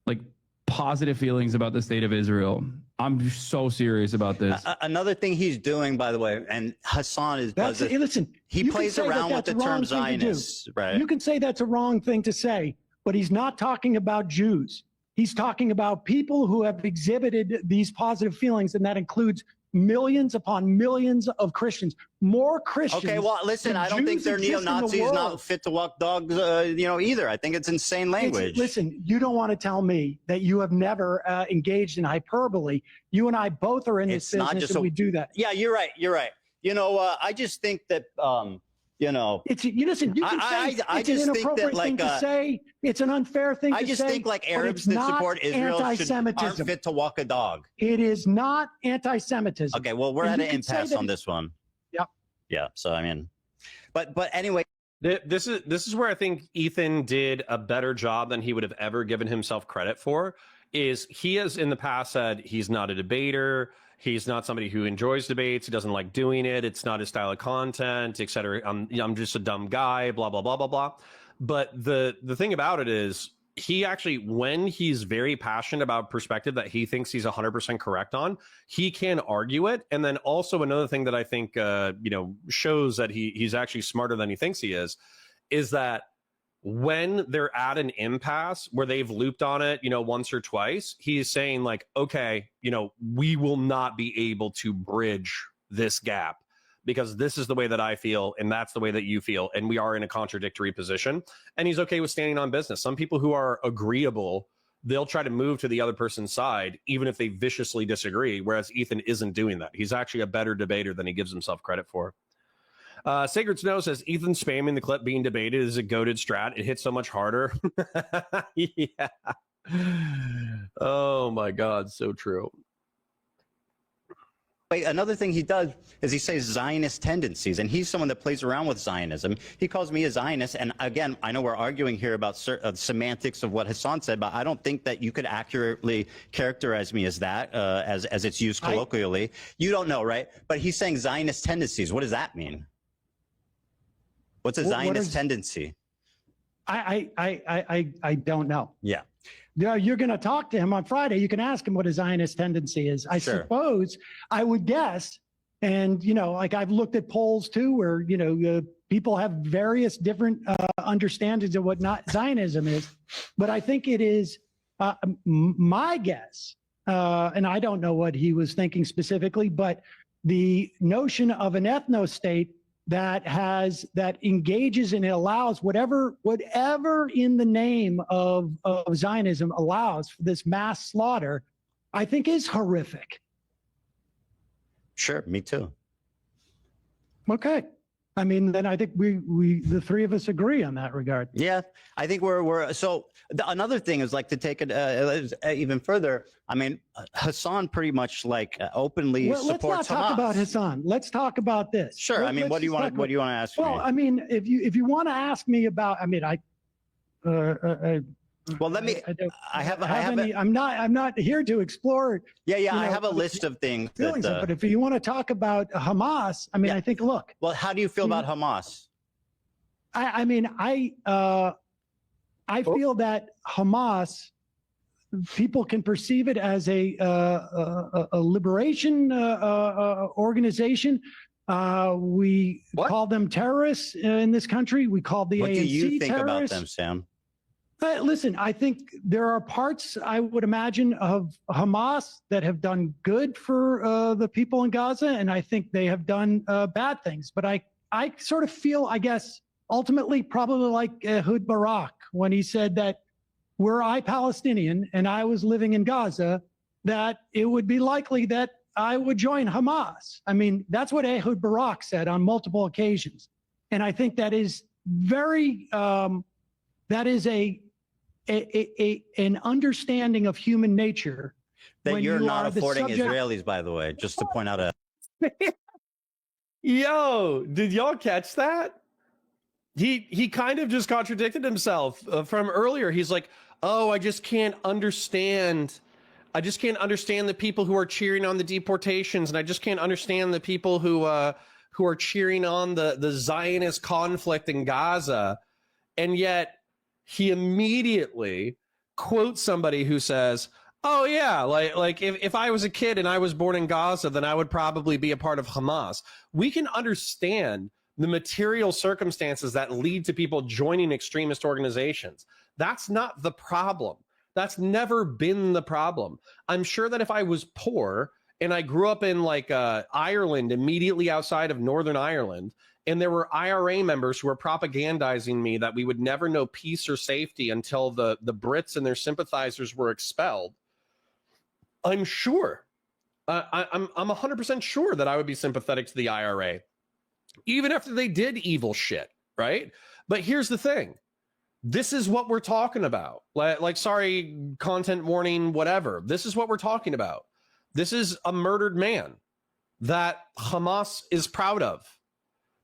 like positive feelings about the state of Israel. I'm so serious about this. Another thing he's doing, by the way, and Hassan is listen. He plays around with the term Zionist, right? You can say that's a wrong thing to say, but he's not talking about Jews. He's talking about people who have exhibited these positive feelings, and that includes millions upon millions of Christians. More Christians. Okay, well, listen, I don't think they're neo-Nazis, not fit to walk dogs, either. I think it's insane language. Listen, you don't want to tell me that you have never engaged in hyperbole. You and I both are in this business, and we do that. Yeah, you're right. I just think that, It's listen. You can say it's an inappropriate thing to say. It's an unfair thing to say. I just think like Arabs that support Israel aren't fit to walk a dog. It is not anti-Semitism. Okay, well, we're at an impasse on this one. Yep. Yeah. So I mean, but anyway, this is where I think Ethan did a better job than he would have ever given himself credit for. Is he has in the past said he's not a debater. He's not somebody who enjoys debates. He doesn't like doing it. It's not his style of content, etc. I'm just a dumb guy, blah, blah, blah, blah, blah. But the thing about it is he actually, when he's very passionate about perspective that he thinks he's 100% correct on, he can argue it. And then also another thing that I think, shows that he's actually smarter than he thinks he is that when they're at an impasse where they've looped on it, you know, once or twice, he's saying like, okay, you know, we will not be able to bridge this gap because this is the way that I feel and that's the way that you feel, and we are in a contradictory position. And he's okay with standing on business. Some people who are agreeable, they'll try to move to the other person's side even if they viciously disagree, whereas Ethan isn't doing that. He's actually a better debater than he gives himself credit for. Sacred Snow says Ethan spamming the clip being debated is a goated strat. It hits so much harder. Yeah. Oh my God, so true. Wait, another thing he does is he says Zionist tendencies, and he's someone that plays around with Zionism. He calls me a Zionist, and again, I know we're arguing here about semantics of what Hassan said, but I don't think that you could accurately characterize me as that, as it's used colloquially. You don't know, right? But he's saying Zionist tendencies. What does that mean? What's a Zionist tendency? I don't know. Yeah. Yeah, you're going to talk to him on Friday. You can ask him what a Zionist tendency is. I suppose I would guess, and you know, like I've looked at polls too, where you know people have various different understandings of what not Zionism is. But I think it is my guess, and I don't know what he was thinking specifically, but the notion of an ethno-state that engages and allows whatever in the name of Zionism allows for this mass slaughter, I think is horrific. Sure, me too. Okay. I mean, then I think we the three of us agree on that regard. Yeah, I think we're so another thing is like to take it even further. I mean, Hassan pretty much like openly supports Hamas. Let's not talk about Hassan. Let's talk about this. Sure. I mean, what do you want to ask me? Well, I mean, if you want to ask me about, I mean, well, let me. I'm not here to explore. Yeah. I have a list of things. But if you want to talk about Hamas, I mean, I think. Look. Well, how do you feel about Hamas? I mean, I feel that Hamas, people can perceive it as a liberation organization. We call them terrorists in this country. We call the ANC terrorists. What do you think about them, Sam? Listen, I think there are parts, I would imagine, of Hamas that have done good for the people in Gaza, and I think they have done bad things. But I sort of feel, I guess, ultimately probably like Ehud Barak when he said that were I Palestinian and I was living in Gaza, that it would be likely that I would join Hamas. I mean, that's what Ehud Barak said on multiple occasions. And I think that is very, that is an understanding of human nature. That you're not affording Israelis, by the way, just to point out Yo, did y'all catch that? He kind of just contradicted himself from earlier. He's like, oh, I just can't understand the people who are cheering on the deportations, and I just can't understand the people who are cheering on the Zionist conflict in Gaza. And yet he immediately quotes somebody who says, oh yeah, like if I was a kid and I was born in Gaza, then I would probably be a part of Hamas. We can understand the material circumstances that lead to people joining extremist organizations. That's not the problem. That's never been the problem. I'm sure that if I was poor and I grew up in like Ireland, immediately outside of Northern Ireland, and there were IRA members who were propagandizing me that we would never know peace or safety until the Brits and their sympathizers were expelled, I'm sure, I'm 100% sure that I would be sympathetic to the IRA, even after they did evil shit, right? But here's the thing. This is what we're talking about. Like, sorry, content warning, whatever. This is what we're talking about. This is a murdered man that Hamas is proud of.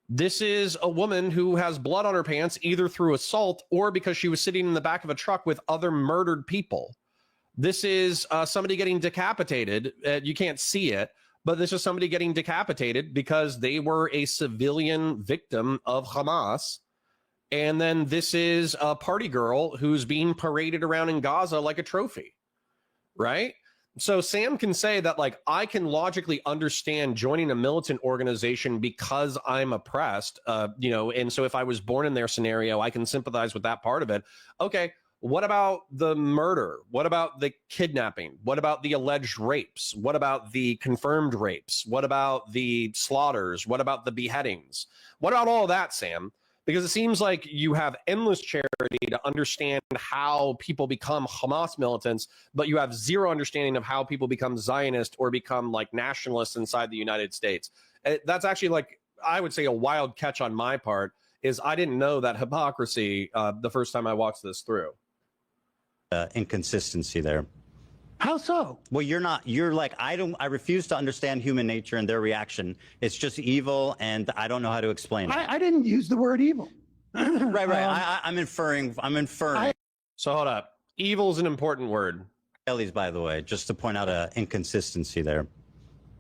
This is a woman who has blood on her pants, either through assault or because she was sitting in the back of a truck with other murdered people. This is somebody getting decapitated. You can't see it, but this is somebody getting decapitated because they were a civilian victim of Hamas. And then this is a party girl who's being paraded around in Gaza like a trophy, right? So Sam can say that, like, I can logically understand joining a militant organization because I'm oppressed, and so if I was born in their scenario, I can sympathize with that part of it. Okay, what about the murder? What about the kidnapping? What about the alleged rapes? What about the confirmed rapes? What about the slaughters? What about the beheadings? What about all of that, Sam? Because it seems like you have endless charity to understand how people become Hamas militants, but you have zero understanding of how people become Zionist or become like nationalists inside the United States. That's actually, like, I would say a wild catch on my part, is I didn't know that hypocrisy the first time I watched this through. Inconsistency there. How so? Well, you're like, I refuse to understand human nature and their reaction. It's just evil, and I don't know how to explain it. I didn't use the word evil. Right. I'm inferring. So hold up. Evil is an important word. Ellie's, by the way, just to point out an inconsistency there.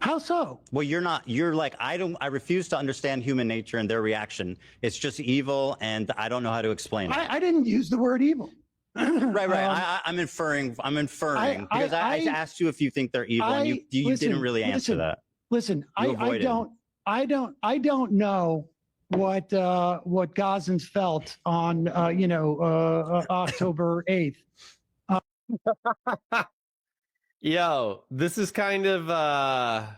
How so? Well, you're like, I refuse to understand human nature and their reaction. It's just evil, and I don't know how to explain it. I didn't use the word evil. Right. I'm inferring because I asked you if you think they're evil, and you didn't really answer that. Listen, I don't know what Gazans felt on October 8th. Yo, this is kind of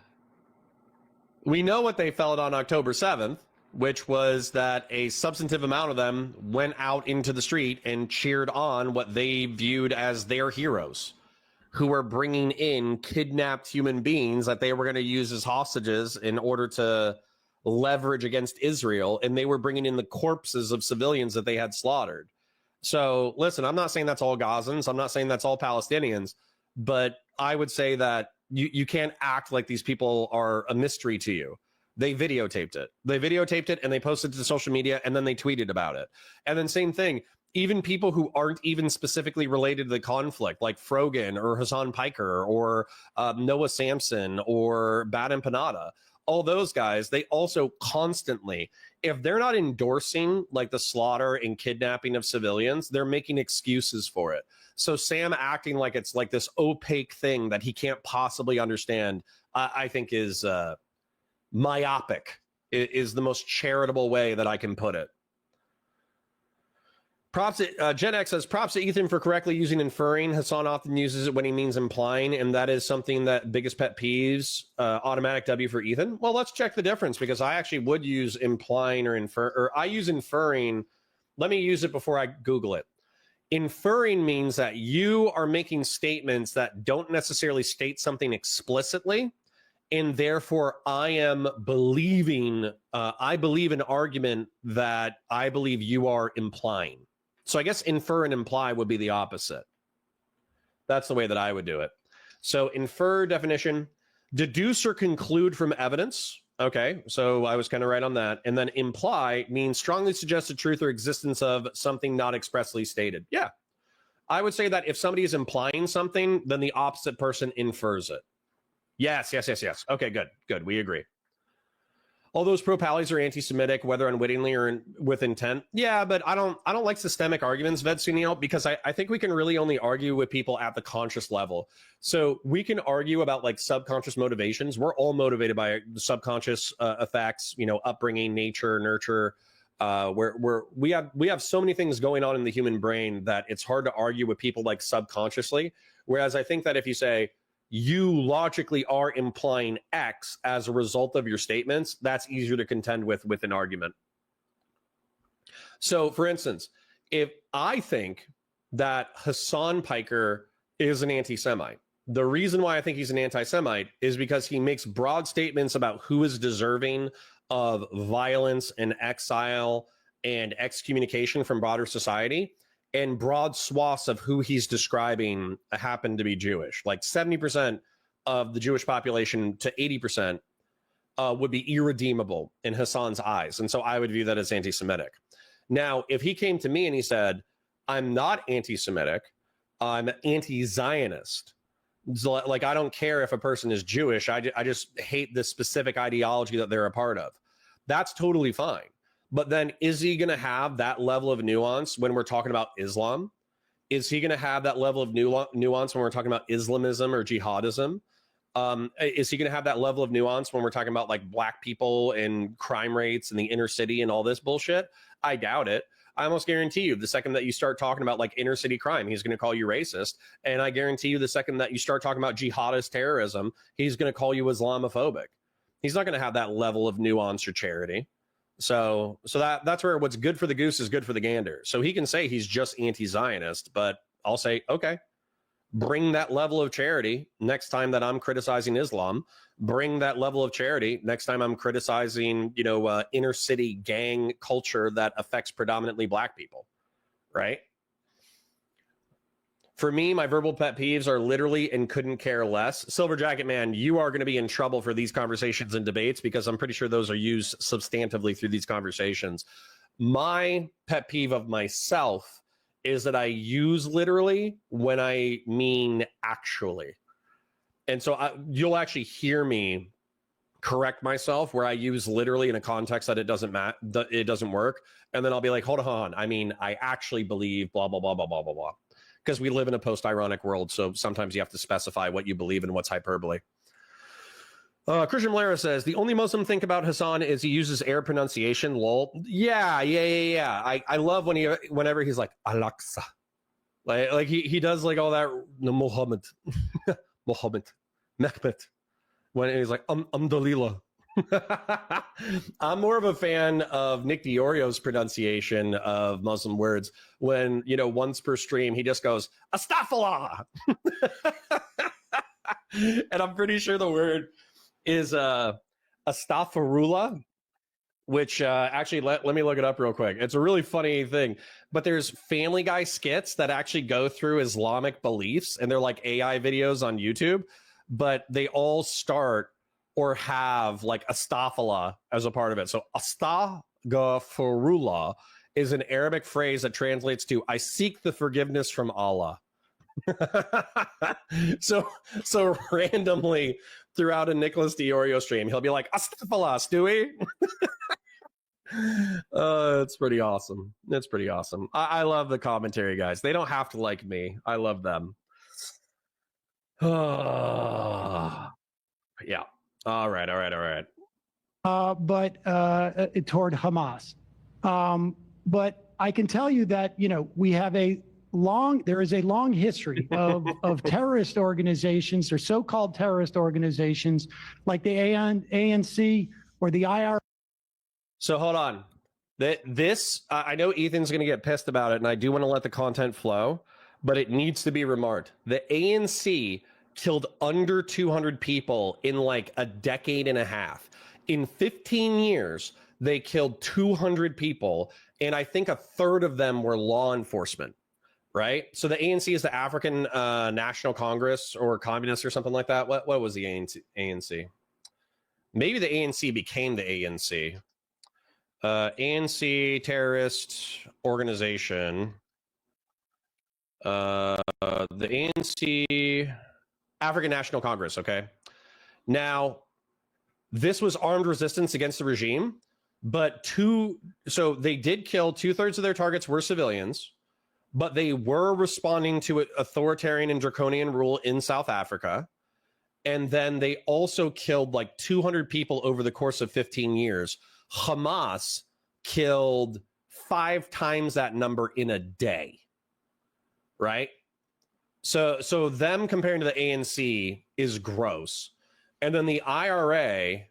we know what they felt on October 7th, which was that a substantive amount of them went out into the street and cheered on what they viewed as their heroes, who were bringing in kidnapped human beings that they were going to use as hostages in order to leverage against Israel. And they were bringing in the corpses of civilians that they had slaughtered. So listen, I'm not saying that's all Gazans. I'm not saying that's all Palestinians, but I would say that you can't act like these people are a mystery to you. They videotaped it and they posted it to social media, and then they tweeted about it. And then same thing, even people who aren't even specifically related to the conflict, like Frogan or Hassan Piker or Noah Sampson or Bad Empanada, all those guys, they also constantly, if they're not endorsing like the slaughter and kidnapping of civilians, they're making excuses for it. So Sam acting like it's like this opaque thing that he can't possibly understand, I think is myopic, is the most charitable way that I can put it. Props to, Gen X says, props to Ethan for correctly using inferring. Hassan often uses it when he means implying, and that is something that biggest pet peeves. Automatic W for Ethan. Well, let's check the difference, because I actually would use implying or infer, or I use inferring. Let me use it before I Google it. Inferring means that you are making statements that don't necessarily state something explicitly, and therefore I am believing, I believe an argument that I believe you are implying. So I guess infer and imply would be the opposite. That's the way that I would do it. So infer definition, deduce or conclude from evidence. Okay, so I was kind of right on that. And then imply means strongly suggest the truth or existence of something not expressly stated. Yeah, I would say that if somebody is implying something, then the opposite person infers it. Yes. Okay, good. We agree. All those pro-pallies are anti-Semitic, whether unwittingly or with intent. Yeah, but I don't like systemic arguments, Ved Sunil, because I think we can really only argue with people at the conscious level. So we can argue about like subconscious motivations. We're all motivated by the subconscious effects, upbringing, nature, nurture. We have so many things going on in the human brain that it's hard to argue with people like subconsciously. Whereas I think that if you say, you logically are implying X as a result of your statements, that's easier to contend with an argument. So, for instance, if I think that Hassan Piker is an anti-Semite, the reason why I think he's an anti-Semite is because he makes broad statements about who is deserving of violence and exile and excommunication from broader society. And broad swaths of who he's describing happen to be Jewish. Like 70% of the Jewish population to 80% would be irredeemable in Hassan's eyes. And so I would view that as anti-Semitic. Now, if he came to me and he said, I'm not anti-Semitic, I'm anti-Zionist. So, like, I don't care if a person is Jewish. I just hate the specific ideology that they're a part of. That's totally fine. But then is he going to have that level of nuance when we're talking about Islam? Is he going to have that level of nuance when we're talking about Islamism or jihadism? Is he going to have that level of nuance when we're talking about like black people and crime rates in the inner city and all this bullshit? I doubt it. I almost guarantee you the second that you start talking about like inner city crime, he's going to call you racist. And I guarantee you the second that you start talking about jihadist terrorism, he's going to call you Islamophobic. He's not going to have that level of nuance or charity. So that's where what's good for the goose is good for the gander. So he can say he's just anti-Zionist, but I'll say, okay, bring that level of charity next time that I'm criticizing Islam. Bring that level of charity next time I'm criticizing, inner city gang culture that affects predominantly black people, right? For me, my verbal pet peeves are literally and couldn't care less. Silver Jacket Man, you are going to be in trouble for these conversations and debates because I'm pretty sure those are used substantively through these conversations. My pet peeve of myself is that I use literally when I mean actually. And so you'll actually hear me correct myself where I use literally in a context that it doesn't work. And then I'll be like, hold on. I mean, I actually believe blah, blah, blah, blah, blah, blah, blah. Because we live in a post-ironic world, so sometimes you have to specify what you believe and what's hyperbole. Christian Malera says, the only Muslim thing about Hassan is he uses Arab pronunciation, lol. Yeah. I love whenever he's like, Al-Aqsa. Like he does like all that, Muhammad, Mehmet. When he's like, Dalila. I'm more of a fan of Nick Diorio's pronunciation of Muslim words when, once per stream, he just goes, Astaghfirullah. And I'm pretty sure the word is Astaghfirullah, which actually, let me look it up real quick. It's a really funny thing. But there's Family Guy skits that actually go through Islamic beliefs, and they're like AI videos on YouTube, but they all start or have like astaghfirullah as a part of it. So astaghfirullah is an Arabic phrase that translates to I seek the forgiveness from Allah. so randomly throughout a Nicholas Diorio stream, he'll be like, astaghfirullah, Stewie. It's pretty awesome. It's pretty awesome. I love the commentary guys. They don't have to like me. I love them. Yeah. All right. But toward Hamas. But I can tell you that, we have there is a long history of terrorist organizations or so-called terrorist organizations like the ANC or the IR. So hold on. This, I know Ethan's going to get pissed about it, and I do want to let the content flow, but it needs to be remarked. The ANC killed under 200 people in like a decade and a half. In 15 years, they killed 200 people, and I think a third of them were law enforcement, right? So the ANC is the African National Congress or Communist or something like that. What was the ANC? Maybe the ANC became the ANC. ANC terrorist organization. The ANC... African National Congress, okay? Now, this was armed resistance against the regime, but so they did kill 2/3 of their targets were civilians, but they were responding to authoritarian and draconian rule in South Africa. And then they also killed like 200 people over the course of 15 years. Hamas killed 5 times that number in a day, right? So them comparing to the ANC is gross. And then the IRA,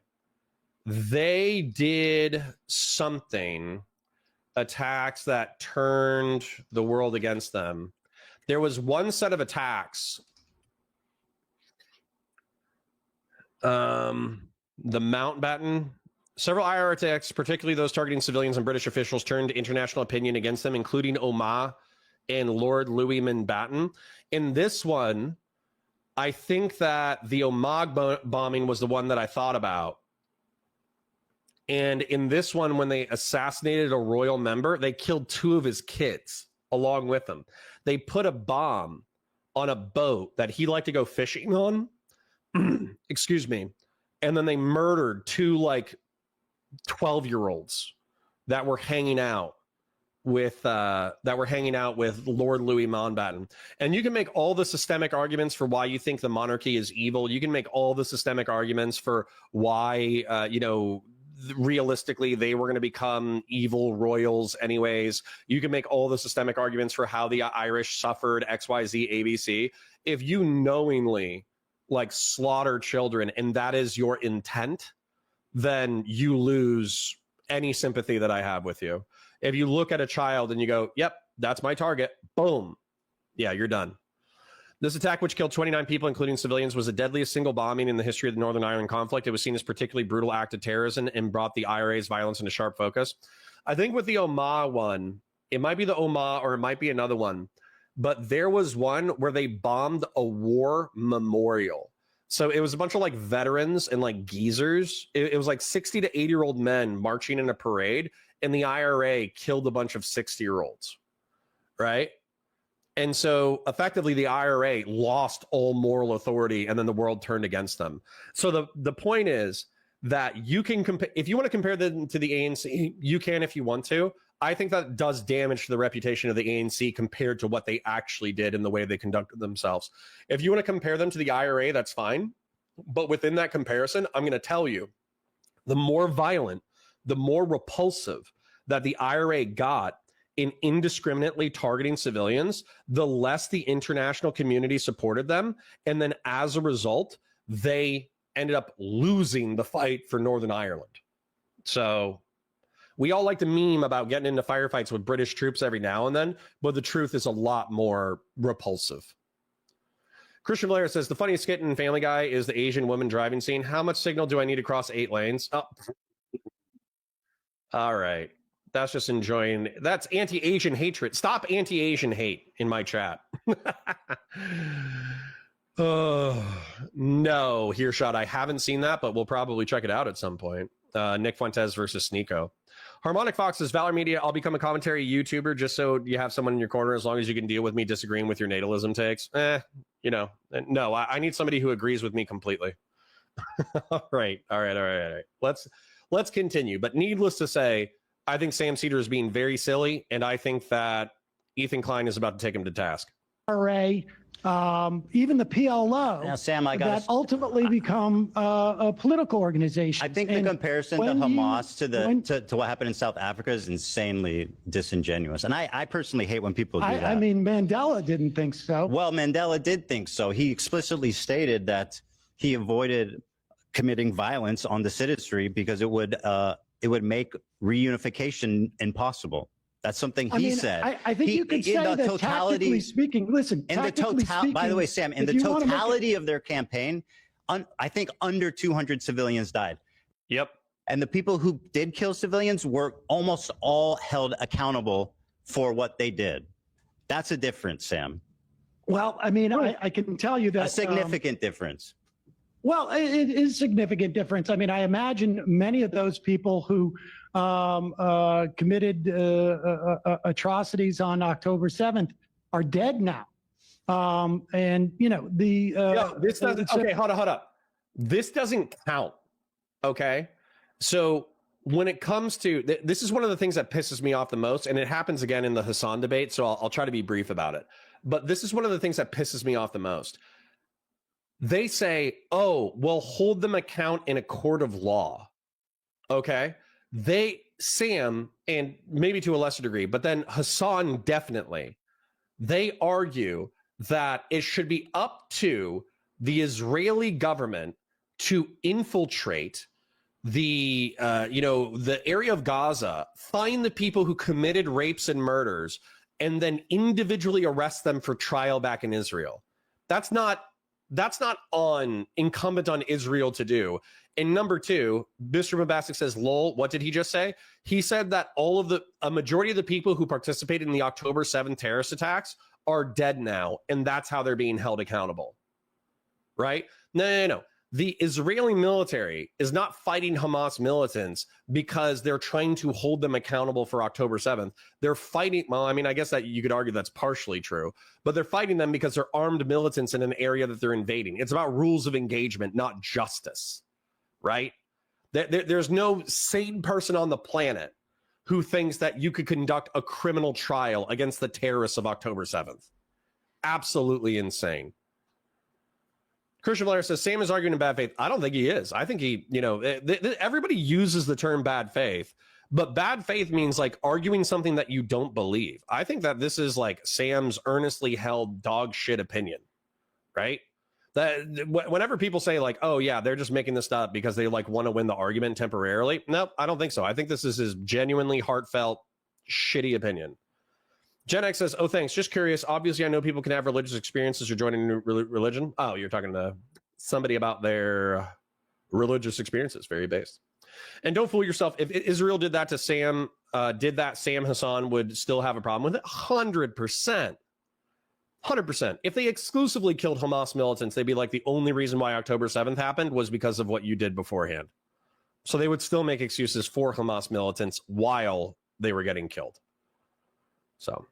they did something, attacks that turned the world against them. There was one set of attacks. The Mountbatten, several IRA attacks, particularly those targeting civilians and British officials, turned international opinion against them, including Omagh and Lord Louis Mountbatten. In this one, I think that the Omagh bombing was the one that I thought about. And in this one, when they assassinated a royal member, they killed 2 of his kids along with him. They put a bomb on a boat that he liked to go fishing on. Excuse me. And then they murdered 2 like 12-year-olds that were hanging out that were hanging out with Lord Louis Mountbatten. And you can make all the systemic arguments for why you think the monarchy is evil. You can make all the systemic arguments for why, realistically, they were going to become evil royals anyways. You can make all the systemic arguments for how the Irish suffered XYZ ABC. If you knowingly like slaughter children and that is your intent, then you lose any sympathy that I have with you. If you look at a child and you go, yep, that's my target, boom, yeah, you're done. This attack, which killed 29 people, including civilians, was the deadliest single bombing in the history of the Northern Ireland conflict. It was seen as a particularly brutal act of terrorism and brought the IRA's violence into sharp focus. I think with the Omagh one, it might be the Omagh or it might be another one, but there was one where they bombed a war memorial. So it was a bunch of like veterans and like geezers. It was like 60 to 80-year-old men marching in a parade, and the IRA killed a bunch of 60-year-olds, right? And so effectively the IRA lost all moral authority, and then the world turned against them. So the point is that you can compare, if you want to compare them to the ANC, you can if you want to. I think that does damage to the reputation of the ANC compared to what they actually did and the way they conducted themselves. If you want to compare them to the IRA, that's fine. But within that comparison, I'm going to tell you, the more violent, the more repulsive that the IRA got in indiscriminately targeting civilians, the less the international community supported them. And then as a result, they ended up losing the fight for Northern Ireland. So we all like to meme about getting into firefights with British troops every now and then, but the truth is a lot more repulsive. Christian Blair says, the funniest skit in Family Guy is the Asian woman driving scene. How much signal do I need to cross 8 lanes? Oh. All right. That's just enjoying. That's anti-Asian hatred. Stop anti-Asian hate in my chat. No, Hearshot. I haven't seen that, but we'll probably check it out at some point. Nick Fuentes versus Sneeko. Harmonic Fox says, Valor Media, I'll become a commentary YouTuber just so you have someone in your corner as long as you can deal with me disagreeing with your natalism takes. No, I need somebody who agrees with me completely. All right. Let's continue. But needless to say, I think Sam Seder is being very silly, and I think that Ethan Klein is about to take him to task. IRA, even the PLO, now, Sam, that ultimately become a political organization. I think the comparison to Hamas to what happened in South Africa is insanely disingenuous. And I personally hate when people do that. I mean, Mandela didn't think so. Well, Mandela did think so. He explicitly stated that he avoided committing violence on the citizenry because it would make reunification impossible. That's something he said. I think you could say that tactically speaking, listen, by the way, Sam, in the totality of their campaign, I think under 200 civilians died. Yep. And the people who did kill civilians were almost all held accountable for what they did. That's a difference, Sam. Well, I mean, I can tell you that a significant difference. Well, it is a significant difference. I mean, I imagine many of those people who committed atrocities on October 7th are dead now. And, you know, this doesn't, okay, hold up. This doesn't count, okay? So when it comes to, this is one of the things that pisses me off the most, and it happens again in the Hassan debate, so I'll try to be brief about it. But this is one of the things that pisses me off the most. They say, oh, we'll hold them account in a court of law. Okay. Sam, and maybe to a lesser degree, but then Hassan definitely, they argue that it should be up to the Israeli government to infiltrate the area of Gaza, find the people who committed rapes and murders, and then individually arrest them for trial back in Israel. That's not incumbent on Israel to do. And number two, Mr. Mabasic says, lol, what did he just say? He said that a majority of the people who participated in the October 7th terrorist attacks are dead now, and that's how they're being held accountable. Right? No. The Israeli military is not fighting Hamas militants because they're trying to hold them accountable for October 7th. They're fighting, well, I mean, I guess that you could argue that's partially true, but they're fighting them because they're armed militants in an area that they're invading. It's about rules of engagement, not justice, right? There's no sane person on the planet who thinks that you could conduct a criminal trial against the terrorists of October 7th. Absolutely insane. Christian Blair says, Sam is arguing in bad faith. I don't think he is. I think he, everybody uses the term bad faith, but bad faith means like arguing something that you don't believe. I think that this is like Sam's earnestly held dog shit opinion, right? That whenever people say like, oh yeah, they're just making this up because they like want to win the argument temporarily. Nope, I don't think so. I think this is his genuinely heartfelt, shitty opinion. Gen X says, oh, thanks. Just curious. Obviously, I know people can have religious experiences or join a new religion. Oh, you're talking to somebody about their religious experiences. Very based. And don't fool yourself. If Israel did that to Sam, Sam Hassan would still have a problem with it. 100%. 100%. If they exclusively killed Hamas militants, they'd be like, the only reason why October 7th happened was because of what you did beforehand. So they would still make excuses for Hamas militants while they were getting killed. So,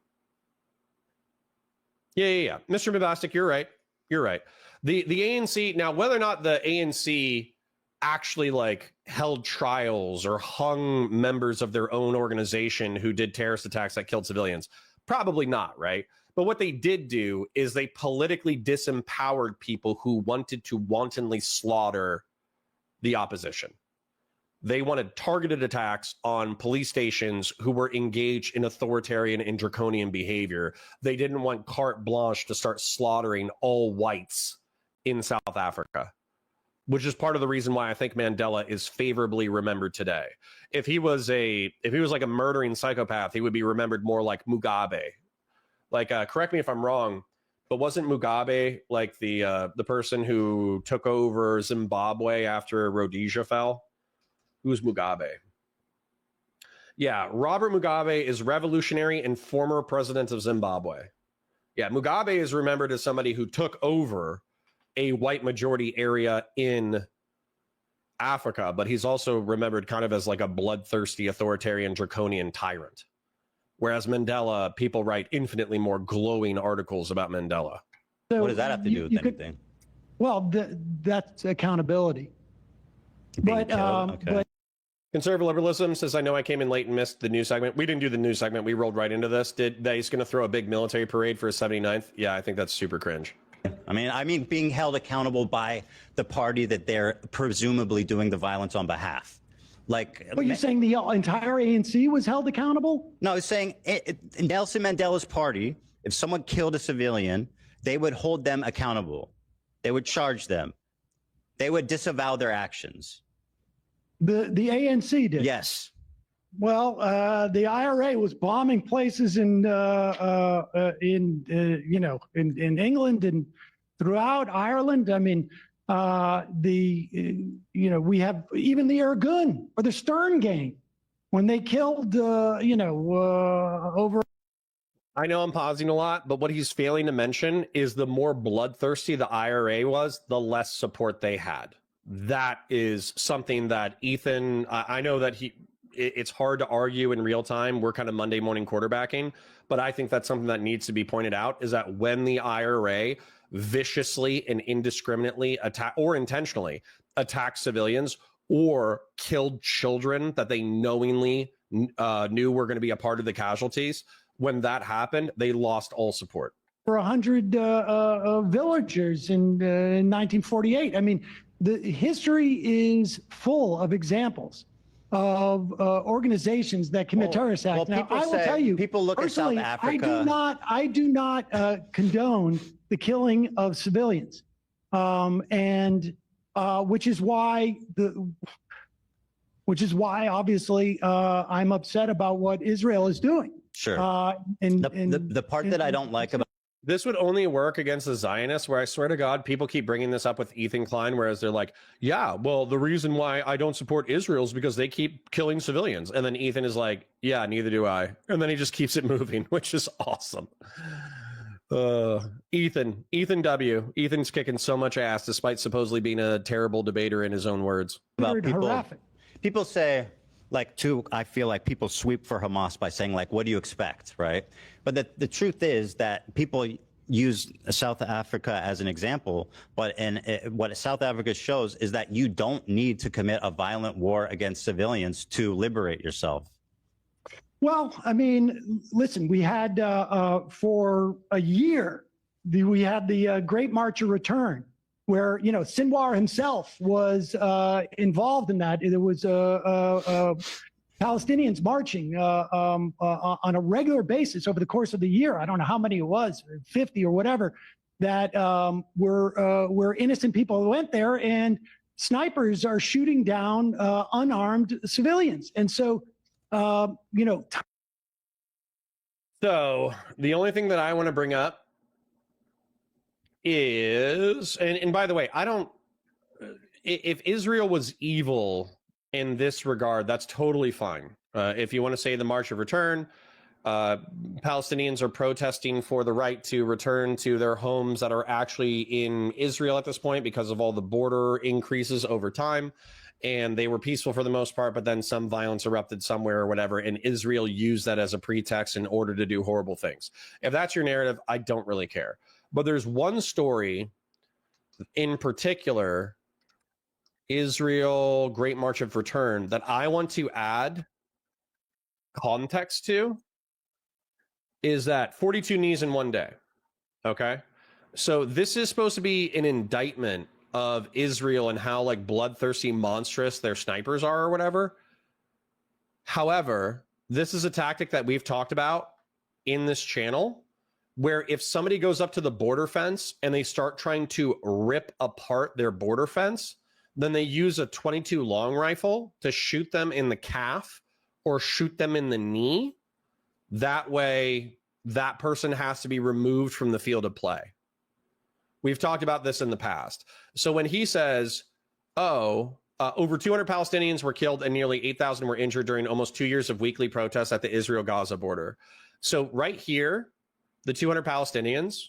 yeah. Mr. Mabastic, you're right. You're right. The ANC, now, whether or not the ANC actually like held trials or hung members of their own organization who did terrorist attacks that killed civilians, probably not, right? But what they did do is they politically disempowered people who wanted to wantonly slaughter the opposition. They wanted targeted attacks on police stations who were engaged in authoritarian and draconian behavior. They didn't want carte blanche to start slaughtering all whites in South Africa, which is part of the reason why I think Mandela is favorably remembered today. If he was like a murdering psychopath, he would be remembered more like Mugabe. Like, correct me if I'm wrong, but wasn't Mugabe like the person who took over Zimbabwe after Rhodesia fell? Who's Mugabe? Yeah, Robert Mugabe is revolutionary and former president of Zimbabwe. Yeah, Mugabe is remembered as somebody who took over a white majority area in Africa, but he's also remembered kind of as like a bloodthirsty, authoritarian, draconian tyrant. Whereas Mandela, people write infinitely more glowing articles about Mandela. So what does that have to do with anything? That's accountability. Being killed? Okay. But Conservative liberalism says, I know I came in late and missed the news segment. We didn't do the news segment. We rolled right into this. He's going to throw a big military parade for his 79th? Yeah, I think that's super cringe. I mean, being held accountable by the party that they're presumably doing the violence on behalf. Like, what, you're saying the entire ANC was held accountable? No, it's saying Nelson Mandela's party, if someone killed a civilian, they would hold them accountable. They would charge them. They would disavow their actions. The ANC did? Yes. Well, the IRA was bombing places in England and throughout Ireland. I mean, we have even the Irgun or the Stern gang when they killed, over. I know I'm pausing a lot, but what he's failing to mention is the more bloodthirsty the IRA was, the less support they had. That is something that Ethan, I know that it's hard to argue in real time. We're kind of Monday morning quarterbacking, but I think that's something that needs to be pointed out, is that when the IRA viciously and indiscriminately attack or intentionally attacked civilians or killed children that they knowingly knew were going to be a part of the casualties, when that happened, they lost all support. For 100 villagers in 1948. I mean, the history is full of examples of organizations that commit terrorist acts. Now, I will tell you, people look at South Africa. I do not condone the killing of civilians, which is why obviously I'm upset about what Israel is doing. Sure. The part that I don't like about this would only work against the Zionists, where I swear to God, people keep bringing this up with Ethan Klein, whereas they're like, yeah, well, the reason why I don't support Israel is because they keep killing civilians. And then Ethan is like, yeah, neither do I. And then he just keeps it moving, which is awesome. Ethan W. Ethan's kicking so much ass, despite supposedly being a terrible debater in his own words. About people say, I feel like people sweep for Hamas by saying, like, what do you expect, right? But the truth is that people use South Africa as an example, but what South Africa shows is that you don't need to commit a violent war against civilians to liberate yourself. Well, I mean, listen, we had for a year, we had the Great March of Return, where, you know, Sinwar himself was involved in that. There was Palestinians marching on a regular basis over the course of the year. I don't know how many it was, 50 or whatever, that were innocent people who went there, and snipers are shooting down unarmed civilians. And so, you know. So the only thing that I want to bring up is, and by the way, I don't, if Israel was evil in this regard, that's totally fine. If you want to say the March of Return, Palestinians are protesting for the right to return to their homes that are actually in Israel at this point because of all the border increases over time. And they were peaceful for the most part, but then some violence erupted somewhere or whatever, and Israel used that as a pretext in order to do horrible things. If that's your narrative, I don't really care. But there's one story in particular, Israel Great March of Return, that I want to add context to, is that 42 knees in one day. Okay? So this is supposed to be an indictment of Israel and how like bloodthirsty, monstrous their snipers are or whatever. However, this is a tactic that we've talked about in this channel, where if somebody goes up to the border fence and they start trying to rip apart their border fence, then they use a .22 long rifle to shoot them in the calf or shoot them in the knee. That way, that person has to be removed from the field of play. We've talked about this in the past. So when he says, over 200 Palestinians were killed and nearly 8,000 were injured during almost 2 years of weekly protests at the Israel-Gaza border. So right here, the 200 Palestinians,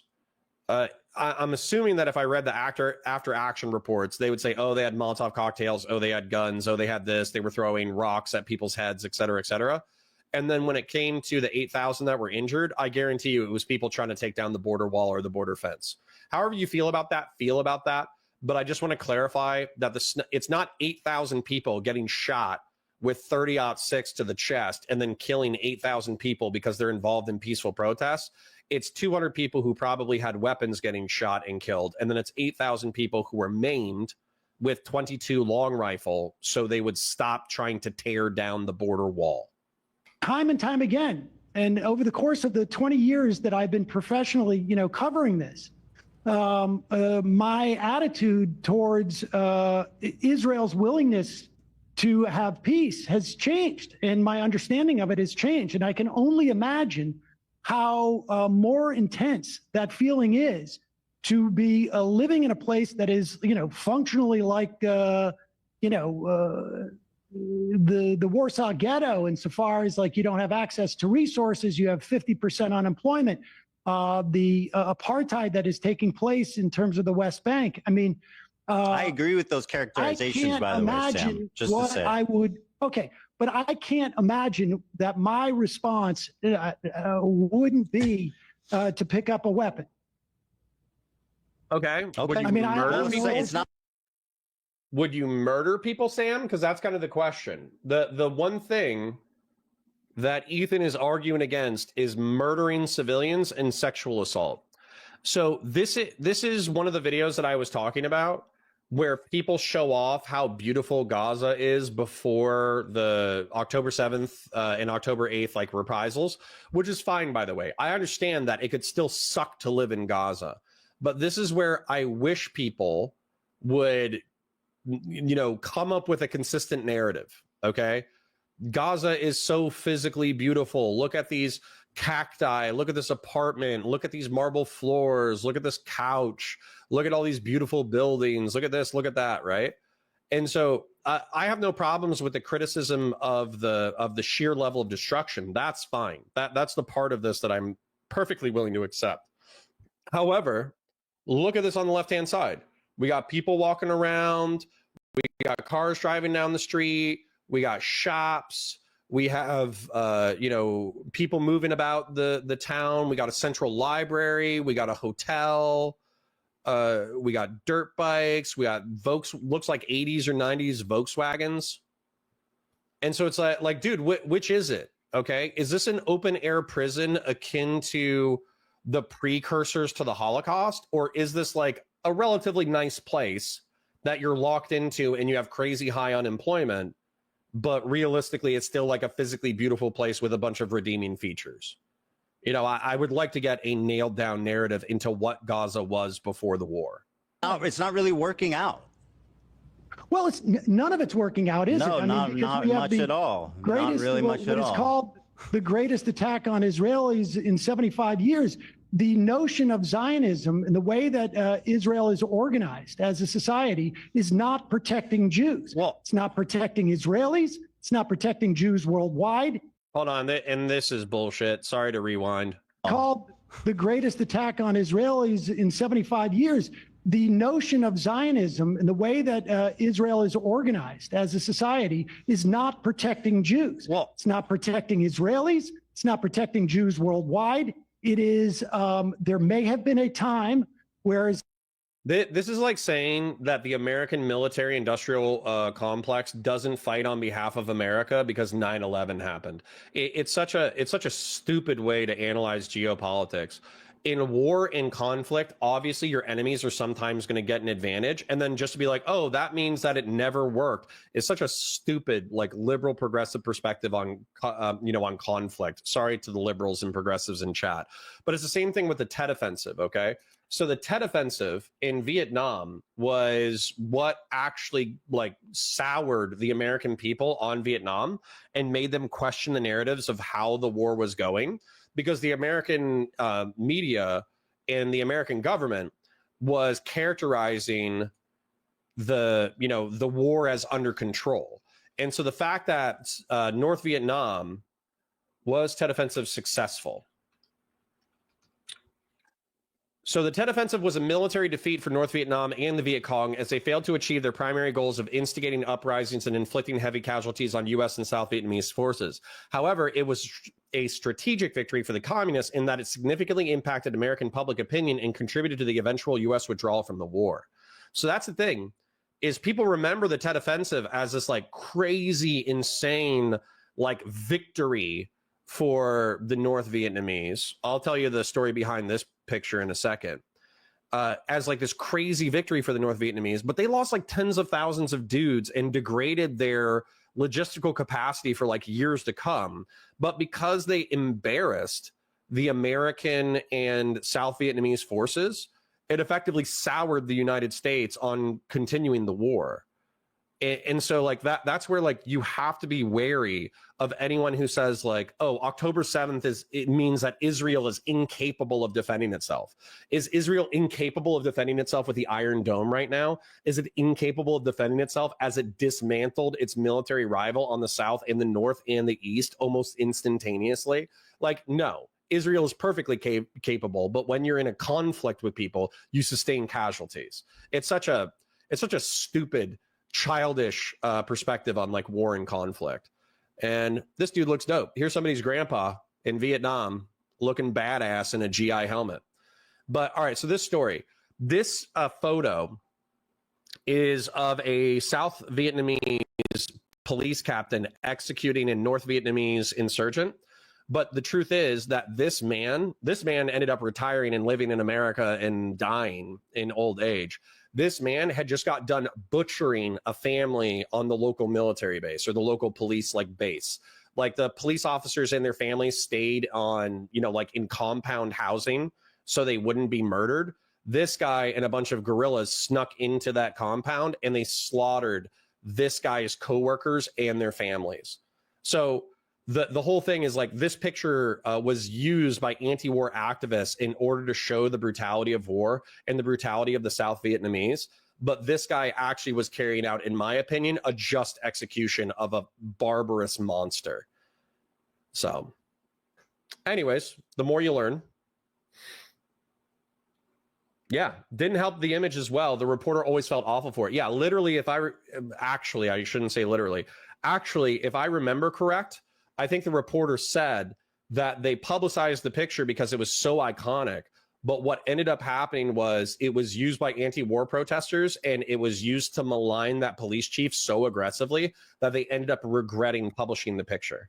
I'm assuming that if I read the after action reports, they would say, oh, they had Molotov cocktails, oh, they had guns, oh, they had this, they were throwing rocks at people's heads, et cetera, et cetera. And then when it came to the 8,000 that were injured, I guarantee you it was people trying to take down the border wall or the border fence. However you feel about that. But I just want to clarify that it's not 8,000 people getting shot with 30-06 to the chest and then killing 8,000 people because they're involved in peaceful protests. It's 200 people who probably had weapons getting shot and killed. And then it's 8,000 people who were maimed with .22 long rifle so they would stop trying to tear down the border wall. Time and time again, and over the course of the 20 years that I've been professionally, you know, covering this, my attitude towards Israel's willingness to have peace has changed, and my understanding of it has changed. And I can only imagine how more intense that feeling is to be living in a place that is, you know, functionally like, you know, the Warsaw Ghetto, insofar as like you don't have access to resources, you have 50% unemployment, the apartheid that is taking place in terms of the West Bank. I mean, I agree with those characterizations, by the way, Sam. Just to say, I would, okay, but I can't imagine that my response wouldn't be to pick up a weapon. Okay. Okay. I mean, it's not. Would you murder people, Sam? Because that's kind of the question. The one thing that Ethan is arguing against is murdering civilians and sexual assault. So this is one of the videos that I was talking about, where people show off how beautiful Gaza is before the October 7th and October 8th, like reprisals, which is fine, by the way. I understand that it could still suck to live in Gaza. But this is where I wish people would, you know, come up with a consistent narrative, okay? Gaza is so physically beautiful. Look at these cacti. Look at this apartment. Look at these marble floors. Look at this couch. Look at all these beautiful buildings. Look at this. Look at that, right? And so I have no problems with the criticism of the sheer level of destruction. That's fine. That's the part of this that I'm perfectly willing to accept. However, look at this on the left-hand side. We got people walking around. We got cars driving down the street. We got shops. We have, you know, people moving about the town. We got a central library. We got a hotel. We got dirt bikes. We got looks like 80s or 90s Volkswagens. And so it's like, dude, which is it? Okay. Is this an open air prison akin to the precursors to the Holocaust? Or is this like a relatively nice place that you're locked into and you have crazy high unemployment, but realistically, it's still like a physically beautiful place with a bunch of redeeming features? You know, I would like to get a nailed down narrative into what Gaza was before the war. No, it's not really working out. Well, it's none of it's working out, is No, it? not much at all. Not really much at all. It's called the greatest attack on Israelis in 75 years. The notion of Zionism and the way that Israel is organized as a society is not protecting Jews. Well, it's not protecting Israelis. It's not protecting Jews worldwide. Hold on, and this is bullshit. Sorry to rewind. Called the greatest attack on Israelis in 75 years. The notion of Zionism and the way that Israel is organized as a society is not protecting Jews. Well, it's not protecting Israelis. It's not protecting Jews worldwide. It is, there may have been a time where this is like saying that the American military industrial complex doesn't fight on behalf of America because 9/11 happened. It's such a stupid way to analyze geopolitics. In war and conflict, obviously your enemies are sometimes going to get an advantage, and then just to be like, oh, that means that it never worked, is such a stupid, like, liberal progressive perspective on on conflict. Sorry to the liberals and progressives in chat, but it's the same thing with the Tet Offensive. Okay, so the Tet Offensive in Vietnam was what actually like soured the American people on Vietnam and made them question the narratives of how the war was going. Because the American media and the American government was characterizing the war as under control. And so the fact that North Vietnam was Tet Offensive successful. So the Tet Offensive was a military defeat for North Vietnam and the Viet Cong as they failed to achieve their primary goals of instigating uprisings and inflicting heavy casualties on U.S. and South Vietnamese forces. However, it was a strategic victory for the communists in that it significantly impacted American public opinion and contributed to the eventual U.S. withdrawal from the war. So that's the thing, is people remember the Tet Offensive as this like crazy, insane, like victory for the North Vietnamese. I'll tell you the story behind this picture in a second. As like this crazy victory for the North Vietnamese, but they lost like tens of thousands of dudes and degraded their logistical capacity for like years to come. But because they embarrassed the American and South Vietnamese forces, it effectively soured the United States on continuing the war. And so like that's where like you have to be wary of anyone who says like, oh, October 7th it means that Israel is incapable of defending itself. Is Israel incapable of defending itself with the Iron Dome right now? Is it incapable of defending itself as it dismantled its military rival on the south and the north and the east almost instantaneously? Like, no. Israel is perfectly capable, but when you're in a conflict with people, you sustain casualties. It's such a stupid, childish perspective on like war and conflict. And this dude looks dope. Here's somebody's grandpa in Vietnam looking badass in a GI helmet. But all right, so this story, this photo is of a South Vietnamese police captain executing a North Vietnamese insurgent. But the truth is that this man ended up retiring and living in America and dying in old age. This man had just got done butchering a family on the local military base or the local police like base. Like the police officers and their families stayed on, like in compound housing so they wouldn't be murdered. This guy and a bunch of guerrillas snuck into that compound and they slaughtered this guy's coworkers and their families. So the whole thing is like this picture was used by anti-war activists in order to show the brutality of war and the brutality of the South Vietnamese. But this guy actually was carrying out, in my opinion, a just execution of a barbarous monster. So anyways, the more you learn. Yeah, didn't help the image as well. The reporter always felt awful for it. Yeah, literally, I shouldn't say literally. Actually, if I remember correct, I think the reporter said that they publicized the picture because it was so iconic. But what ended up happening was it was used by anti-war protesters and it was used to malign that police chief so aggressively that they ended up regretting publishing the picture.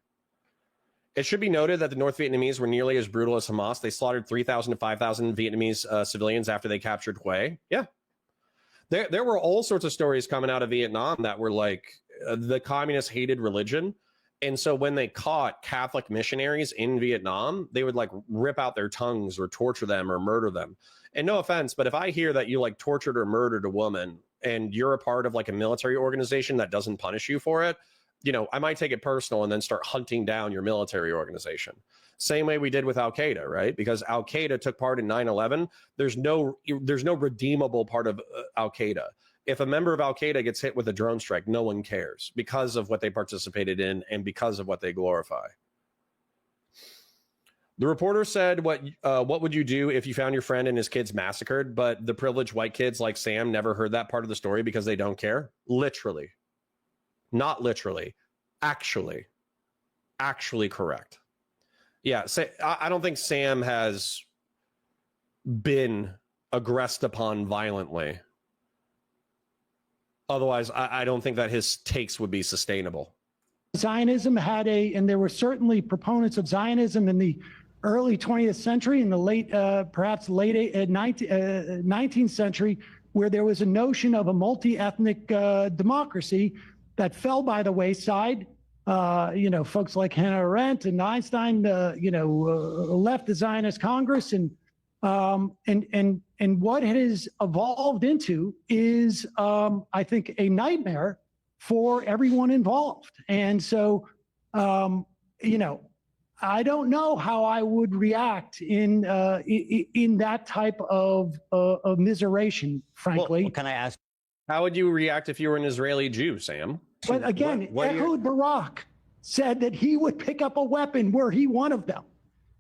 It should be noted that the North Vietnamese were nearly as brutal as Hamas. They slaughtered 3,000 to 5,000 Vietnamese civilians after they captured Hue. Yeah. There were all sorts of stories coming out of Vietnam that were like the communists hated religion. And so when they caught Catholic missionaries in Vietnam, they would like rip out their tongues or torture them or murder them. And no offense, but if I hear that you like tortured or murdered a woman and you're a part of like a military organization that doesn't punish you for it, you know, I might take it personal and then start hunting down your military organization. Same way we did with Al-Qaeda, right? Because Al-Qaeda took part in 9/11. There's no redeemable part of Al-Qaeda. If a member of Al-Qaeda gets hit with a drone strike, no one cares because of what they participated in and because of what they glorify. The reporter said, what would you do if you found your friend and his kids massacred? But the privileged white kids like Sam never heard that part of the story because they don't care. Literally. Not literally. Actually correct. Yeah, I don't think Sam has been aggressed upon violently. Otherwise, I don't think that his takes would be sustainable. Zionism had and there were certainly proponents of Zionism in the early 20th century, in the late, perhaps late 19th century, where there was a notion of a multi-ethnic democracy that fell by the wayside. Folks like Hannah Arendt and Einstein, left the Zionist Congress, and what it has evolved into is, I think, a nightmare for everyone involved. And so, I don't know how I would react in that type of immiseration, frankly. Well, can I ask? How would you react if you were an Israeli Jew, Sam? But again, Ehud Barak said that he would pick up a weapon were he one of them.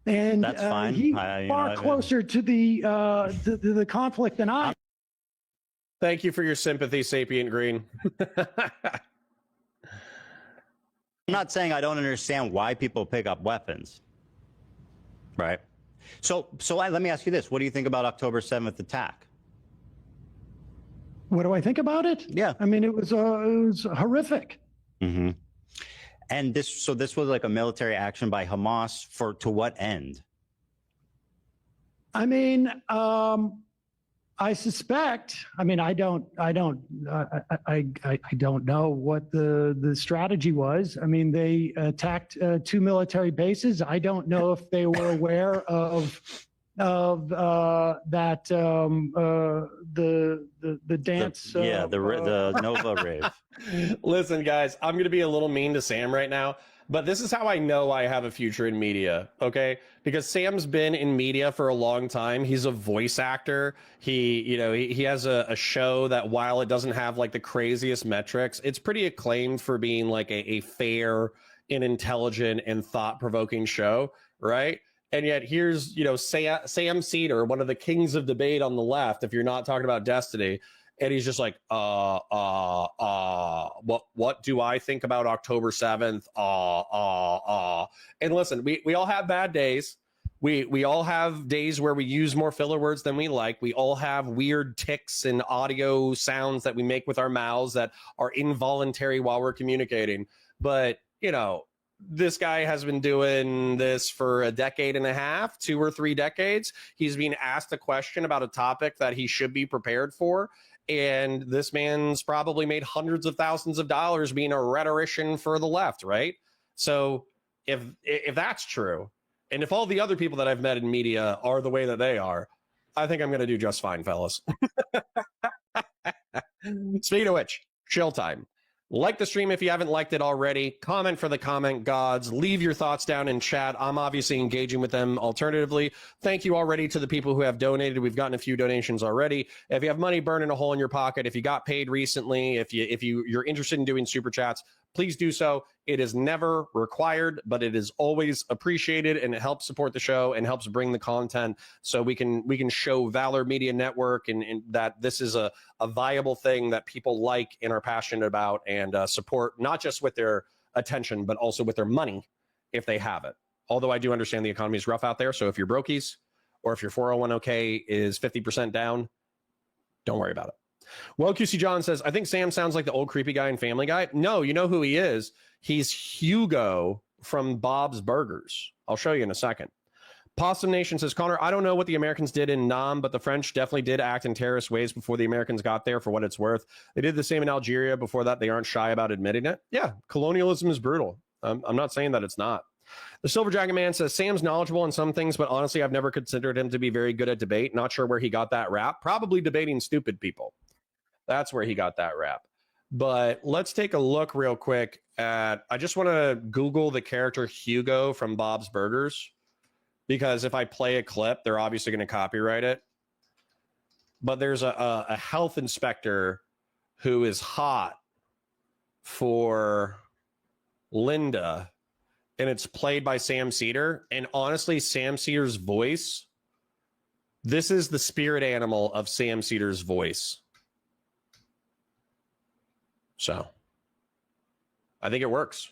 And that's fine. He's far closer to the conflict than I. Thank you for your sympathy, Sapient Green. I'm not saying I don't understand why people pick up weapons, right? So let me ask you this. What do you think about October 7th attack? What do I think about it? Yeah. I mean, it was horrific. Mm-hmm. And this was like a military action by Hamas to what end? I mean, I suspect. I mean, I don't know what the strategy was. I mean, they attacked 2 military bases. I don't know if they were aware of that the dance. The Nova rave. Listen, guys, I'm going to be a little mean to Sam right now, but this is how I know I have a future in media, okay? Because Sam's been in media for a long time. He's a voice actor. He has a show that, while it doesn't have like the craziest metrics, it's pretty acclaimed for being like a fair and intelligent and thought-provoking show, right? And yet here's, Sam Seder, one of the kings of debate on the left, if you're not talking about Destiny, and he's just like, what do I think about October 7th? And listen, we all have bad days. We all have days where we use more filler words than we like. We all have weird tics and audio sounds that we make with our mouths that are involuntary while we're communicating. But, this guy has been doing this for a decade and a half, 2 or 3 decades. He's being asked a question about a topic that he should be prepared for. And this man's probably made hundreds of thousands of dollars being a rhetorician for the left, right? So if that's true, and if all the other people that I've met in media are the way that they are, I think I'm going to do just fine, fellas. Speaking of which, chill time. Like the stream if you haven't liked it already. Comment for the comment gods. Leave your thoughts down in chat. I'm obviously engaging with them alternatively. Thank you already to the people who have donated. We've gotten a few donations already. If you have money burning a hole in your pocket, if you got paid recently, if you're interested in doing super chats, please do so. It is never required, but it is always appreciated, and it helps support the show and helps bring the content so we can show Valor Media Network and that this is a viable thing that people like and are passionate about, and support not just with their attention, but also with their money if they have it. Although I do understand the economy is rough out there. So if you're brokies or if your 401k is 50% down, don't worry about it. Well, QC John says, I think Sam sounds like the old creepy guy in Family Guy. No, you know who he is. He's Hugo from Bob's Burgers. I'll show you in a second. Possum Nation says, Connor, I don't know what the Americans did in Nam, but the French definitely did act in terrorist ways before the Americans got there, for what it's worth. They did the same in Algeria before that. They aren't shy about admitting it. Yeah, colonialism is brutal. I'm not saying that it's not. The Silver Dragon Man says, Sam's knowledgeable in some things, but honestly, I've never considered him to be very good at debate. Not sure where he got that rap. Probably debating stupid people. That's where he got that rap. But let's take a look real quick at, I just want to Google the character Hugo from Bob's Burgers, because if I play a clip, they're obviously going to copyright it. But there's a health inspector who is hot for Linda, and it's played by Sam Seder. And honestly, Sam Seder's voice, this is the spirit animal of Sam Seder's voice. So I think it works.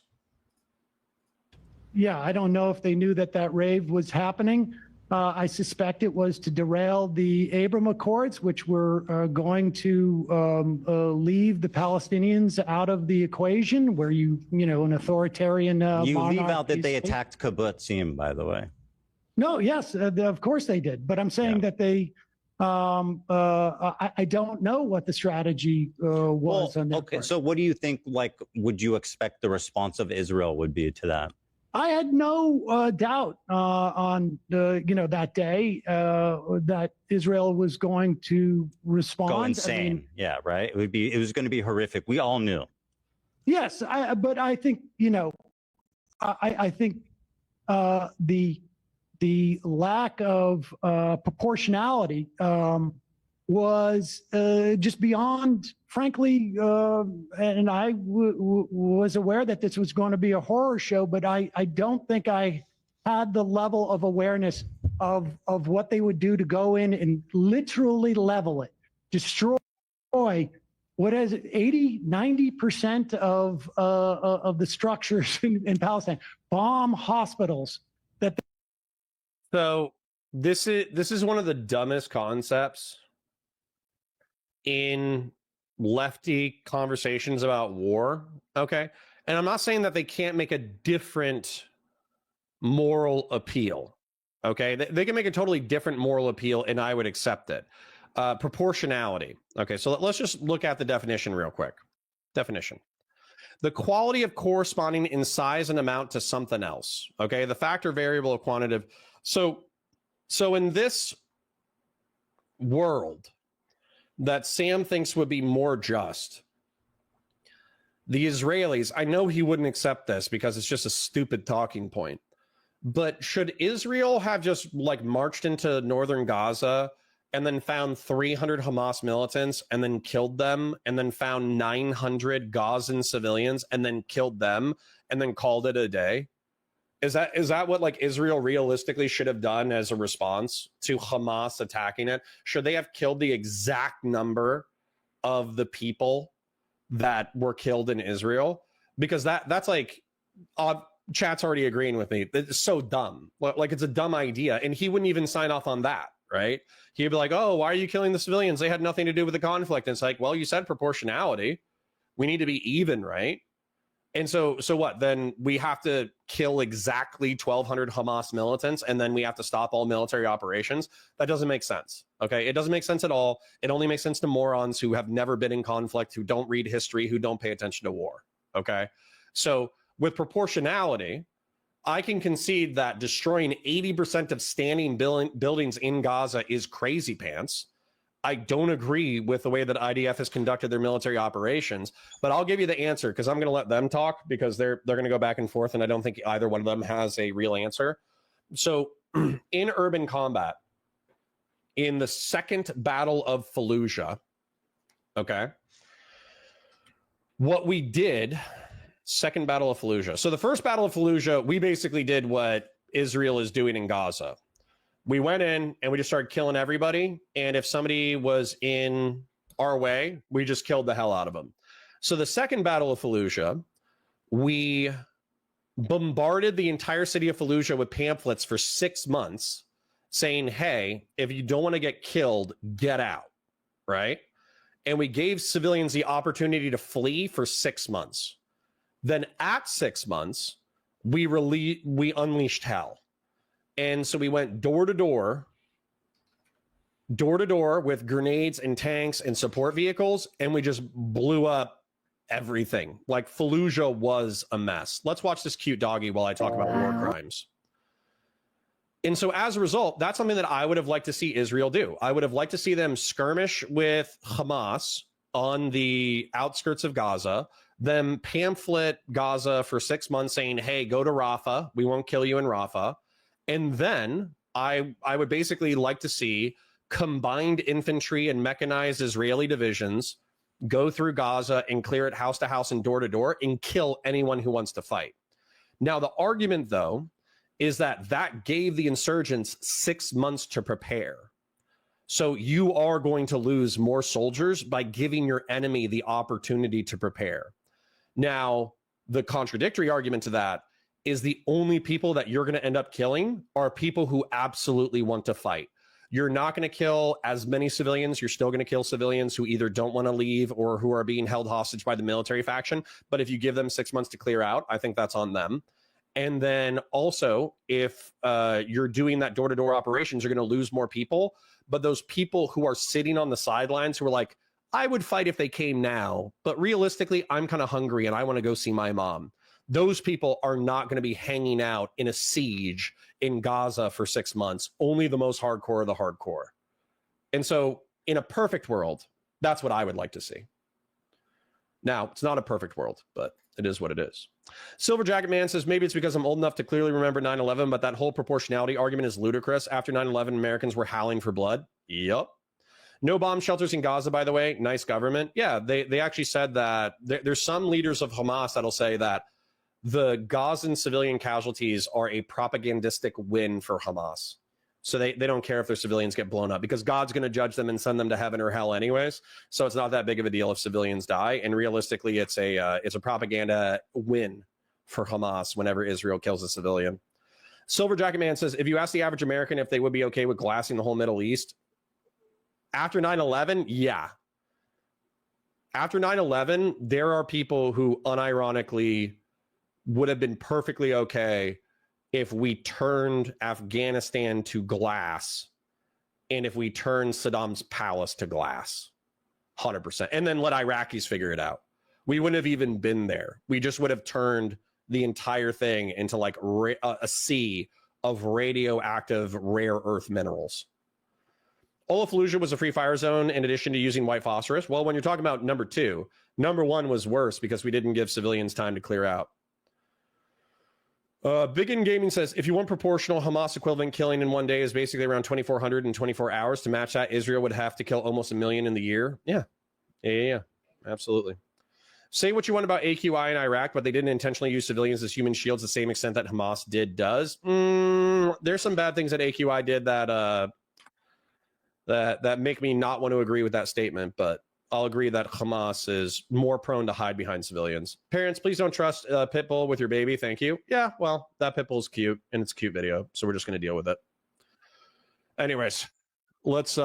Yeah, I don't know if they knew that that rave was happening. I suspect it was to derail the Abraham Accords, which were going to leave the Palestinians out of the equation, where an authoritarian You leave out that monarchy they state. attacked kibbutzim, by the way. No, yes, of course they did. But I'm saying that they, I don't know what the strategy was on that Okay, part. so what do you think, would you expect the response of Israel would be to that? I had no doubt on that day that Israel was going to respond. Go insane. I mean, yeah, right? It was going to be horrific. We all knew. yes, but I think I think the lack of proportionality was just beyond, frankly, and I was aware that this was going to be a horror show, but I don't think I had the level of awareness of what they would do to go in and literally level it, destroy what is it, 90% of the structures in Palestine, bomb hospitals. So this is one of the dumbest concepts in lefty conversations about war. Okay. And I'm not saying that they can't make a different moral appeal. Okay. They can make a totally different moral appeal, and I would accept it. Proportionality. Okay. So let's just look at the definition real quick. Definition: the quality of corresponding in size and amount to something else. Okay. The factor, variable, or quantitative. So in this world that Sam thinks would be more just, the Israelis, I know he wouldn't accept this because it's just a stupid talking point, but should Israel have just marched into northern Gaza and then found 300 Hamas militants and then killed them, and then found 900 Gazan civilians and then killed them and then called it a day? Is that what Israel realistically should have done as a response to Hamas attacking it? Should they have killed the exact number of the people that were killed in Israel? Because that's chat's already agreeing with me. It's so dumb. It's a dumb idea. And he wouldn't even sign off on that, right? He'd be like, oh, why are you killing the civilians? They had nothing to do with the conflict. And it's like, well, you said proportionality. We need to be even, right? And so what? Then we have to kill exactly 1,200 Hamas militants, and then we have to stop all military operations? That doesn't make sense. Okay, it doesn't make sense at all. It only makes sense to morons who have never been in conflict, who don't read history, who don't pay attention to war. Okay, so with proportionality, I can concede that destroying 80% of standing buildings in Gaza is crazy pants. I don't agree with the way that IDF has conducted their military operations, but I'll give you the answer because I'm going to let them talk because they're going to go back and forth, and I don't think either one of them has a real answer. So in urban combat, in the second Battle of Fallujah, okay, what we did, second Battle of Fallujah. So the first Battle of Fallujah, we basically did what Israel is doing in Gaza. We went in and we just started killing everybody. And if somebody was in our way, we just killed the hell out of them. So the second Battle of Fallujah, we bombarded the entire city of Fallujah with pamphlets for 6 months saying, hey, if you don't want to get killed, get out, right? And we gave civilians the opportunity to flee for 6 months. Then at 6 months, we unleashed hell. And so we went door to door with grenades and tanks and support vehicles, and we just blew up everything. Like Fallujah was a mess. Let's watch this cute doggy while I talk about war crimes. And so as a result, that's something that I would have liked to see Israel do. I would have liked to see them skirmish with Hamas on the outskirts of Gaza, them pamphlet Gaza for 6 months saying, hey, go to Rafah. We won't kill you in Rafah. And then I would basically like to see combined infantry and mechanized Israeli divisions go through Gaza and clear it house to house and door to door and kill anyone who wants to fight. Now, the argument, though, is that gave the insurgents 6 months to prepare. So you are going to lose more soldiers by giving your enemy the opportunity to prepare. Now, the contradictory argument to that is the only people that you're going to end up killing are people who absolutely want to fight. You're not going to kill as many civilians. You're still going to kill civilians who either don't want to leave or who are being held hostage by the military faction. But if you give them 6 months to clear out, I think that's on them. And then also, if you're doing that door-to-door operations, you're going to lose more people. But those people who are sitting on the sidelines who are like, I would fight if they came now, but realistically, I'm kind of hungry and I want to go see my mom. Those people are not going to be hanging out in a siege in Gaza for 6 months. Only the most hardcore of the hardcore. And so in a perfect world, that's what I would like to see. Now, it's not a perfect world, but it is what it is. Silver Jacket Man says, maybe it's because I'm old enough to clearly remember 9/11, but that whole proportionality argument is ludicrous. After 9/11, Americans were howling for blood. Yep. No bomb shelters in Gaza, by the way. Nice government. Yeah, they actually said that there's some leaders of Hamas that'll say that the Gazan civilian casualties are a propagandistic win for Hamas. So they don't care if their civilians get blown up because God's going to judge them and send them to heaven or hell anyways. So it's not that big of a deal if civilians die. And realistically, it's a propaganda win for Hamas whenever Israel kills a civilian. Silver Jacket Man says, if you ask the average American if they would be okay with glassing the whole Middle East, after 9/11, yeah. After 9/11, there are people who unironically would have been perfectly okay if we turned Afghanistan to glass and if we turned Saddam's palace to glass, 100%. And then let Iraqis figure it out. We wouldn't have even been there. We just would have turned the entire thing into like a sea of radioactive rare earth minerals. All of Fallujah was a free fire zone in addition to using white phosphorus. Well, when you're talking about number two, number one was worse because we didn't give civilians time to clear out. Big In Gaming says, if you want proportional, Hamas equivalent killing in one day is basically around 2,400 in 24 hours. To match that, Israel would have to kill almost 1 million in the year. Yeah, absolutely. Say what you want about AQI in Iraq, but they didn't intentionally use civilians as human shields to the same extent that Hamas does. There's some bad things that AQI did that make me not want to agree with that statement, but I'll agree that Hamas is more prone to hide behind civilians. Parents, please don't trust Pitbull with your baby. Thank you. Yeah, well, that Pitbull's cute, and it's a cute video, so we're just going to deal with it. Anyways, let's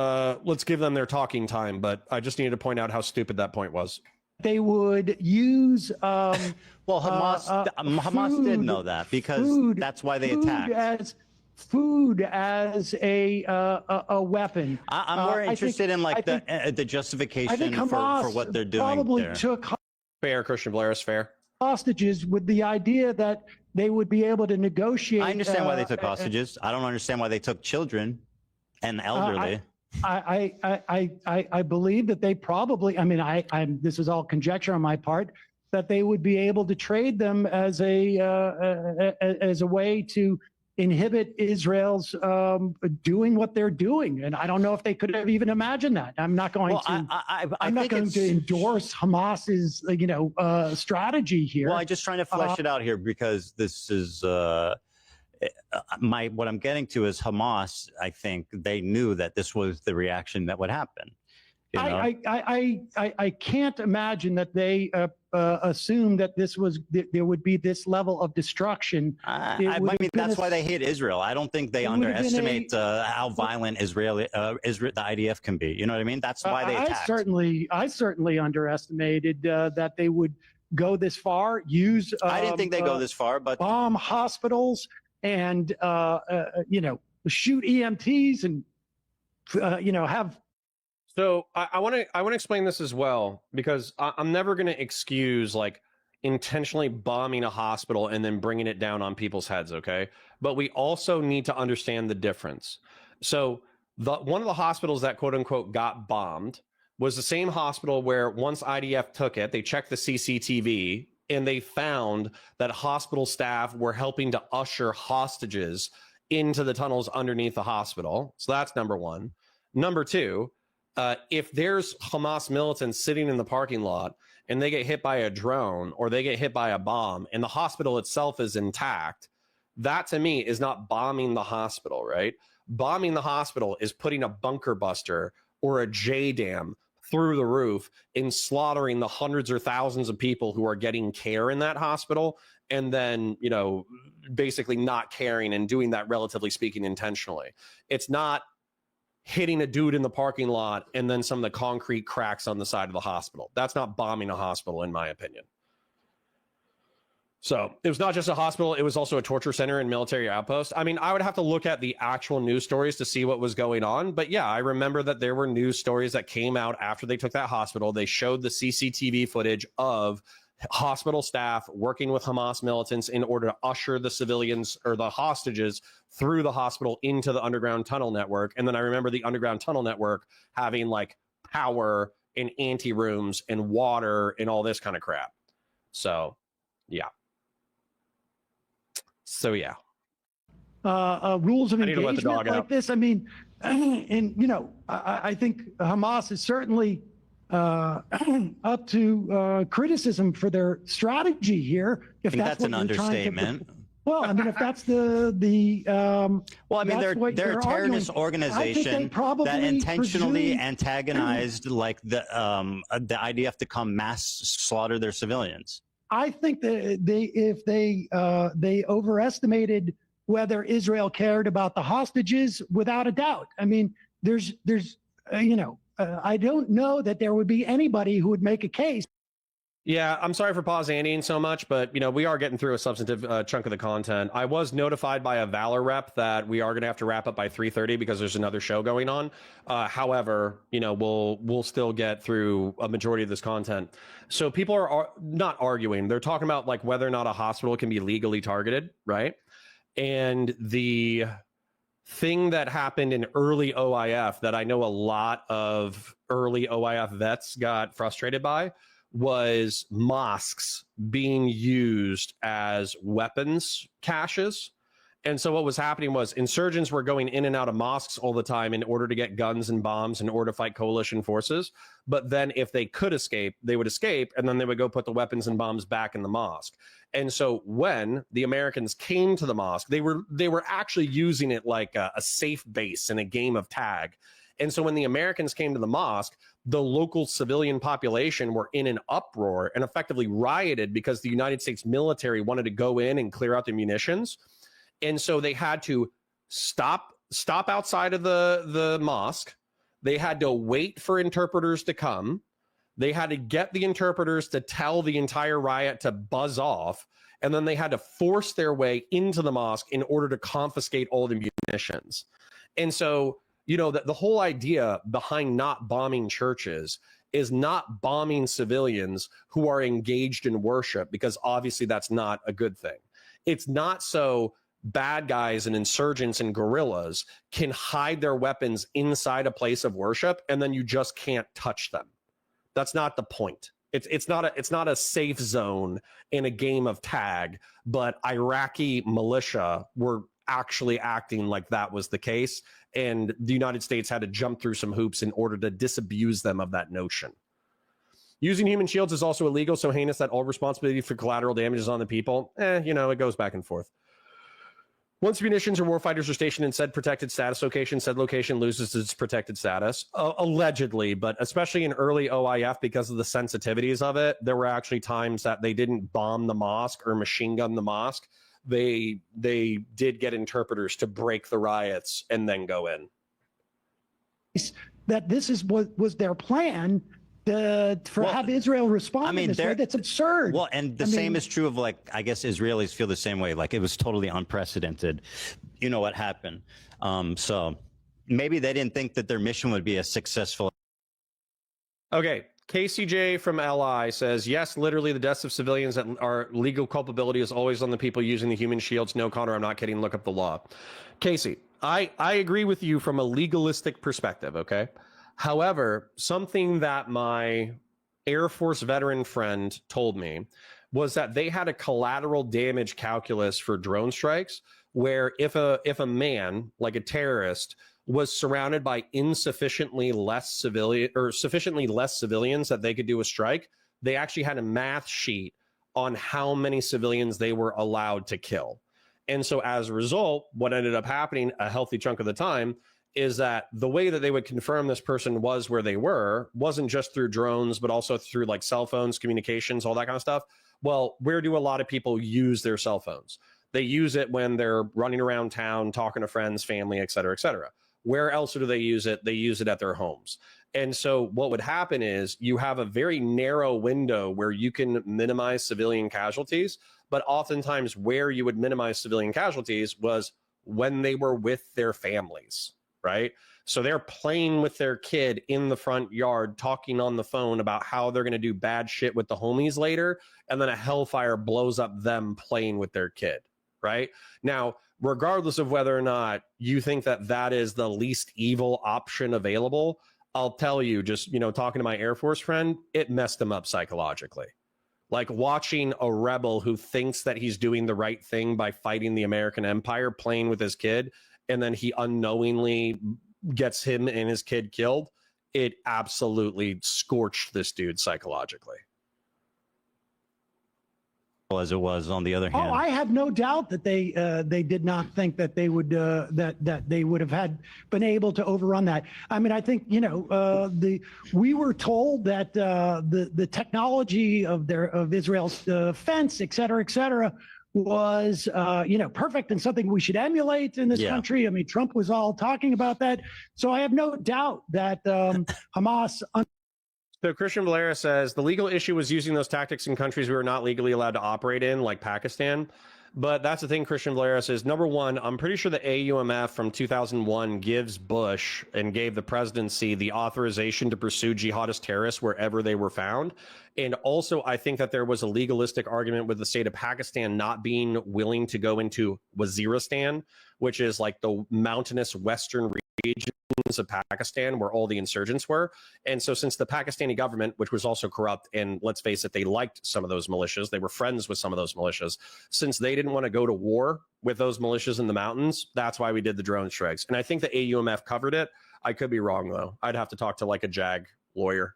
give them their talking time, but I just needed to point out how stupid that point was. They would use well, Hamas did know that because that's why they attacked. Food as a weapon. I'm more interested in like the justification for what they're doing. Probably there. took Fair, Christian Blair is fair. Hostages with the idea that they would be able to negotiate. I understand why they took hostages. I don't understand why they took children and elderly. I believe that they probably. I mean, this is all conjecture on my part. That they would be able to trade them as a way to inhibit Israel's doing what they're doing, and I don't know if they could have even imagined that. I'm not going I'm not going to endorse Hamas's strategy here. Well, I'm just trying to flesh it out here because this is what I'm getting to is Hamas. I think they knew that this was the reaction that would happen. You know? I can't imagine that they assumed that there would be this level of destruction. I mean, that's why they hate Israel. I don't think they underestimate how violent the IDF can be. You know what I mean? That's why they attacked. I certainly underestimated that they would go this far, use I didn't think they go this far, but bomb hospitals and shoot EMTs and have. So I want to explain this as well, because I'm never going to excuse like intentionally bombing a hospital and then bringing it down on people's heads, okay? But we also need to understand the difference. So one of the hospitals that quote unquote got bombed was the same hospital where once IDF took it, they checked the CCTV and they found that hospital staff were helping to usher hostages into the tunnels underneath the hospital. So that's number one. Number two, if there's Hamas militants sitting in the parking lot and they get hit by a drone or they get hit by a bomb and the hospital itself is intact, that to me is not bombing the hospital, right? Bombing the hospital is putting a bunker buster or a JDAM through the roof and slaughtering the hundreds or thousands of people who are getting care in that hospital, and then, basically not caring and doing that, relatively speaking, intentionally. It's not hitting a dude in the parking lot and then some of the concrete cracks on the side of the hospital. That's not bombing a hospital, in my opinion. So it was not just a hospital, it was also a torture center and military outpost. I mean, I would have to look at the actual news stories to see what was going on. But yeah, I remember that there were news stories that came out after they took that hospital. They showed the CCTV footage of hospital staff working with Hamas militants in order to usher the civilians or the hostages through the hospital into the underground tunnel network. And then I remember the underground tunnel network having like power and ante rooms and water and all this kind of crap. So yeah. Rules of I need to let the engagement dog like out. this. I mean, I think Hamas is certainly up to criticism for their strategy here. If I think that's an what you're trying to- understatement. Well, I mean, if that's the Well, I mean, that's what they're a you're terrorist arguing. I think they organization probably that intentionally presume- antagonized like the IDF to come mass slaughter their civilians. I think that if they overestimated whether Israel cared about the hostages, without a doubt. I mean, I don't know that there would be anybody who would make a case. Yeah, I'm sorry for pausing so much, but we are getting through a substantive chunk of the content. I was notified by a Valor rep that we are going to have to wrap up by 3:30 because there's another show going on. However, we'll still get through a majority of this content. So people are not arguing; they're talking about like whether or not a hospital can be legally targeted, right? And the thing that happened in early OIF that I know a lot of early OIF vets got frustrated by was mosques being used as weapons caches. And so what was happening was insurgents were going in and out of mosques all the time in order to get guns and bombs in order to fight coalition forces. But then if they could escape, they would escape, and then they would go put the weapons and bombs back in the mosque. And so when the Americans came to the mosque, they were actually using it like a safe base in a game of tag. And so when the Americans came to the mosque, the local civilian population were in an uproar and effectively rioted because the United States military wanted to go in and clear out the munitions. And so they had to stop outside of the mosque. They had to wait for interpreters to come. They had to get the interpreters to tell the entire riot to buzz off. And then they had to force their way into the mosque in order to confiscate all the munitions. And so, the whole idea behind not bombing churches is not bombing civilians who are engaged in worship, because obviously that's not a good thing. It's not so bad guys and insurgents and guerrillas can hide their weapons inside a place of worship and then you just can't touch them. That's not the point. It's not a safe zone in a game of tag, but Iraqi militia were actually acting like that was the case, and the United States had to jump through some hoops in order to disabuse them of that notion. Using human shields is also illegal, so heinous that all responsibility for collateral damage is on the people. It goes back and forth. Once munitions or warfighters are stationed in said protected status location, said location loses its protected status. Allegedly, but especially in early OIF, because of the sensitivities of it, there were actually times that they didn't bomb the mosque or machine gun the mosque. They did get interpreters to break the riots and then go in. That this is what was their plan. have Israel respond in this way. That's absurd. Well, and the same is true of, like, I guess Israelis feel the same way. Like, it was totally unprecedented, you know, what happened. So maybe they didn't think that their mission would be as successful. Okay. KCJ from LI says, yes, literally the deaths of civilians that are legal culpability is always on the people using the human shields. No, Connor, I'm not kidding. Look up the law. Casey, I agree with you from a legalistic perspective, okay? However, something that my Air Force veteran friend told me was that they had a collateral damage calculus for drone strikes where if a man, like a terrorist, was surrounded by sufficiently less civilians that they could do a strike, they actually had a math sheet on how many civilians they were allowed to kill. And so as a result, what ended up happening a healthy chunk of the time is that the way that they would confirm this person was where they were wasn't just through drones, but also through like cell phones, communications, all that kind of stuff. Well, where do a lot of people use their cell phones? They use it when they're running around town, talking to friends, family, et cetera, et cetera. Where else do they use it? They use it at their homes. And so what would happen is you have a very narrow window where you can minimize civilian casualties, but oftentimes where you would minimize civilian casualties was when they were with their families, right? So they're playing with their kid in the front yard, talking on the phone about how they're going to do bad shit with the homies later, and then a hellfire blows up them playing with their kid, right? Now, regardless of whether or not you think that that is the least evil option available, I'll tell you, just, you know, talking to my Air Force friend, it messed him up psychologically. Like watching a rebel who thinks that he's doing the right thing by fighting the American empire, playing with his kid, and then he unknowingly gets him and his kid killed. It absolutely scorched this dude psychologically. As it was on the other hand. Oh, I have no doubt that they did not think that they would that they would have been able to overrun that. I mean, I think, you know, we were told that the technology of Israel's fence, et cetera, was you know, perfect and something we should emulate in this country. I mean, Trump was all talking about that. So I have no doubt that Hamas. So Christian Valera says the legal issue was using those tactics in countries we were not legally allowed to operate in, like Pakistan. But that's the thing, Christian Valera says, number one, I'm pretty sure the AUMF from 2001 gives Bush and gave the presidency the authorization to pursue jihadist terrorists wherever they were found. And also, I think that there was a legalistic argument with the state of Pakistan not being willing to go into Waziristan, which is like the mountainous western regions of Pakistan where all the insurgents were. And so since the Pakistani government, which was also corrupt, and let's face it, they liked some of those militias, they were friends with some of those militias, since they didn't want to go to war with those militias in the mountains, that's why we did the drone strikes. And I think the AUMF covered it. I could be wrong, though. I'd have to talk to like a JAG lawyer.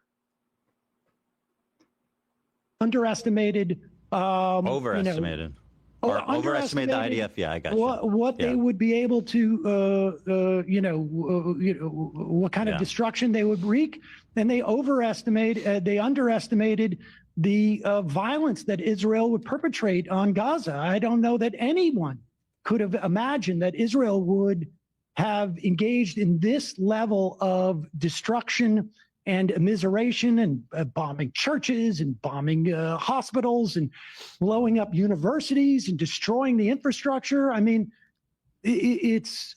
overestimated. Overestimated. You know, or overestimated the IDF. Yeah, I got you. What they would be able to, what kind of destruction they would wreak. And they underestimated the violence that Israel would perpetrate on Gaza. I don't know that anyone could have imagined that Israel would have engaged in this level of destruction and immiseration and bombing churches and bombing hospitals and blowing up universities and destroying the infrastructure. I mean, it's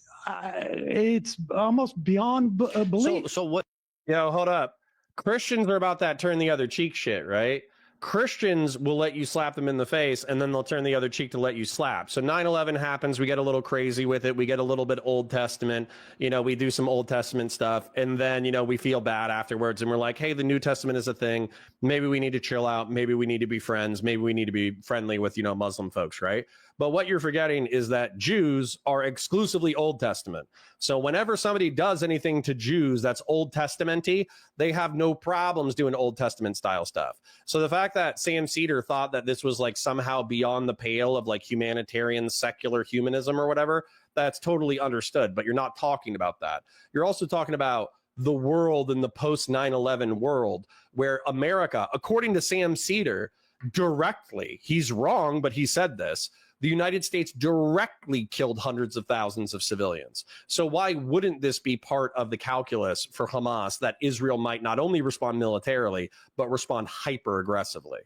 almost beyond belief. So what? Hold up. Christians are about that turn the other cheek shit, right? Christians will let you slap them in the face, and then they'll turn the other cheek to let you slap. So 9/11 happens. We get a little crazy with it. We get a little bit Old Testament. We do some Old Testament stuff, and then, we feel bad afterwards, and we're like, hey, the New Testament is a thing. Maybe we need to chill out. Maybe we need to be friends. Maybe we need to be friendly with, Muslim folks, right? But what you're forgetting is that Jews are exclusively Old Testament. So whenever somebody does anything to Jews that's Old Testament-y, they have no problems doing Old Testament style stuff. So the fact that Sam Seder thought that this was like somehow beyond the pale of like humanitarian secular humanism or whatever, that's totally understood. But you're not talking about that. You're also talking about the world in the post 9/11 world where America, according to Sam Seder, directly, he's wrong, but he said this, The United States directly killed hundreds of thousands of civilians. So why wouldn't this be part of the calculus for Hamas that Israel might not only respond militarily, but respond hyper aggressively?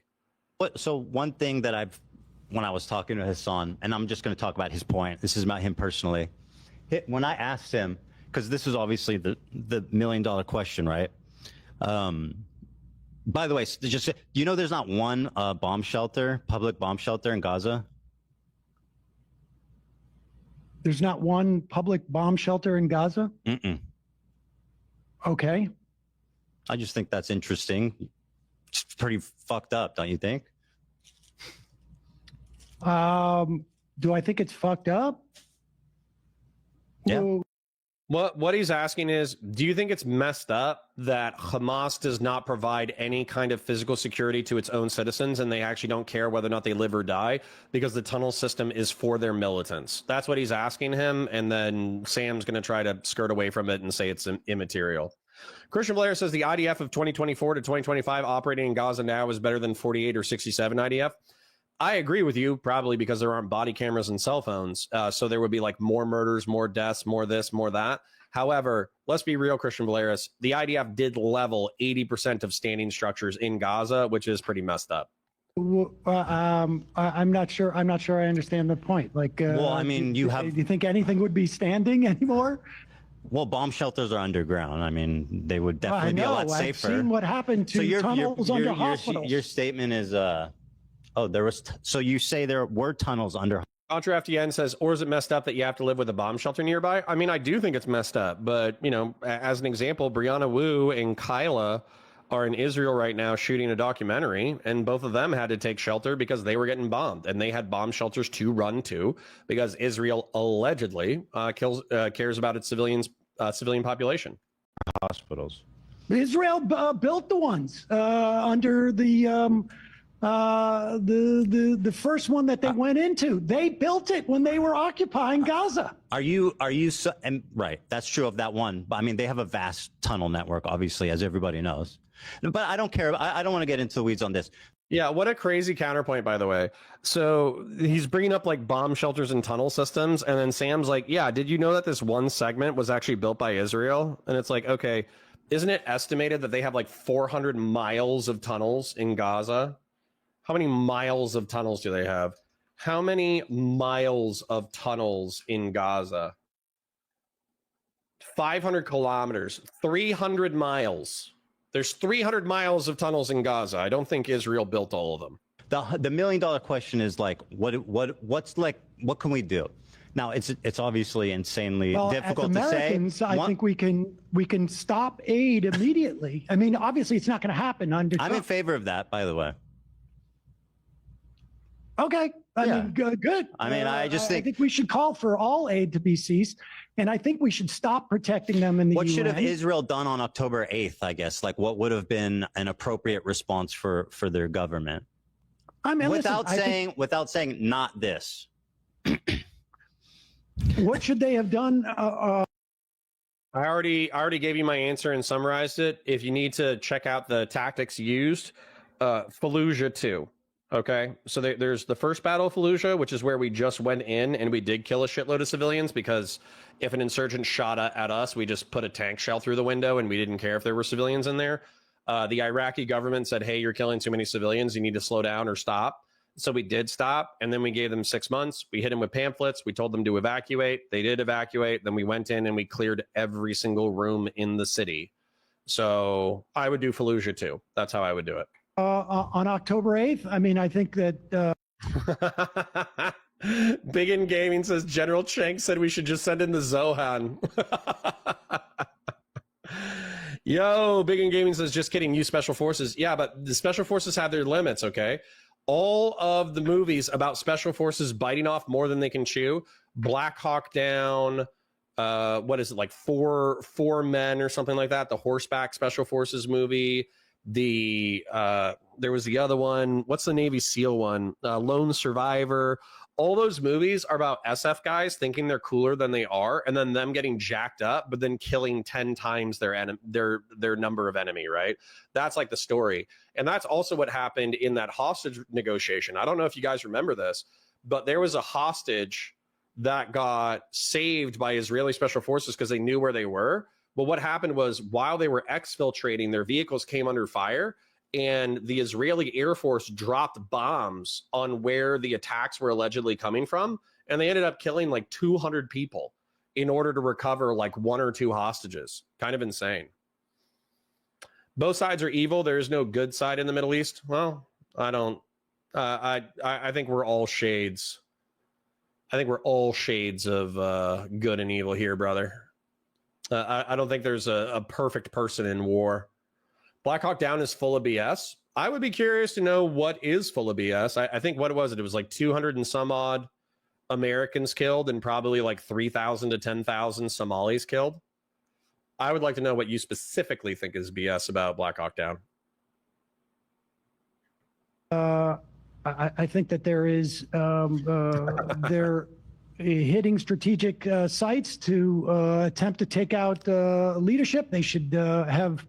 So one thing that when I was talking to Hassan, and I'm just going to talk about his point, this is about him personally. When I asked him, because this is obviously the $1 million question, right? By the way, just do you know there's not one bomb shelter, public bomb shelter in Gaza? There's not one public bomb shelter in Gaza? Okay. I just think that's interesting. It's pretty fucked up, don't you think? Do I think it's fucked up? Yeah. Well, What he's asking is, do you think it's messed up that Hamas does not provide any kind of physical security to its own citizens and they actually don't care whether or not they live or die because the tunnel system is for their militants? That's what he's asking him. And then Sam's going to try to skirt away from it and say it's immaterial. Christian Blair says the IDF of 2024 to 2025 operating in Gaza now is better than 48 or 67 IDF. I agree with you, probably because there aren't body cameras and cell phones. So there would be like more murders, more deaths, more this, more that. However, let's be real, Christian Valeris, the IDF did level 80% of standing structures in Gaza, which is pretty messed up. I'm not sure. I'm not sure I understand the point. Like, well, I mean, do you think anything would be standing anymore? Well, bomb shelters are underground. I mean, they would definitely be a lot safer. I've seen what happened to tunnels under hospitals. Your statement is, so you say there were tunnels under. Contra FTN says, or is it messed up that you have to live with a bomb shelter nearby? I mean, I do think it's messed up, but, you know, as an example, Brianna Wu and Kyla are in Israel right now shooting a documentary, and both of them had to take shelter because they were getting bombed, and they had bomb shelters to run to because Israel allegedly cares about its civilian population. Hospitals. Israel built the ones under the first one that they went into. They built it when they were occupying Gaza. Are you and right? That's true of that one. But I mean, they have a vast tunnel network, obviously, as everybody knows. But I don't care. I don't want to get into the weeds on this. Yeah, what a crazy counterpoint, by the way. So he's bringing up like bomb shelters and tunnel systems, and then Sam's like, yeah, did you know that this one segment was actually built by Israel? And it's like, okay, isn't it estimated that they have like 400 miles of tunnels in Gaza? How many miles of tunnels do they have? How many miles of tunnels in Gaza? 500 kilometers, 300 miles. There's 300 miles of tunnels in Gaza. I don't think Israel built all of them. The $1 million question is like, what can we do? Now, it's obviously insanely difficult as Americans, to say. I think we can stop aid immediately. I mean, obviously, it's not going to happen under I'm Trump. in favor of that, by the way. Okay. I mean, good. I mean, I think we should call for all aid to be ceased. And I think we should stop protecting them in the What UN. should have Israel done on October 8th, I guess? Like, what would have been an appropriate response for their government? I mean, without saying not this. What should they have done? I already gave you my answer and summarized it. If you need to check out the tactics used, Fallujah 2. Okay, so there's the first battle of Fallujah, which is where we just went in and we did kill a shitload of civilians because if an insurgent shot at us, we just put a tank shell through the window and we didn't care if there were civilians in there. The Iraqi government said, hey, you're killing too many civilians. You need to slow down or stop. So we did stop, and then we gave them 6 months. We hit them with pamphlets. We told them to evacuate. They did evacuate. Then we went in and we cleared every single room in the city. So I would do Fallujah too. That's how I would do it. On October 8th? I mean, I think that... Big in Gaming says General Chang said we should just send in the Zohan. Yo, Big in Gaming says, just kidding, use special forces. Yeah, but the special forces have their limits, okay? All of the movies about special forces biting off more than they can chew, Black Hawk Down, what is it, like Four Men or something like that, the horseback special forces movie, there was the other one, what's the Navy SEAL one, Lone Survivor. All those movies are about SF guys thinking they're cooler than they are, and then them getting jacked up, but then killing 10 times their number of enemy, right? That's like the story. And that's also what happened in that hostage negotiation. I don't know if you guys remember this, but there was a hostage that got saved by Israeli special forces because they knew where they were. But what happened was while they were exfiltrating, their vehicles came under fire, and the Israeli Air Force dropped bombs on where the attacks were allegedly coming from. And they ended up killing like 200 people in order to recover like 1 or 2 hostages. Kind of insane. Both sides are evil. There is no good side in the Middle East. Well, I don't. I think we're all shades. I think we're all shades of good and evil here, brother. I don't think there's a perfect person in war. Black Hawk Down is full of BS. I would be curious to know what is full of BS. I think what was it? It was like 200 and some odd Americans killed and probably like 3,000 to 10,000 Somalis killed. I would like to know what you specifically think is BS about Black Hawk Down. I think that there is they're hitting strategic sites to attempt to take out leadership. They should have.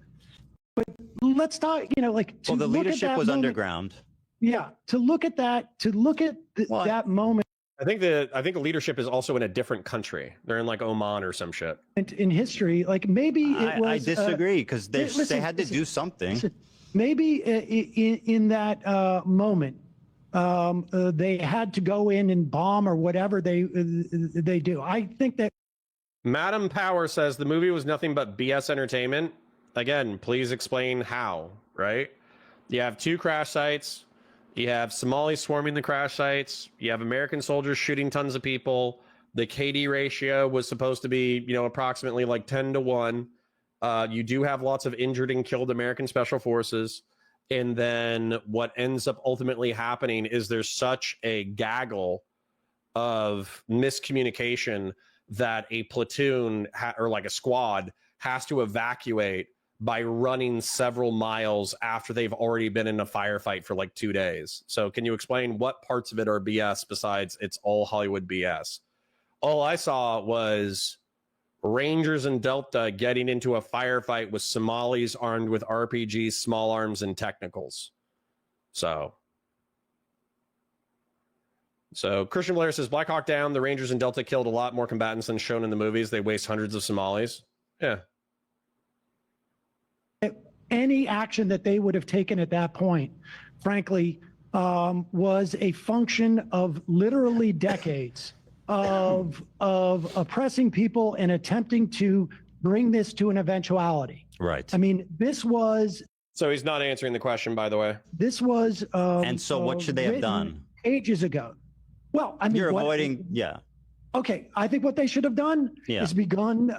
But let's talk. Like to well, the look leadership at that was moment, underground. Yeah, to look at that, that moment. I think the leadership is also in a different country. They're in like Oman or some shit. In history, like maybe it was. I disagree because they had to do something. Maybe in that moment, they had to go in and bomb or whatever they do. I think that. Madam Power says the movie was nothing but BS entertainment. Again, please explain how, right? You have 2 crash sites. You have Somalis swarming the crash sites. You have American soldiers shooting tons of people. The KD ratio was supposed to be, approximately like 10 to 1. You do have lots of injured and killed American special forces. And then what ends up ultimately happening is there's such a gaggle of miscommunication that a platoon or like a squad has to evacuate by running several miles after they've already been in a firefight for like 2 days. So can you explain what parts of it are BS besides it's all Hollywood BS? All I saw was Rangers and Delta getting into a firefight with Somalis armed with RPGs, small arms, and technicals. So Christian Blair says, Black Hawk Down, the Rangers and Delta killed a lot more combatants than shown in the movies. They waste hundreds of Somalis. Yeah. Any action that they would have taken at that point, frankly, was a function of literally decades of oppressing people and attempting to bring this to an eventuality. Right. I mean, this was. So he's not answering the question, by the way. This was. And so what should they have done? Ages ago. Well, I mean, you're avoiding. Yeah. Okay, I think what they should have done is begun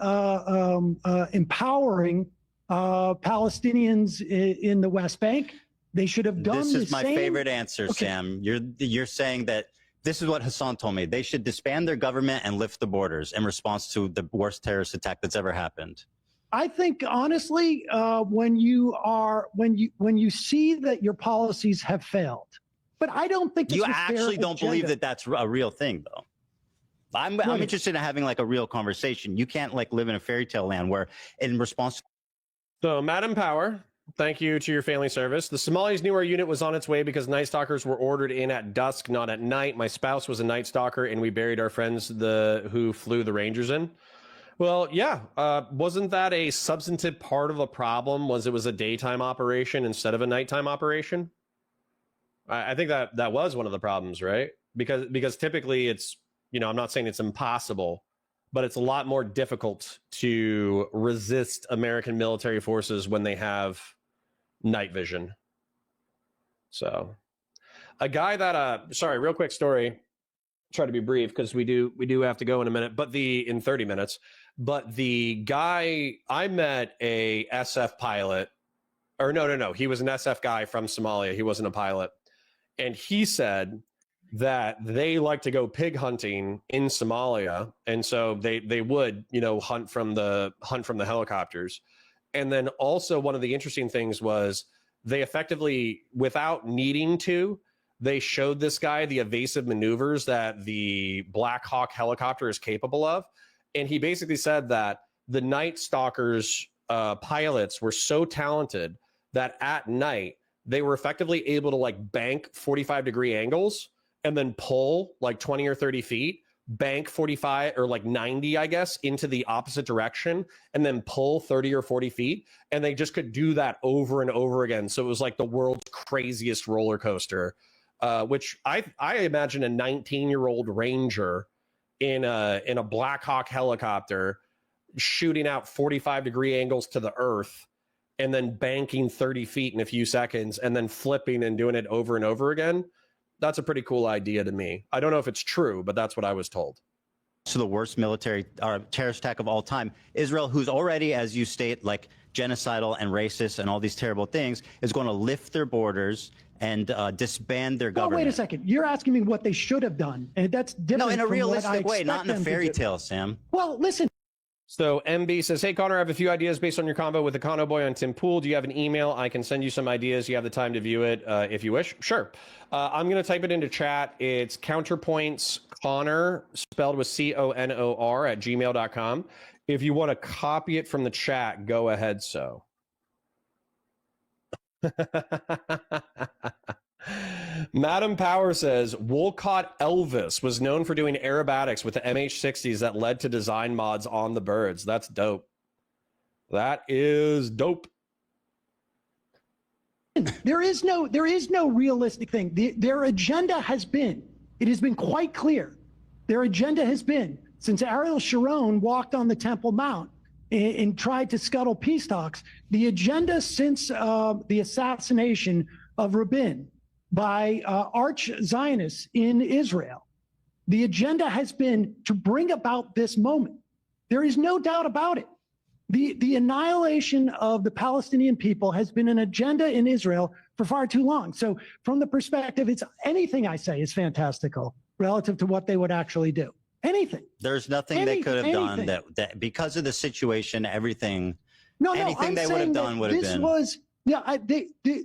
empowering Palestinians in the West Bank. They should have done this. Is my same... favorite answer, okay. Sam. You're saying that this is what Hassan told me. They should disband their government and lift the borders in response to the worst terrorist attack that's ever happened. I think honestly, when you see that your policies have failed, but I don't think you actually don't believe that that's a real thing, though. I'm interested in having like a real conversation. You can't like live in a fairy tale land where in response to So, Madam Power, thank you to your family service. The Somalis knew our unit was on its way because Night Stalkers were ordered in at dusk, not at night. My spouse was a Night Stalker, and we buried our friends who flew the Rangers in. Well, yeah. Wasn't that a substantive part of the problem? Was it was a daytime operation instead of a nighttime operation? I think that was one of the problems, right? Because typically it's, I'm not saying it's impossible, but it's a lot more difficult to resist American military forces when they have night vision. So a guy that, sorry, real quick story, try to be brief because we do have to go in a minute, in 30 minutes, but the guy, I met a SF pilot, or no, he was an SF guy from Somalia. He wasn't a pilot. And he said that they like to go pig hunting in Somalia, and so they would hunt from the helicopters. And then also one of the interesting things was they effectively, without needing to, they showed this guy the evasive maneuvers that the Black Hawk helicopter is capable of, and he basically said that the Night Stalkers pilots were so talented that at night they were effectively able to like bank 45-degree angles and then pull like 20 or 30 feet, bank 45 or like 90, I guess, into the opposite direction, and then pull 30 or 40 feet. And they just could do that over and over again. So it was like the world's craziest roller coaster, which I imagine a 19-year-old Ranger in a Black Hawk helicopter shooting out 45-degree angles to the earth and then banking 30 feet in a few seconds and then flipping and doing it over and over again. That's a pretty cool idea to me. I don't know if it's true, but that's what I was told. So the worst military or terrorist attack of all time, Israel, who's already, as you state, like genocidal and racist and all these terrible things, is going to lift their borders and disband their government. Wait a second. You're asking me what they should have done, and that's different. No, in a from realistic what I way, not in a expect them to fairy do. tale, Sam. Well, listen. So MB says, hey, Connor, I have a few ideas based on your combo with the Cono Boy on Tim Pool. Do you have an email? I can send you some ideas. You have the time to view it if you wish. Sure. I'm going to type it into chat. It's Counterpoints Connor, spelled with CONOR at gmail.com. If you want to copy it from the chat, go ahead so. Madam Power says Wolcott Elvis was known for doing aerobatics with the MH60s that led to design mods on the birds. That's dope. That is dope. There is no realistic thing. Their agenda has been, it has been quite clear. Their agenda has been, since Ariel Sharon walked on the Temple Mount and tried to scuttle peace talks, the agenda since the assassination of Rabin by arch Zionists in Israel, the agenda has been to bring about this moment. There is no doubt about it. The annihilation of the Palestinian people has been an agenda in Israel for far too long. So from the perspective, it's anything I say is fantastical relative to what they would actually do. Anything. There's nothing they could have done that because of the situation, anything they would have done would have been.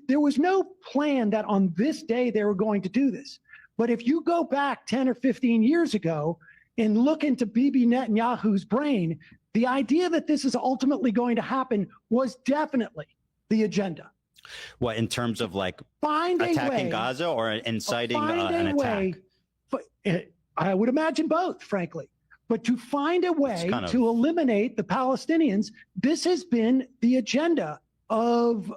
There was no plan that on this day they were going to do this. But if you go back 10 or 15 years ago and look into Bibi Netanyahu's brain, the idea that this is ultimately going to happen was definitely the agenda. What, in terms of like Find attacking Gaza or inciting an attack? I would imagine both, frankly. But to find a way to eliminate the Palestinians, this has been the agenda of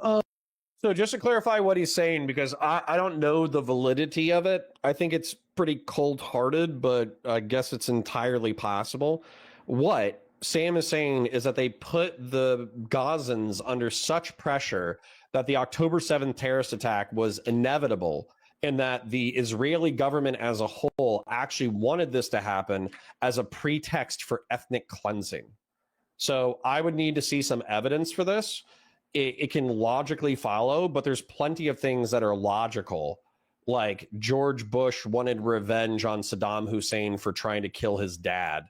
So just to clarify what he's saying, because I don't know the validity of it. I think it's pretty cold-hearted, but I guess it's entirely possible. What Sam is saying is that they put the Gazans under such pressure that the October 7th terrorist attack was inevitable, and that the Israeli government as a whole actually wanted this to happen as a pretext for ethnic cleansing. So I would need to see some evidence for this. It can logically follow, but there's plenty of things that are logical, like George Bush wanted revenge on Saddam Hussein for trying to kill his dad,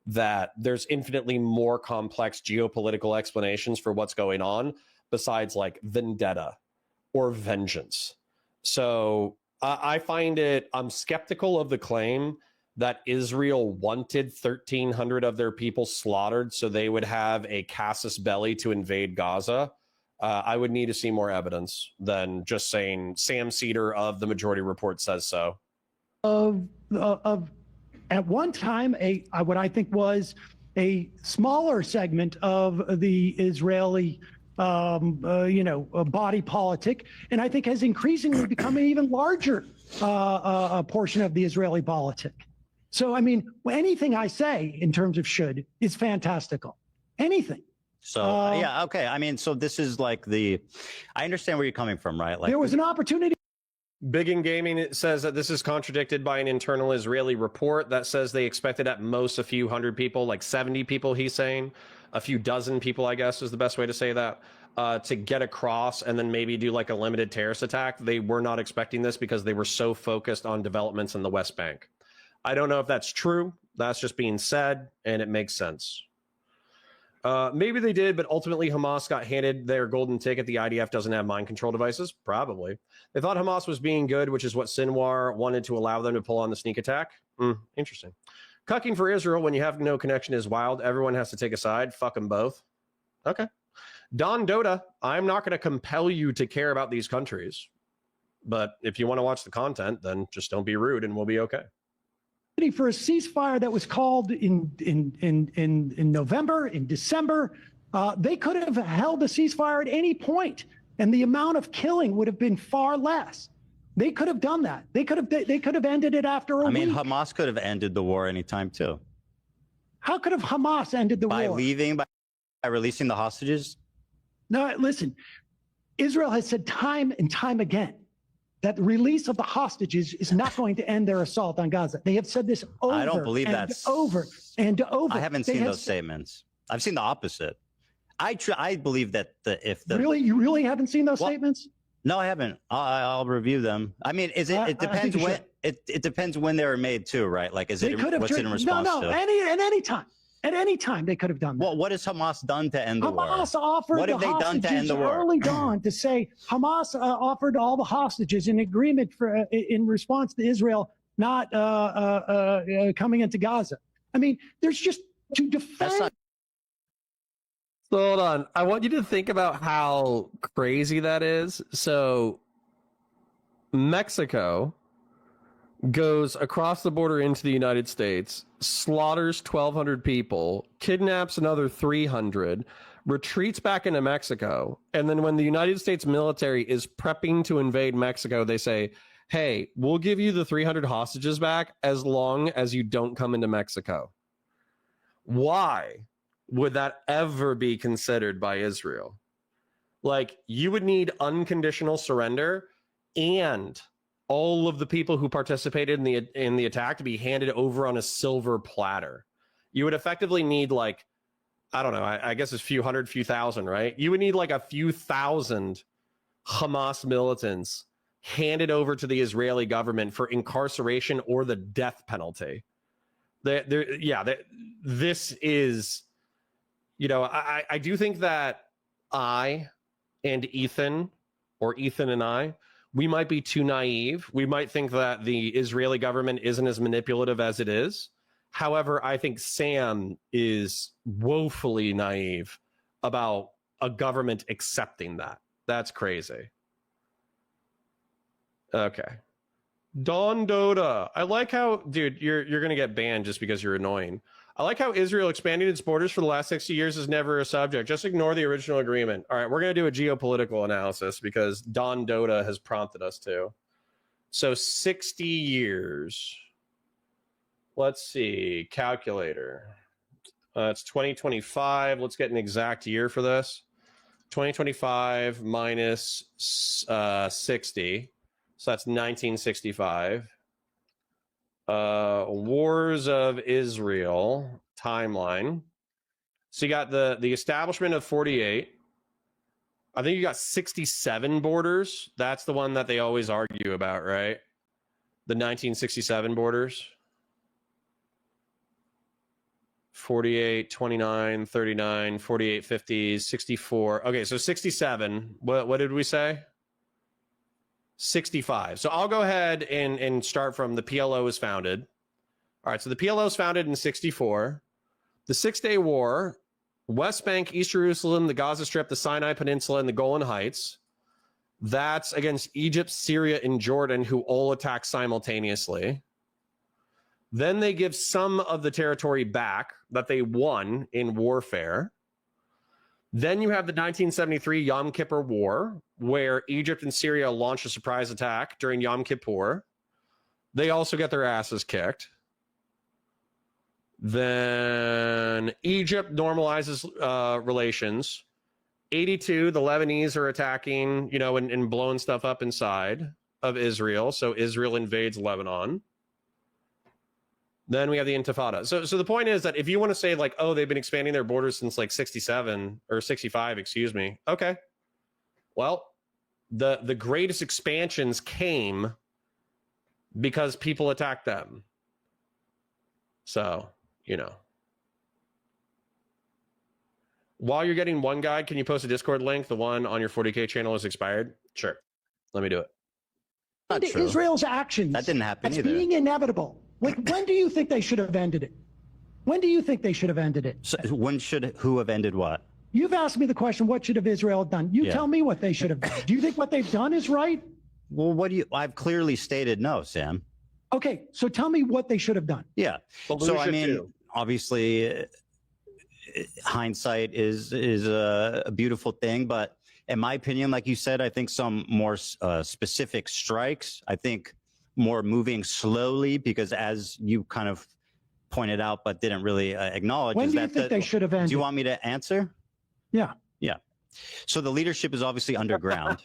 that there's infinitely more complex geopolitical explanations for what's going on besides like vendetta or vengeance. So I find I'm skeptical of the claim that Israel wanted 1,300 of their people slaughtered so they would have a casus belli to invade Gaza. I would need to see more evidence than just saying Sam Seder of the Majority Report says so. Of at one time what I think was a smaller segment of the Israeli body politic, and I think has increasingly become an even larger portion of the Israeli politic. So I mean, anything I say in terms of should is fantastical. Anything. So yeah, okay. I mean, so this is like I understand where you're coming from, right? Like there was an opportunity. Big in Gaming says that this is contradicted by an internal Israeli report that says they expected at most a few hundred people, like 70 people, he's saying. A few dozen people, I guess, is the best way to say that, to get across and then maybe do like a limited terrorist attack. They were not expecting this because they were so focused on developments in the West Bank. I don't know if that's true. That's just being said, and it makes sense. Maybe they did, but ultimately Hamas got handed their golden ticket. The IDF doesn't have mind control devices. Probably. They thought Hamas was being good, which is what Sinwar wanted to allow them to pull on the sneak attack. Interesting. Cucking for Israel when you have no connection is wild. Everyone has to take a side. Fuck them both. Okay. Don Dota, I'm not going to compel you to care about these countries. But if you want to watch the content, then just don't be rude and we'll be okay. For a ceasefire that was called in November, in December, they could have held a ceasefire at any point, and the amount of killing would have been far less. They could have done that. They could have ended it after a week. I mean, Hamas could have ended the war anytime too. How could have Hamas ended the war? By leaving, by releasing the hostages? No, listen, Israel has said time and time again that the release of the hostages is not going to end their assault on Gaza. They have said this over I don't believe and that's over and over. I haven't seen those statements. I've seen the opposite. I believe that You really haven't seen those statements? No, I haven't. I'll review them. I mean, it depends when it depends when they were made too, right? Like, is it what's it in response to? At any time they could have done that. Well, what has Hamas done to end the war? Hamas offered what have they done to end the war? Early dawn to say Hamas offered all the hostages in agreement in response to Israel not coming into Gaza. I mean, there's just to defend. So hold on. I want you to think about how crazy that is. So Mexico goes across the border into the United States, slaughters 1,200 people, kidnaps another 300, retreats back into Mexico. And then when the United States military is prepping to invade Mexico, they say, hey, we'll give you the 300 hostages back as long as you don't come into Mexico. Why would that ever be considered by Israel? Like, you would need unconditional surrender and all of the people who participated in the attack to be handed over on a silver platter. You would effectively need, like, I don't know, I guess it's few hundred, few thousand, right? You would need like a few thousand Hamas militants handed over to the Israeli government for incarceration or the death penalty. This is, you know, I do think that I and Ethan, or Ethan and I, we might be too naive. We might think that the Israeli government isn't as manipulative as it is. However, I think Sam is woefully naive about a government accepting that. That's crazy. Okay. Don Dota. I like how, dude, you're going to get banned just because you're annoying. I like how Israel expanding its borders for the last 60 years is never a subject. Just ignore the original agreement. All right, we're going to do a geopolitical analysis because Don Dota has prompted us to. So 60 years. Let's see. Calculator. It's 2025. Let's get an exact year for this. 2025 minus 60. So that's 1965. Wars of Israel timeline. So you got the establishment of 48. I think you got 67 borders. That's the one that they always argue about, right? The 1967 borders. 48, 29, 39, 48, 50, 64. Okay, so 67. What did we say? 65. So I'll go ahead and start from the PLO is founded. All right, so the PLO is founded in 64. The 6-Day War, West Bank, East Jerusalem, the Gaza Strip, the Sinai Peninsula, and the Golan Heights. That's against Egypt, Syria, and Jordan, who all attack simultaneously. Then they give some of the territory back that they won in warfare. Then you have the 1973 Yom Kippur War, where Egypt and Syria launched a surprise attack during Yom Kippur. They also get their asses kicked. Then Egypt normalizes relations. 82, the Lebanese are attacking, you know, and blowing stuff up inside of Israel. So Israel invades Lebanon. Then we have the Intifada. So the point is that if you want to say like, oh, they've been expanding their borders since like 67 or 65, excuse me. Okay. Well, the greatest expansions came because people attacked them. So, you know. While you're getting one guide, can you post a Discord link? The one on your 40K channel is expired. Sure. Let me do it. Not true. Israel's actions. That didn't happen either. Being inevitable. Like, when do you think they should have ended it? When do you think they should have ended it? So who have ended what? You've asked me the question, what should have Israel done? You tell me what they should have done. Do you think what they've done is right? Well, what do you? I've clearly stated no, Sam. Okay, so tell me what they should have done. Yeah. So I mean, obviously, hindsight is a beautiful thing, but in my opinion, like you said, I think some more specific strikes. I think more moving slowly, because as you kind of pointed out but didn't really acknowledge. When do you think they should have ended? Do you want me to answer? Yeah. Yeah. So the leadership is obviously underground.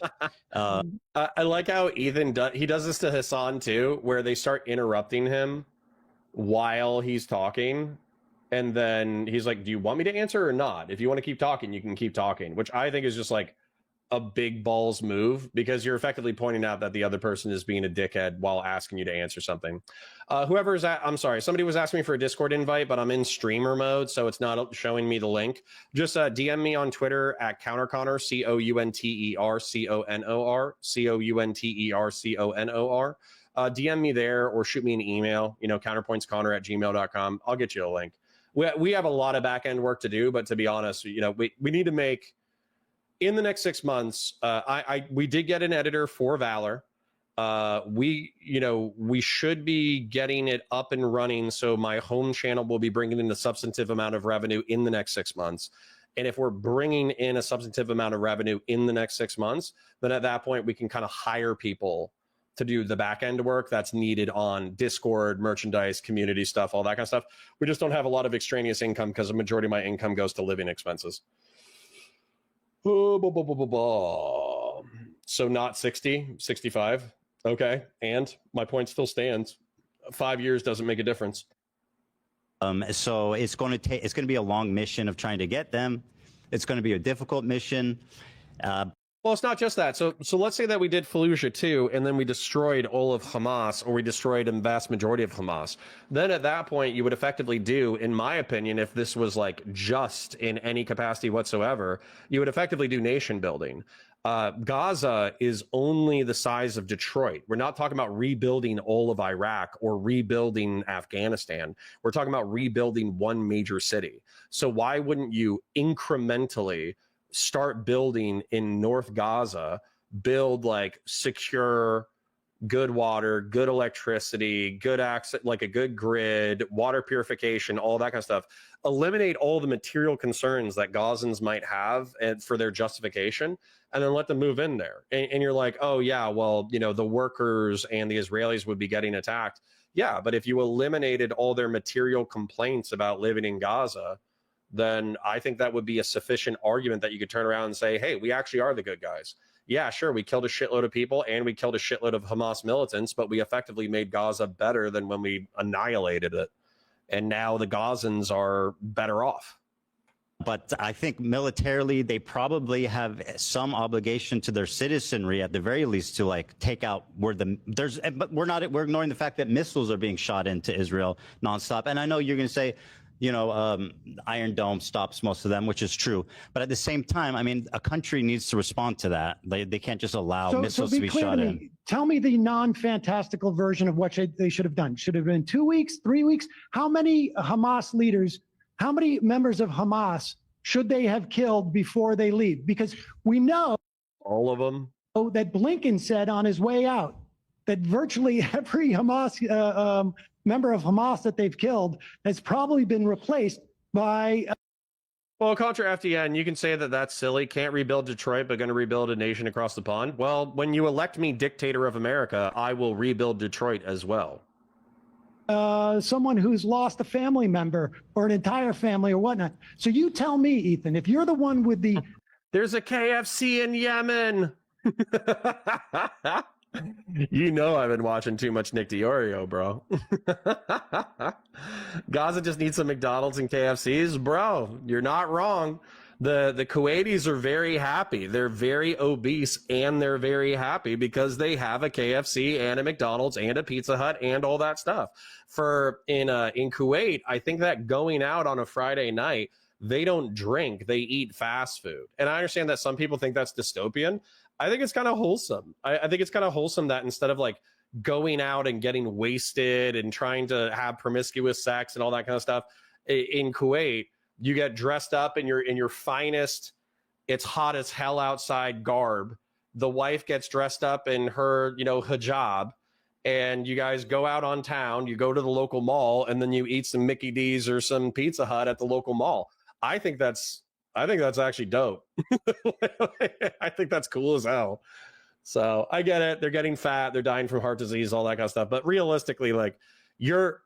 I like how Ethan he does this to Hassan too, where they start interrupting him while he's talking, and then he's like, "Do you want me to answer or not? If you want to keep talking, you can keep talking," which I think is just like a big balls move, because you're effectively pointing out that the other person is being a dickhead while asking you to answer something. Whoever's at, I'm sorry, somebody was asking me for a Discord invite, but I'm in streamer mode, so it's not showing me the link. Just DM me on Twitter at CounterConnor, CounterConor. DM me there, or shoot me an email, counterpointsconnor@gmail.com. I'll get you a link. We have a lot of back end work to do, but to be honest, we need to make, in the next 6 months, we did get an editor for Valor. We should be getting it up and running, so my home channel will be bringing in a substantive amount of revenue in the next 6 months. And if we're bringing in a substantive amount of revenue in the next 6 months, then at that point we can kind of hire people to do the back end work that's needed on Discord, merchandise, community stuff, all that kind of stuff. We just don't have a lot of extraneous income, because the majority of my income goes to living expenses. So not 60, 65. Okay. And my point still stands. 5 years doesn't make a difference. So it's going to be a long mission of trying to get them. It's going to be a difficult mission. Well, it's not just that. So let's say that we did Fallujah too, and then we destroyed all of Hamas, or we destroyed a vast majority of Hamas. Then at that point, you would effectively do, in my opinion, if this was like just in any capacity whatsoever, you would effectively do nation building. Gaza is only the size of Detroit. We're not talking about rebuilding all of Iraq or rebuilding Afghanistan. We're talking about rebuilding one major city. So why wouldn't you incrementally start building in North Gaza, build like secure, good water, good electricity, good access, like a good grid, water purification, all that kind of stuff. Eliminate all the material concerns that Gazans might have and for their justification, and then let them move in there. And you're like, oh yeah, well, the workers and the Israelis would be getting attacked. Yeah, but if you eliminated all their material complaints about living in Gaza, then I think that would be a sufficient argument that you could turn around and say, hey, we actually are the good guys. Yeah, sure, we killed a shitload of people and we killed a shitload of Hamas militants, but we effectively made Gaza better than when we annihilated it. And now the Gazans are better off. But I think militarily, they probably have some obligation to their citizenry, at the very least, to like take out but we're ignoring the fact that missiles are being shot into Israel nonstop. And I know you're going to say, Iron Dome stops most of them, which is true. But at the same time, I mean, a country needs to respond to that. They can't just allow missiles to be shot in. Tell me the non-fantastical version of what they should have done. Should have been 2 weeks, 3 weeks? How many Hamas leaders, how many members of Hamas should they have killed before they leave? Because we know all of them. That Blinken said on his way out that virtually every Hamas member of Hamas that they've killed has probably been replaced by. Well, Contra FDN, you can say that that's silly. Can't rebuild Detroit, but going to rebuild a nation across the pond. Well, when you elect me dictator of America, I will rebuild Detroit as well. Someone who's lost a family member or an entire family or whatnot. So you tell me, Ethan, if you're the one with the. There's a KFC in Yemen. I've been watching too much Nick DiOrio, bro. Gaza just needs some McDonald's and KFCs, bro. You're not wrong. The Kuwaitis are very happy. They're very obese and they're very happy because they have a KFC and a McDonald's and a Pizza Hut and all that stuff. In Kuwait, I think that going out on a Friday night, they don't drink, they eat fast food. And I understand that some people think that's dystopian. I think it's kind of wholesome. I think it's kind of wholesome that instead of like going out and getting wasted and trying to have promiscuous sex and all that kind of stuff, in Kuwait, you get dressed up in your finest, it's hot as hell outside garb. the wife gets dressed up in her, hijab, and you guys go out on town, you go to the local mall, and then you eat some Mickey D's or some Pizza Hut at the local mall. I think that's actually dope. I think that's cool as hell. So I get it. They're getting fat. They're dying from heart disease, all that kind of stuff. But realistically, like your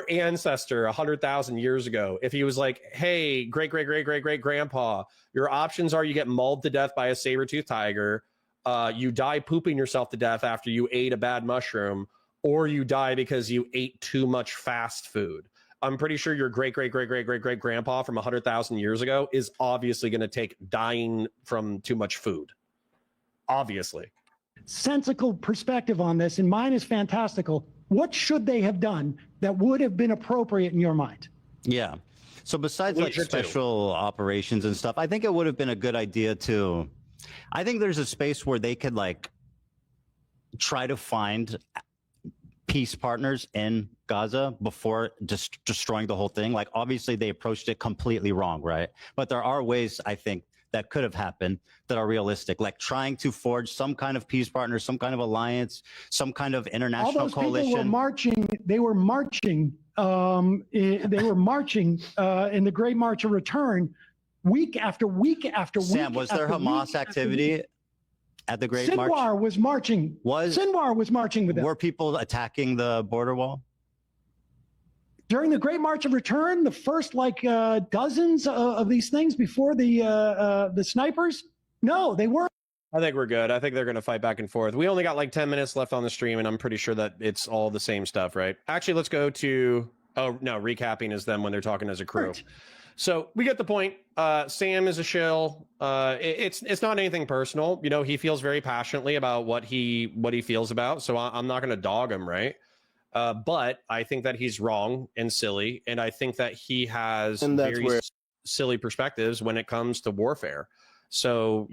ancestor 100,000 years ago, if he was like, hey, great grandpa, your options are you get mauled to death by a saber-toothed tiger, you die pooping yourself to death after you ate a bad mushroom, or you die because you ate too much fast food. I'm pretty sure your great grandpa from 100,000 years ago is obviously going to take dying from too much food. Obviously. Sensical perspective on this, and mine is fantastical. What should they have done that would have been appropriate in your mind? Yeah. So besides like special operations and stuff, I think it would have been a good idea to, I think there's a space where they could like try to find peace partners in Gaza before just destroying the whole thing. Like obviously they approached it completely wrong, right? But there are ways I think that could have happened that are realistic, like trying to forge some kind of peace partner, some kind of alliance, some kind of international All those coalition. people were marching. They were marching. They were marching in the Great March of Return, week after week after week. Sam, was there Hamas activity at the Great March? Sinwar was marching. Sinwar was marching with them. Were people attacking the border wall? During the Great March of Return, the first dozens of these things before the snipers? No, they weren't. I think we're good. I think they're going to fight back and forth. We only got like 10 minutes left on the stream, and I'm pretty sure that it's all the same stuff, right? Actually, let's go to, oh, no, recapping is them when they're talking as a crew. Right. So we get the point. Sam is a shill. It's not anything personal. He feels very passionately about what he feels about. So I'm not going to dog him, right? But I think that he's wrong and silly, and I think that he has very silly perspectives when it comes to warfare. So,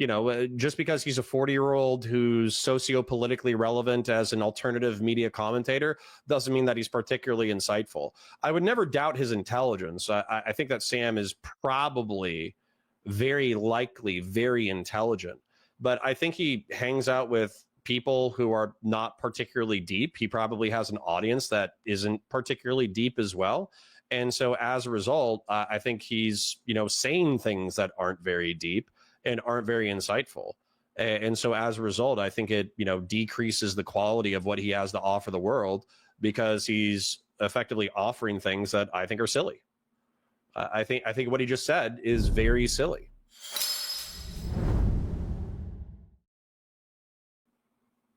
just because he's a 40-year-old who's socio-politically relevant as an alternative media commentator doesn't mean that he's particularly insightful. I would never doubt his intelligence. I think that Sam is probably very likely very intelligent, but I think he hangs out with people who are not particularly deep. He probably has an audience that isn't particularly deep as well. And so as a result, I think he's, saying things that aren't very deep and aren't very insightful. And so as a result, I think it, decreases the quality of what he has to offer the world because he's effectively offering things that I think are silly. I think what he just said is very silly.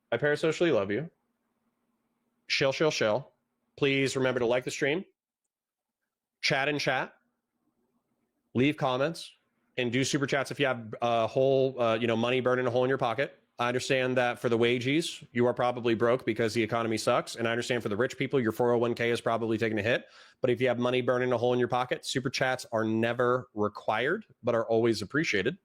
I parasocially love you. Shill. Please remember to like the stream, chat in chat, leave comments, and do super chats if you have a whole, money burning a hole in your pocket. I understand that for the wages, you are probably broke because the economy sucks. And I understand for the rich people, your 401k is probably taking a hit. But if you have money burning a hole in your pocket, super chats are never required, but are always appreciated.